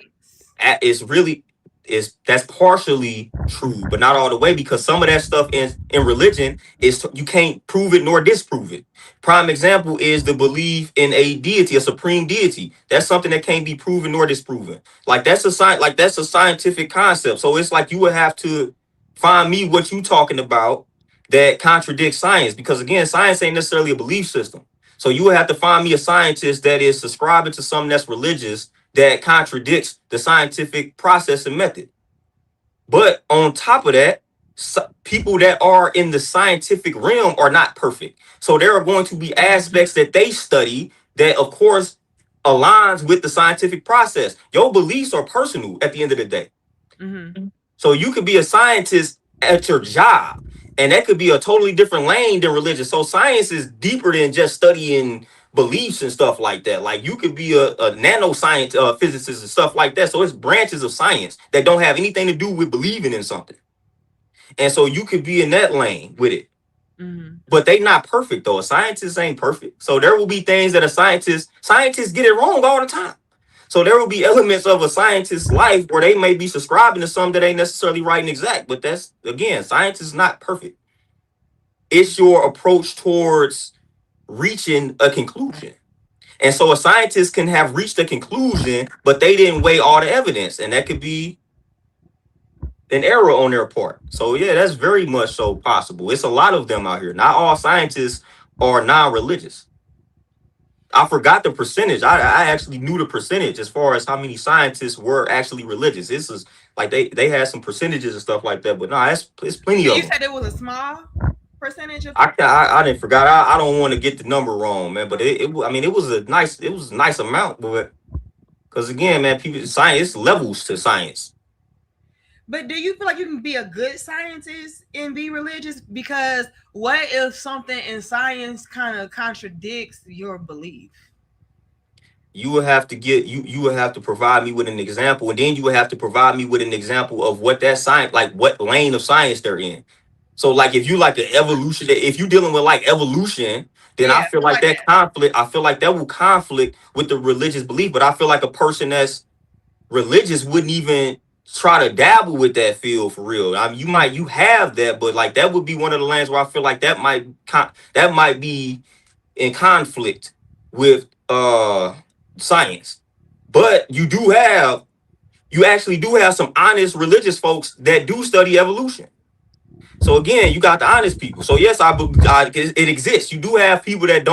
science. It's really is that's partially true, but not all the way because some of that stuff in religion is you can't prove it nor disprove it. Prime example is the belief in a deity, a supreme deity. That's something that can't be proven nor disproven. Like that's a scientific concept. So it's like you would have to find me what you talking about that contradicts science because again, science ain't necessarily a belief system. So you would have to find me a scientist that is subscribing to something that's religious that contradicts the scientific process and method. But on top of that, people that are in the scientific realm are not perfect. So there are going to be aspects that they study that, of course, aligns with the scientific process. Your beliefs are personal at the end of the day. Mm-hmm. So you could be a scientist at your job, and that could be a totally different lane than religion. So science is deeper than just studying beliefs and stuff like that. Like you could be a nanoscience physicist and stuff like that. So it's branches of science that don't have anything to do with believing in something. And so you could be in that lane with it. Mm-hmm. But they not perfect though. A scientist ain't perfect. So there will be things that scientists get it wrong all the time. So there will be elements of a scientist's life where they may be subscribing to something that ain't necessarily right and exact. But that's again, science is not perfect. It's your approach towards reaching a conclusion. And so a scientist can have reached a conclusion, but they didn't weigh all the evidence. And that could be an error on their part. So yeah, that's very much so possible. It's a lot of them out here. Not all scientists are non-religious. I forgot the percentage. I actually knew the percentage as far as how many scientists were actually religious. This is like they had some percentages and stuff like that, but no, it's plenty And of you them. said it was a small percentage of I didn't forgot. I don't want to get the number wrong, man. But I mean, it was a nice amount, but because again, man, people science levels to science. But do you feel like you can be a good scientist and be religious? Because what if something in science kind of contradicts your belief? You would have to you would have to provide me with an example, and then you would have to provide me with an example of what that science, like what lane of science they're in. So like if you like an evolution, if you're dealing with like evolution, then I Yeah, feel what like about that conflict, I feel like that will conflict with the religious belief. But I feel like a person that's religious wouldn't even try to dabble with that field for real. I mean, you have that, but like that would be one of the lanes where I feel like that might be in conflict with science. But you actually do have some honest religious folks that do study evolution. So again, you got the honest people. So yes, it exists. You do have people that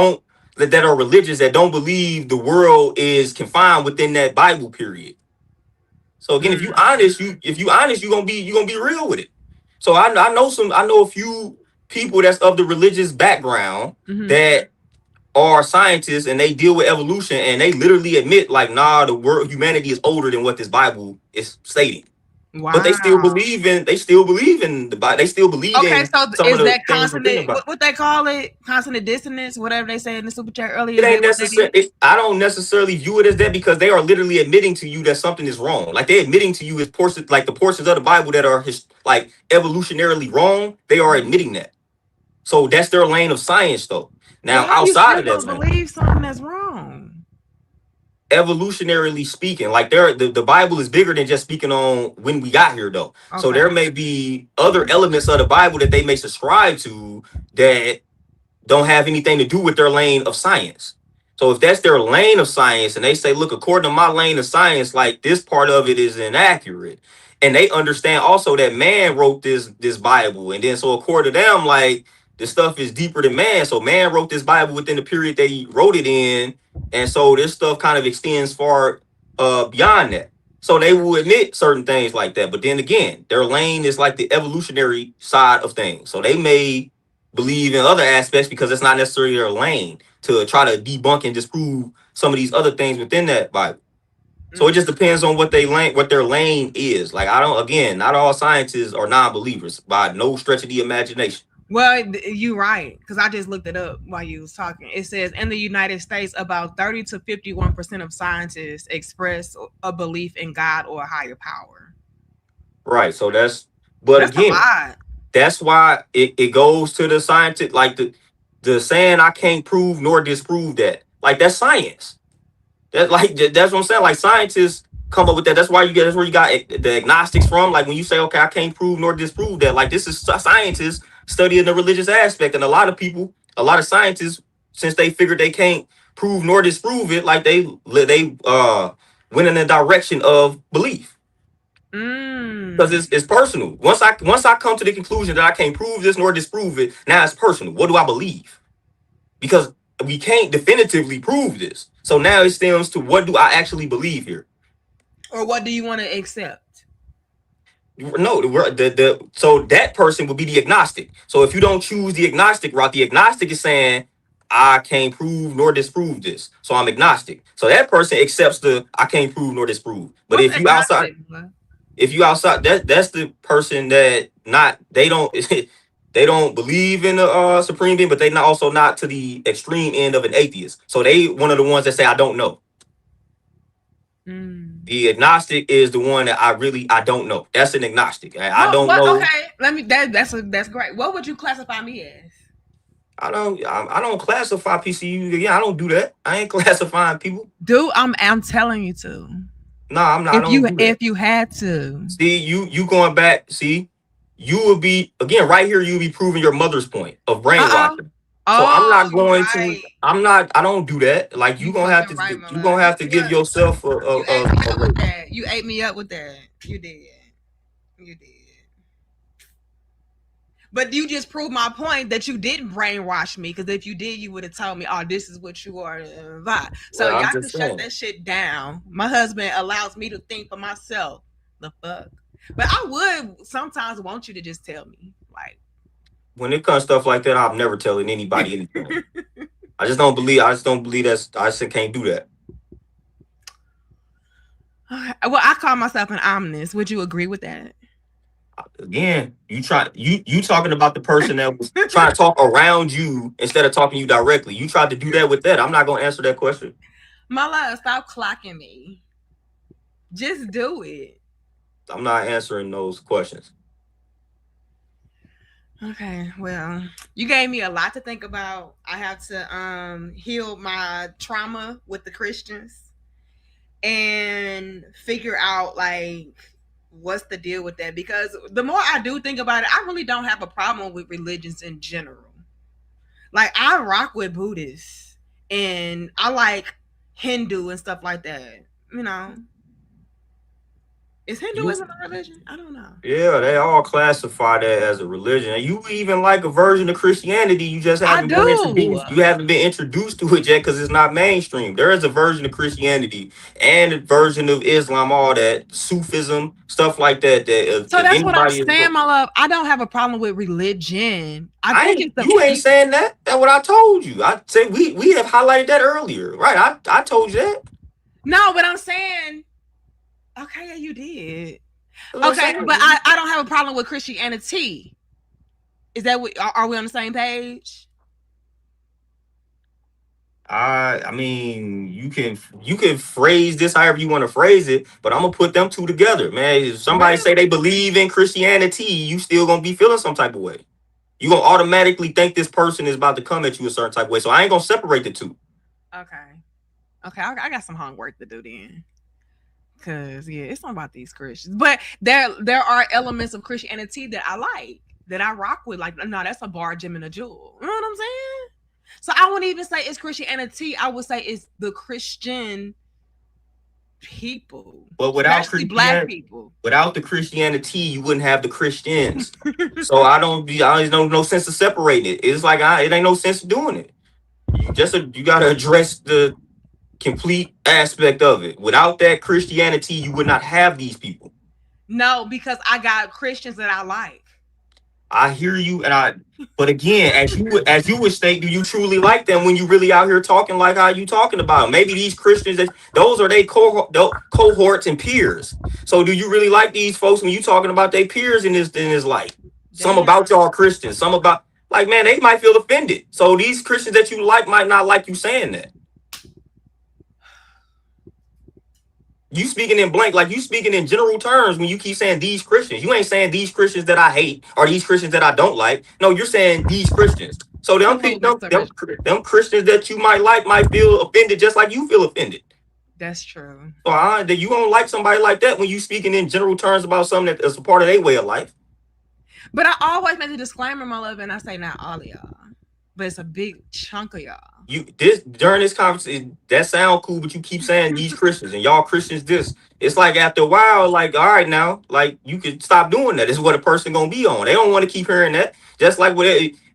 are religious that don't believe the world is confined within that Bible period. So again, that? if you honest, you gonna be real with it. So I know a few people that's of the religious background Mm-hmm. that are scientists and they deal with evolution and they literally admit like, nah, the world humanity is older than what this Bible is stating. But Wow. they still believe in the Bible. They still believe Okay, in so some of is the that things within the consonant? Bible. What they call it? Consonant dissonance, whatever they said in the super chat earlier. It Is ain't that what that necessary. is? I don't necessarily view it as that because they are literally admitting to you that something is wrong. Like they're admitting to you is portions like the portions of the Bible that are like evolutionarily wrong. They are admitting that. So that's their lane of science, though. But Now how you outside still of that gonna lane, believe something that's wrong? evolutionarily speaking, like the Bible is bigger than just speaking on when we got here, though. So Okay. there may be other elements of the Bible that they may subscribe to that don't have anything to do with their lane of science. So if that's their lane of science and they say, look, according to my lane of science, like this part of it is inaccurate. And they understand also that man wrote this Bible. And then so according to them, like this stuff is deeper than man. So man wrote this Bible within the period that he wrote it in. And so this stuff kind of extends far beyond that. So they will admit certain things like that. But then again, their lane is like the evolutionary side of things. So they may believe in other aspects because it's not necessarily their lane to try to debunk and disprove some of these other things within that Bible. So it Mm. just depends on what their lane is. Like I don't again, not all scientists are non-believers by no stretch of the imagination. Well, you're right because I just looked it up while you was talking. It says in the United States, about 30 to 51% of scientists express a belief in God or a higher power. Right. So but That's a again, lot. that's why it goes to the scientific like the saying I can't prove nor disprove that. Like that's science. That's what I'm saying. Like scientists come up with that. That's where you got the agnostics from. Like when you say, okay, I can't prove nor disprove that. Like this is scientists studying the religious aspect, and a lot of people, a lot of scientists, since they figured they can't prove nor disprove it, like they went in the direction of belief because Mm. it's personal. Once I come to the conclusion that I can't prove this nor disprove it, now it's personal. What do I believe? Because we can't definitively prove this. So now it stems to what do I actually believe here? Or what do you want to accept? No, so that person would be the agnostic. So if you don't choose the agnostic route, the agnostic is saying I can't prove nor disprove this, so I'm agnostic. So that person accepts the I can't prove nor disprove. But What's agnostic? if you outside, that's the person that not they don't they don't believe in the supreme being, but they not also not to the extreme end of an atheist. So they one of the ones that say I don't know. Mm. The agnostic is the one that I don't know. That's an agnostic. I don't What? know. Okay, that's great. What would you classify me as? I don't classify PCU. Yeah, I don't do that. I ain't classifying people. Dude, I'm telling you to. No, I'm not. I don't do that. If you had to. See, you going back. See, you will be again right here. You'll be proving your mother's point of Uh-oh. brainwashing. So I'm Oh, not you going to. right. I'm not. I don't do that. Like You fucking right, my you love. gonna have to give yourself You ate me a up with label. that. You ate me up with that. You did. You did. But you just proved my point that you didn't brainwash me. Because if you did, you would have told me, "Oh, this is what you are." So Well, I'm y'all can just shut saying. that shit down. My husband allows me to think for myself. The fuck. But I would sometimes want you to just tell me, like, When it comes to stuff like that, I'm never telling anybody anything. I just don't believe. I just don't believe that's. I just can't do that. well, I call myself an omnis. Would you agree with that? Again, you talking about the person that was trying to talk around you instead of talking to you directly. You tried to do that with that. I'm not gonna answer that question. My love, stop clocking me. Just do it. I'm not answering those questions. Okay, well, you gave me a lot to think about. I have to heal my trauma with the Christians and figure out like what's the deal with that, because the more I do think about it, I really don't have a problem with religions in general. Like I rock with Buddhists and I like Hindu and stuff like that. You know, is You Hinduism a religion? I don't know. Yeah, they all classify that as a religion. And you even like a version of Christianity. You just I haven't been do. introduced. You haven't been introduced to it yet because it's not mainstream. There is a version of Christianity and a version of Islam, all that Sufism stuff like that. That So if that's what I'm anybody is, saying, my love. I don't have a problem with religion. I I think ain't. it's the You ain't people. saying that. That's what I told you. I say we have highlighted that earlier, right? I told you that. No, but I'm saying, okay, yeah, you did. That's what I'm Okay, but saying. I don't have a problem with Christianity. Is that what, are we on the same page? I mean, you can phrase this however you want to phrase it, but I'm gonna put them two together, man. If somebody say Really? they believe in Christianity, you still gonna be feeling some type of way. You gonna automatically think this person is about to come at you a certain type of way. So I ain't gonna separate the two. Okay. Okay, I got some homework to do then. Cause yeah, it's not about these Christians. But there are elements of Christianity that I like, that I rock with. Like, no, that's a bar, gem, and a jewel. You know what I'm saying? So I wouldn't even say it's Christianity. I would say it's the Christian people, But especially black people. without the Christianity, you wouldn't have the Christians. So I don't no sense of separating it. It's like it ain't no sense of doing it. You gotta address the complete aspect of it. Without that Christianity, you would not have these people. No, because I got Christians that I like. I hear you, but again, as you would state, do you truly like them when you really out here talking like how you talking about them? Maybe these Christians, those are they cohorts and peers. So, do you really like these folks when you talking about their peers in this light? Some Damn. about y'all Christians, some about like man, they might feel offended. So these Christians that you like might not like you saying that. You speaking in blank, like you speaking in general terms when you keep saying these Christians. You ain't saying these Christians that I hate or these Christians that I don't like. No, you're saying these Christians. So Hello, Mr. Rich. them Christians that you might like might feel offended just like you feel offended. That's true. So that you don't like somebody like that when you speaking in general terms about something that is a part of their way of life. But I always make a disclaimer, my love, and I say not all of y'all, but it's a big chunk of y'all. You this during this conversation that sound cool, but you keep saying these Christians and y'all Christians this. It's like after a while, like all right now, like you could stop doing that. This is what a person gonna be on. They don't want to keep hearing that. Just like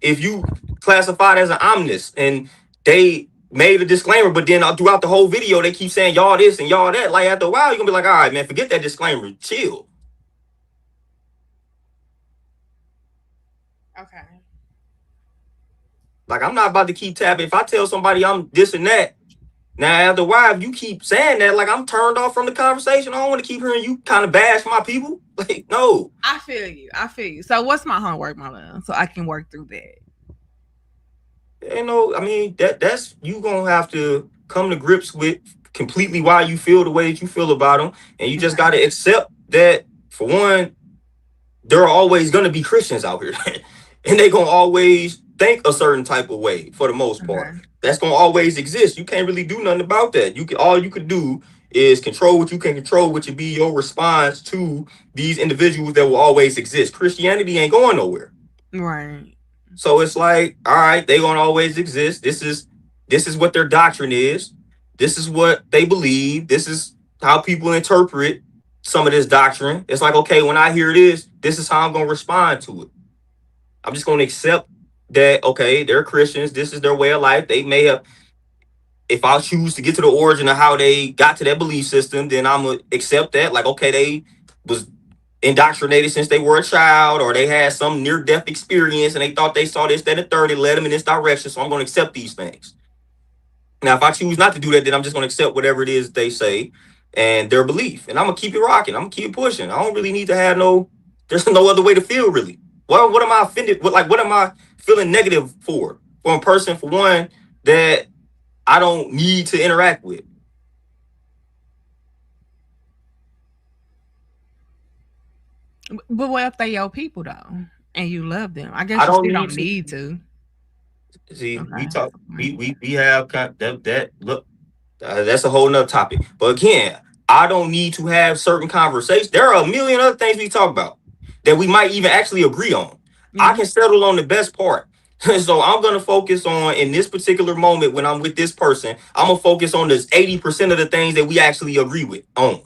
if you classified as an omnist and they made a disclaimer, but then throughout the whole video they keep saying y'all this and y'all that. Like after a while, you're gonna be like, all right, man, forget that disclaimer, chill. Okay. Like I'm not about to keep tapping. If I tell somebody I'm this and that. Now, after a while, if you keep saying that, like I'm turned off from the conversation. I don't want to keep hearing you kind of bash my people. Like, no. I feel you. I feel you. So what's my homework, my love? So I can work through that. I mean, that's you gonna have to come to grips with completely why you feel the way that you feel about them. And you just Okay. gotta accept that for one, there are always gonna be Christians out here. And they gonna always think a certain type of way for the most part. Okay. That's gonna always exist. You can't really do nothing about that. All you could do is control what you can control, which would be your response to these individuals that will always exist. Christianity ain't going nowhere. Right. So it's like, all right, they gonna always exist. This is what their doctrine is. This is what they believe. This is how people interpret some of this doctrine. It's like, okay, when I hear this is how I'm gonna respond to it. I'm just going to accept that, okay, they're Christians. This is their way of life. They may have, if I choose to get to the origin of how they got to that belief system, then I'm going to accept that. Like, okay, they was indoctrinated since they were a child, or they had some near death experience and they thought they saw this, that, and the third. It led them in this direction. So I'm going to accept these things. Now, if I choose not to do that, then I'm just going to accept whatever it is they say and their belief. And I'm going to keep it rocking. I'm going to keep pushing. I don't really need to have no, there's no other way to feel, really. What am I offended? What am I feeling negative for? For a person, for one, that I don't need to interact with. But what if they your people though, and you love them? I I guess you don't still need don't to. need to. See, Okay, we that's talk, a point. we have that look. That's a whole nother topic. But again, I don't need to have certain conversations. There are a million other things we talk about that we might even actually agree on. I Yeah. can settle on the best part. So I'm gonna focus on in this particular moment when I'm with this person. I'm gonna focus on this 80% of the things that we actually agree with on.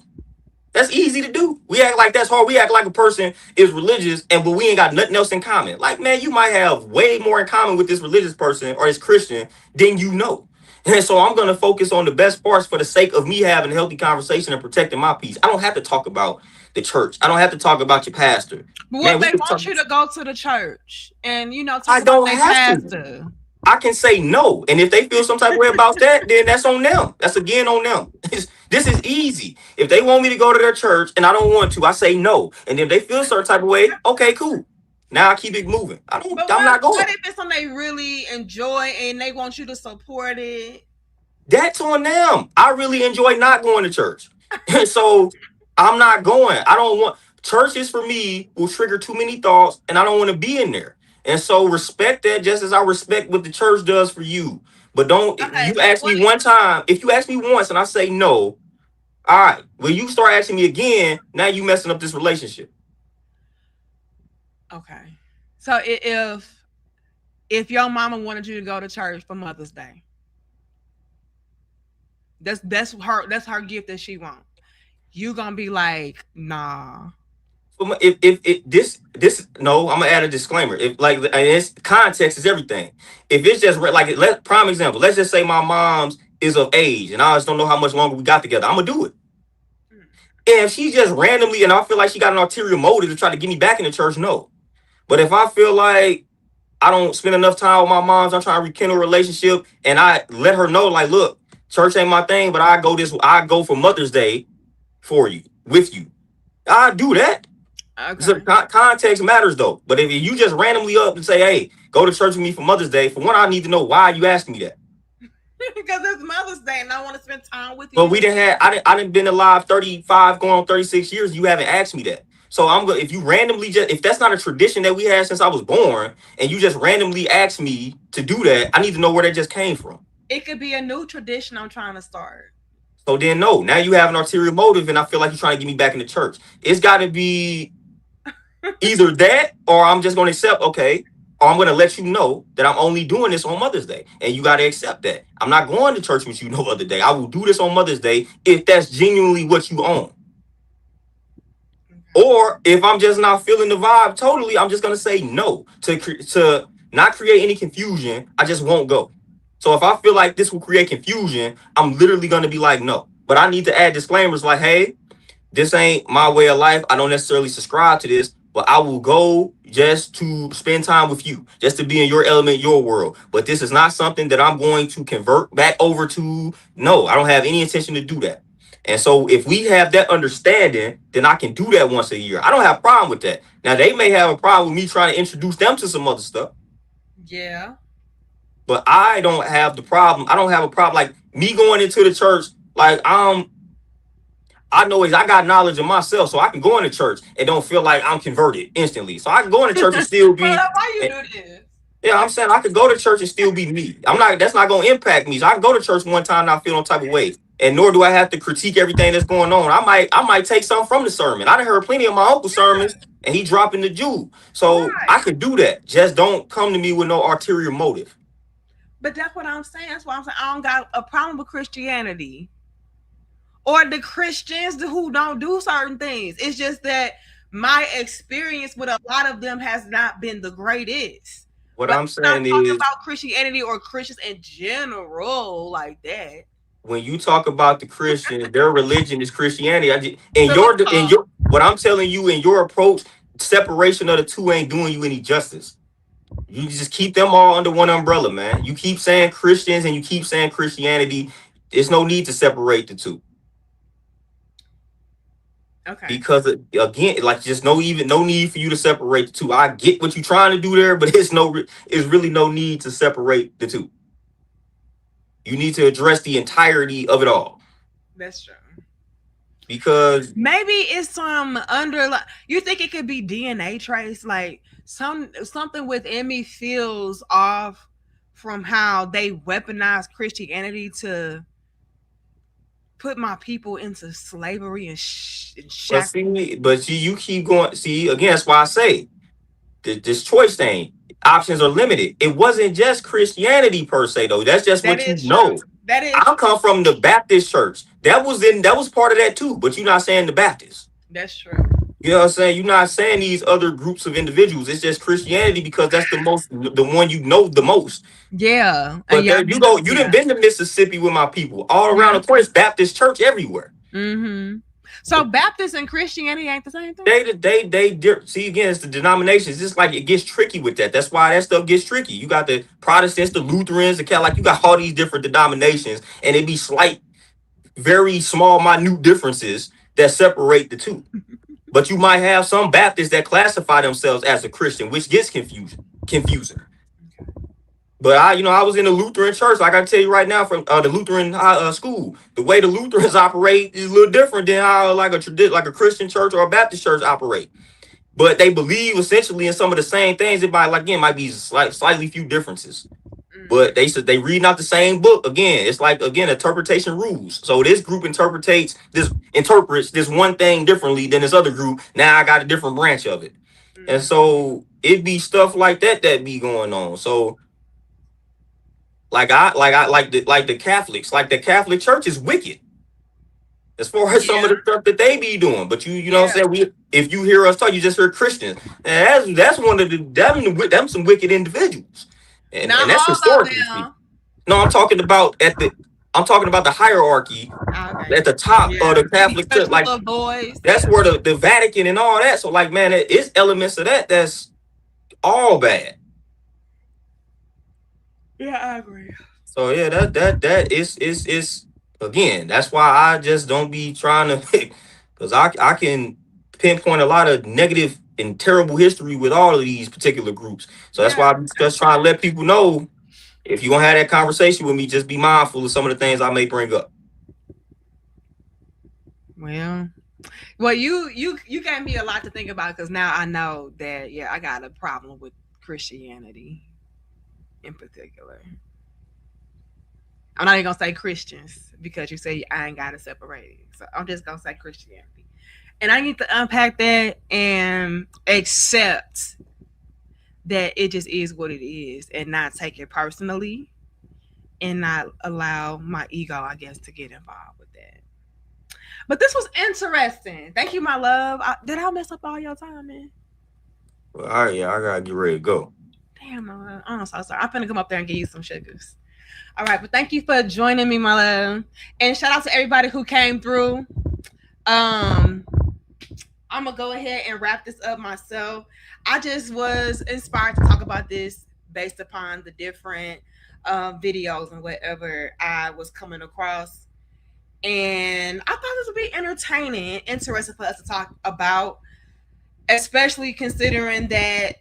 That's easy to do. We act like that's hard. We act like a person is religious and but we ain't got nothing else in common. Like, man, you might have way more in common with this religious person or this Christian than you know. And so I'm gonna focus on the best parts for the sake of me having a healthy conversation and protecting my peace. I don't have to talk about the church. I don't have to talk about your pastor. But what Man, if we they could talk. want you to go to the church and talk I about don't their have to. pastor? I can say no. And if they feel some type of way about that, then that's on them. That's again on them. This is easy. If they want me to go to their church and I don't want to, I say no. And if they feel a certain type of way, okay, cool. Now I keep it moving. But I'm not what going. if it's something they really enjoy and they want you to support it? That's on them. I really enjoy not going to church. So I'm not going. I don't want churches for me will trigger too many thoughts and I don't want to be in there. And so respect that just as I respect what the church does for you. But don't Okay, you so ask what? me one time. If you ask me once and I say no, all right. When you start asking me again, now you messing up this relationship. Okay, so if your mama wanted you to go to church for Mother's Day, that's her gift that she want. You gonna be like, nah. If this no, I'm gonna add a disclaimer. If like and it's context is everything. If it's just like let prime example, let's just say my mom's is of age and I just don't know how much longer we got together. I'm gonna do it. Mm. And if she just randomly and I feel like she got an ulterior motive to try to get me back in the church, no. But if I feel like I don't spend enough time with my moms, I'm trying to rekindle a relationship, and I let her know, like, look, church ain't my thing, but I go for Mother's Day for you, with you. I do that. So Okay. context matters though. But if you just randomly up and say, "Hey, go to church with me for Mother's Day," for one, I need to know why you asking me that. Because it's Mother's Day and I want to spend time with But you. I didn't been alive 35, going on 36 years. You haven't asked me that. So I'm going if you randomly just if that's not a tradition that we had since I was born, and you just randomly ask me to do that, I need to know where that just came from. It could be a new tradition I'm trying to start. So then no, now you have an ulterior motive, and I feel like you're trying to get me back in the church. It's got to be either that or I'm just going to accept, okay, or I'm going to let you know that I'm only doing this on Mother's Day. And you got to accept that. I'm not going to church with you no other day. I will do this on Mother's Day if that's genuinely what you own. Okay. Or if I'm just not feeling the vibe totally, I'm just going to say no to not create any confusion. I just won't go. So if I feel like this will create confusion, I'm literally going to be like, no. But I need to add disclaimers like, hey, this ain't my way of life. I don't necessarily subscribe to this, but I will go just to spend time with you, just to be in your element, your world. But this is not something that I'm going to convert back over to. No, I don't have any intention to do that. And so if we have that understanding, then I can do that once a year. I don't have a problem with that. Now they may have a problem with me trying to introduce them to some other stuff, Yeah. but I don't have the problem. I don't have a problem like me going into the church like I know is I got knowledge of myself, so I can go into church and don't feel like I'm converted instantly. So I can go into church and still But be, why you do this? yeah, I'm saying I could go to church and still be me. I'm not, that's not going to impact me. So I can go to church one time and I feel no type of way. And nor do I have to critique everything that's going on. I might take something from the sermon. I done heard plenty of my uncle's sermons and he dropping the Jew. So I Right. could do that. Just don't come to me with no ulterior motive. But that's what I'm saying. That's why I'm saying I don't got a problem with Christianity or the Christians who don't do certain things. It's just that my experience with a lot of them has not been the greatest. What But I'm I'm not saying talking is, about Christianity or Christians in general like that. when you talk about the Christians, their religion is Christianity. Philip Paul. What I'm telling you in your approach, separation of the two ain't doing you any justice. You just keep them all under one umbrella, man. You keep saying Christians and you keep saying Christianity. There's no need to separate the two Okay. because again, like just no need for you to separate the two. I get what you're trying to do there, but it's really no need to separate the two. You need to address the entirety of it all That's true. because Maybe it's some underlying. You think it could be DNA trace? Like something within me feels off from how they weaponize Christianity to put my people into slavery and, and shackles. you keep going. See, again, that's why I say this choice thing. Options are limited. It wasn't just Christianity per se, though. That's just That what you is true. know. That is I come from the Baptist church. That was part of that too. But you're not saying the Baptist. that's true. You know what I'm saying? You're not saying these other groups of individuals. It's just Christianity because that's the one you know the most. Yeah, and But y'all there you been go. You done yeah. been to Mississippi with my people all around. Yeah. Of course, Baptist church everywhere. Mm-hmm. So Baptist and Christianity ain't the same thing. See again, it's the denominations. It's like it gets tricky with that. That's why that stuff gets tricky. You got the Protestants, the Lutherans, the Catholic. You got all these different denominations, and it be slight, very small, minute differences that separate the two. But you might have some Baptists that classify themselves as a Christian, which gets confusing. But I was in the Lutheran church. Like I tell you right now, from the Lutheran school, the way the Lutherans operate is a little different than how like a Christian church or a Baptist church operate. But they believe essentially in some of the same things. It might be slightly few differences. Mm. But they said they read not the same book. Again, it's like again interpretation rules. So this group interprets this one thing differently than this other group. Now I got a different branch of it, and Mm. so it be stuff like that be going on. So like the Catholics, like the Catholic Church is wicked as far as some of Yeah. the stuff that they be doing. But you know what Yeah. I'm saying? If you hear us talk, you just hear Christians. And that's one of them some wicked individuals. And Not that's all of historically speaking. them. No, I'm talking about the hierarchy Okay. at the top of Yeah. the He Catholic touched Church. the Like little boys. that's Yeah. where the Vatican and all that. So like man, it's elements of that's all bad. Yeah, I agree. So yeah, that is again. That's why I just don't be trying to pick because I can pinpoint a lot of negative and terrible history with all of these particular groups. So that's Yeah, why I'm that's just trying to fine. let people know if you're gonna have that conversation with me, just be mindful of some of the things I may bring up. Well, well, you gave me a lot to think about because now I know that yeah, I got a problem with Christianity in particular. I'm not even gonna say Christians because you say I ain't gotta separate it. So I'm just gonna say Christianity. And I need to unpack that and accept that it just is what it is and not take it personally and not allow my ego, I guess, to get involved with that. But this was interesting. Thank you, my love. Did I mess up all your time, man? Well, all right, yeah, I gotta get ready to go. Damn, my love. I'm so sorry. I'm finna come up there and give you some sugars. All right, but thank you for joining me, my love. And shout out to everybody who came through. Um, I'm gonna go ahead and wrap this up myself. I just was inspired to talk about this based upon the different videos and whatever I was coming across, and I thought this would be entertaining, interesting for us to talk about, especially considering that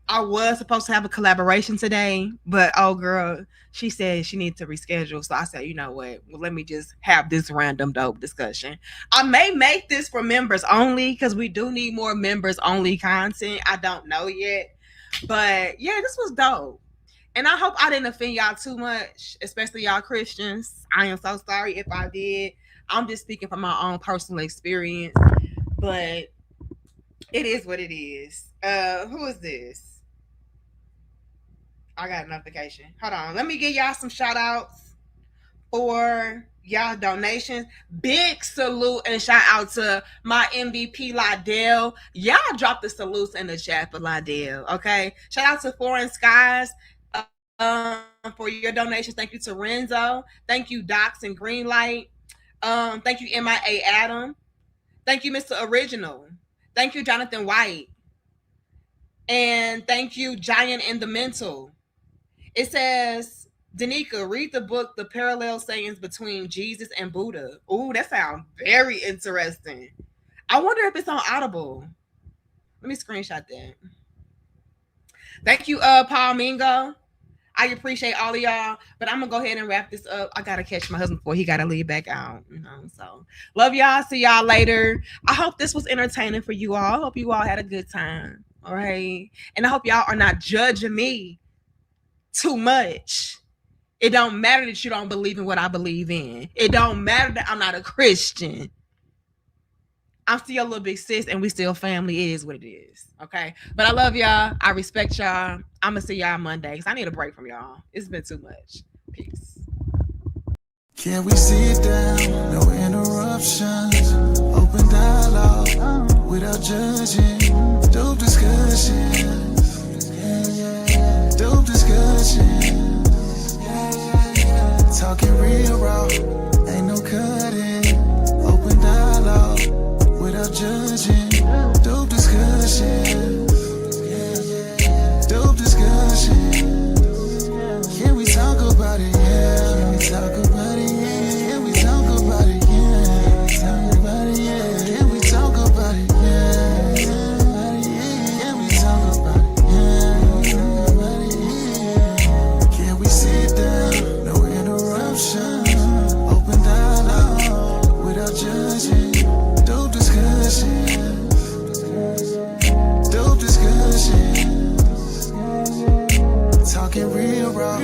I was supposed to have a collaboration today, but oh girl, she said she needs to reschedule. So I said, you know what? Well, let me just have this random dope discussion. I may make this for members only because we do need more members only content. I don't know yet. But yeah, this was dope. And I hope I didn't offend y'all too much, especially y'all Christians. I am so sorry if I did. I'm just speaking from my own personal experience. But it is what it is. Who is this? I got a notification. Hold on. Let me give y'all some shout outs. for y'all donations. Big salute and shout out to my MVP Lydell. Y'all drop the salutes in the chat for Lydell. Okay. Shout out to Foreign Skies for your donations. Thank you to Renzo. Thank you, Docs and Greenlight. Thank you, MIA Adam. Thank you, Mr. Original. Thank you, Jonathan White. And thank you, Giant in the Mental. It says, Danica, read the book, The Parallel Sayings Between Jesus and Buddha. Ooh, that sounds very interesting. I wonder if it's on Audible. Let me screenshot that. Thank you, Paul Mingo. I appreciate all of y'all, but I'm gonna go ahead and wrap this up. I gotta catch my husband before he gotta leave back out, So love y'all. See y'all later. I hope this was entertaining for you all. I hope you all had a good time. All right. And I hope y'all are not judging me too much. It don't matter that you don't believe in what I believe in. It don't matter that I'm not a Christian. I'm still a little big sis and we still family. It is what it is. Okay. But I love y'all. I respect y'all. I'm going to see y'all Monday because I need a break from y'all. It's been too much. Peace. Can we sit down? No interruptions. Open dialogue without judging. Dope discussions. Dope discussions. Talking real raw. Ain't no cutting. Open dialogue without judging. Dope discussions. Dope discussions. Can we talk about it? Yeah. Can we talk about it? Yeah. Can we talk about it? Yeah. Can we talk about it? Yeah. Can we talk about it? Yeah. Can we talk about it? Yeah. Can we sit down? No interruptions. Open dialogue without judging. Dope discussions. Dope discussions. Talking real raw.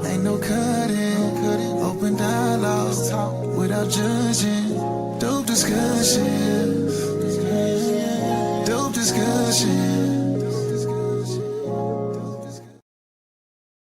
Ain't no cutting. Open dialogue without judging. Dope discussions. Dope discussions.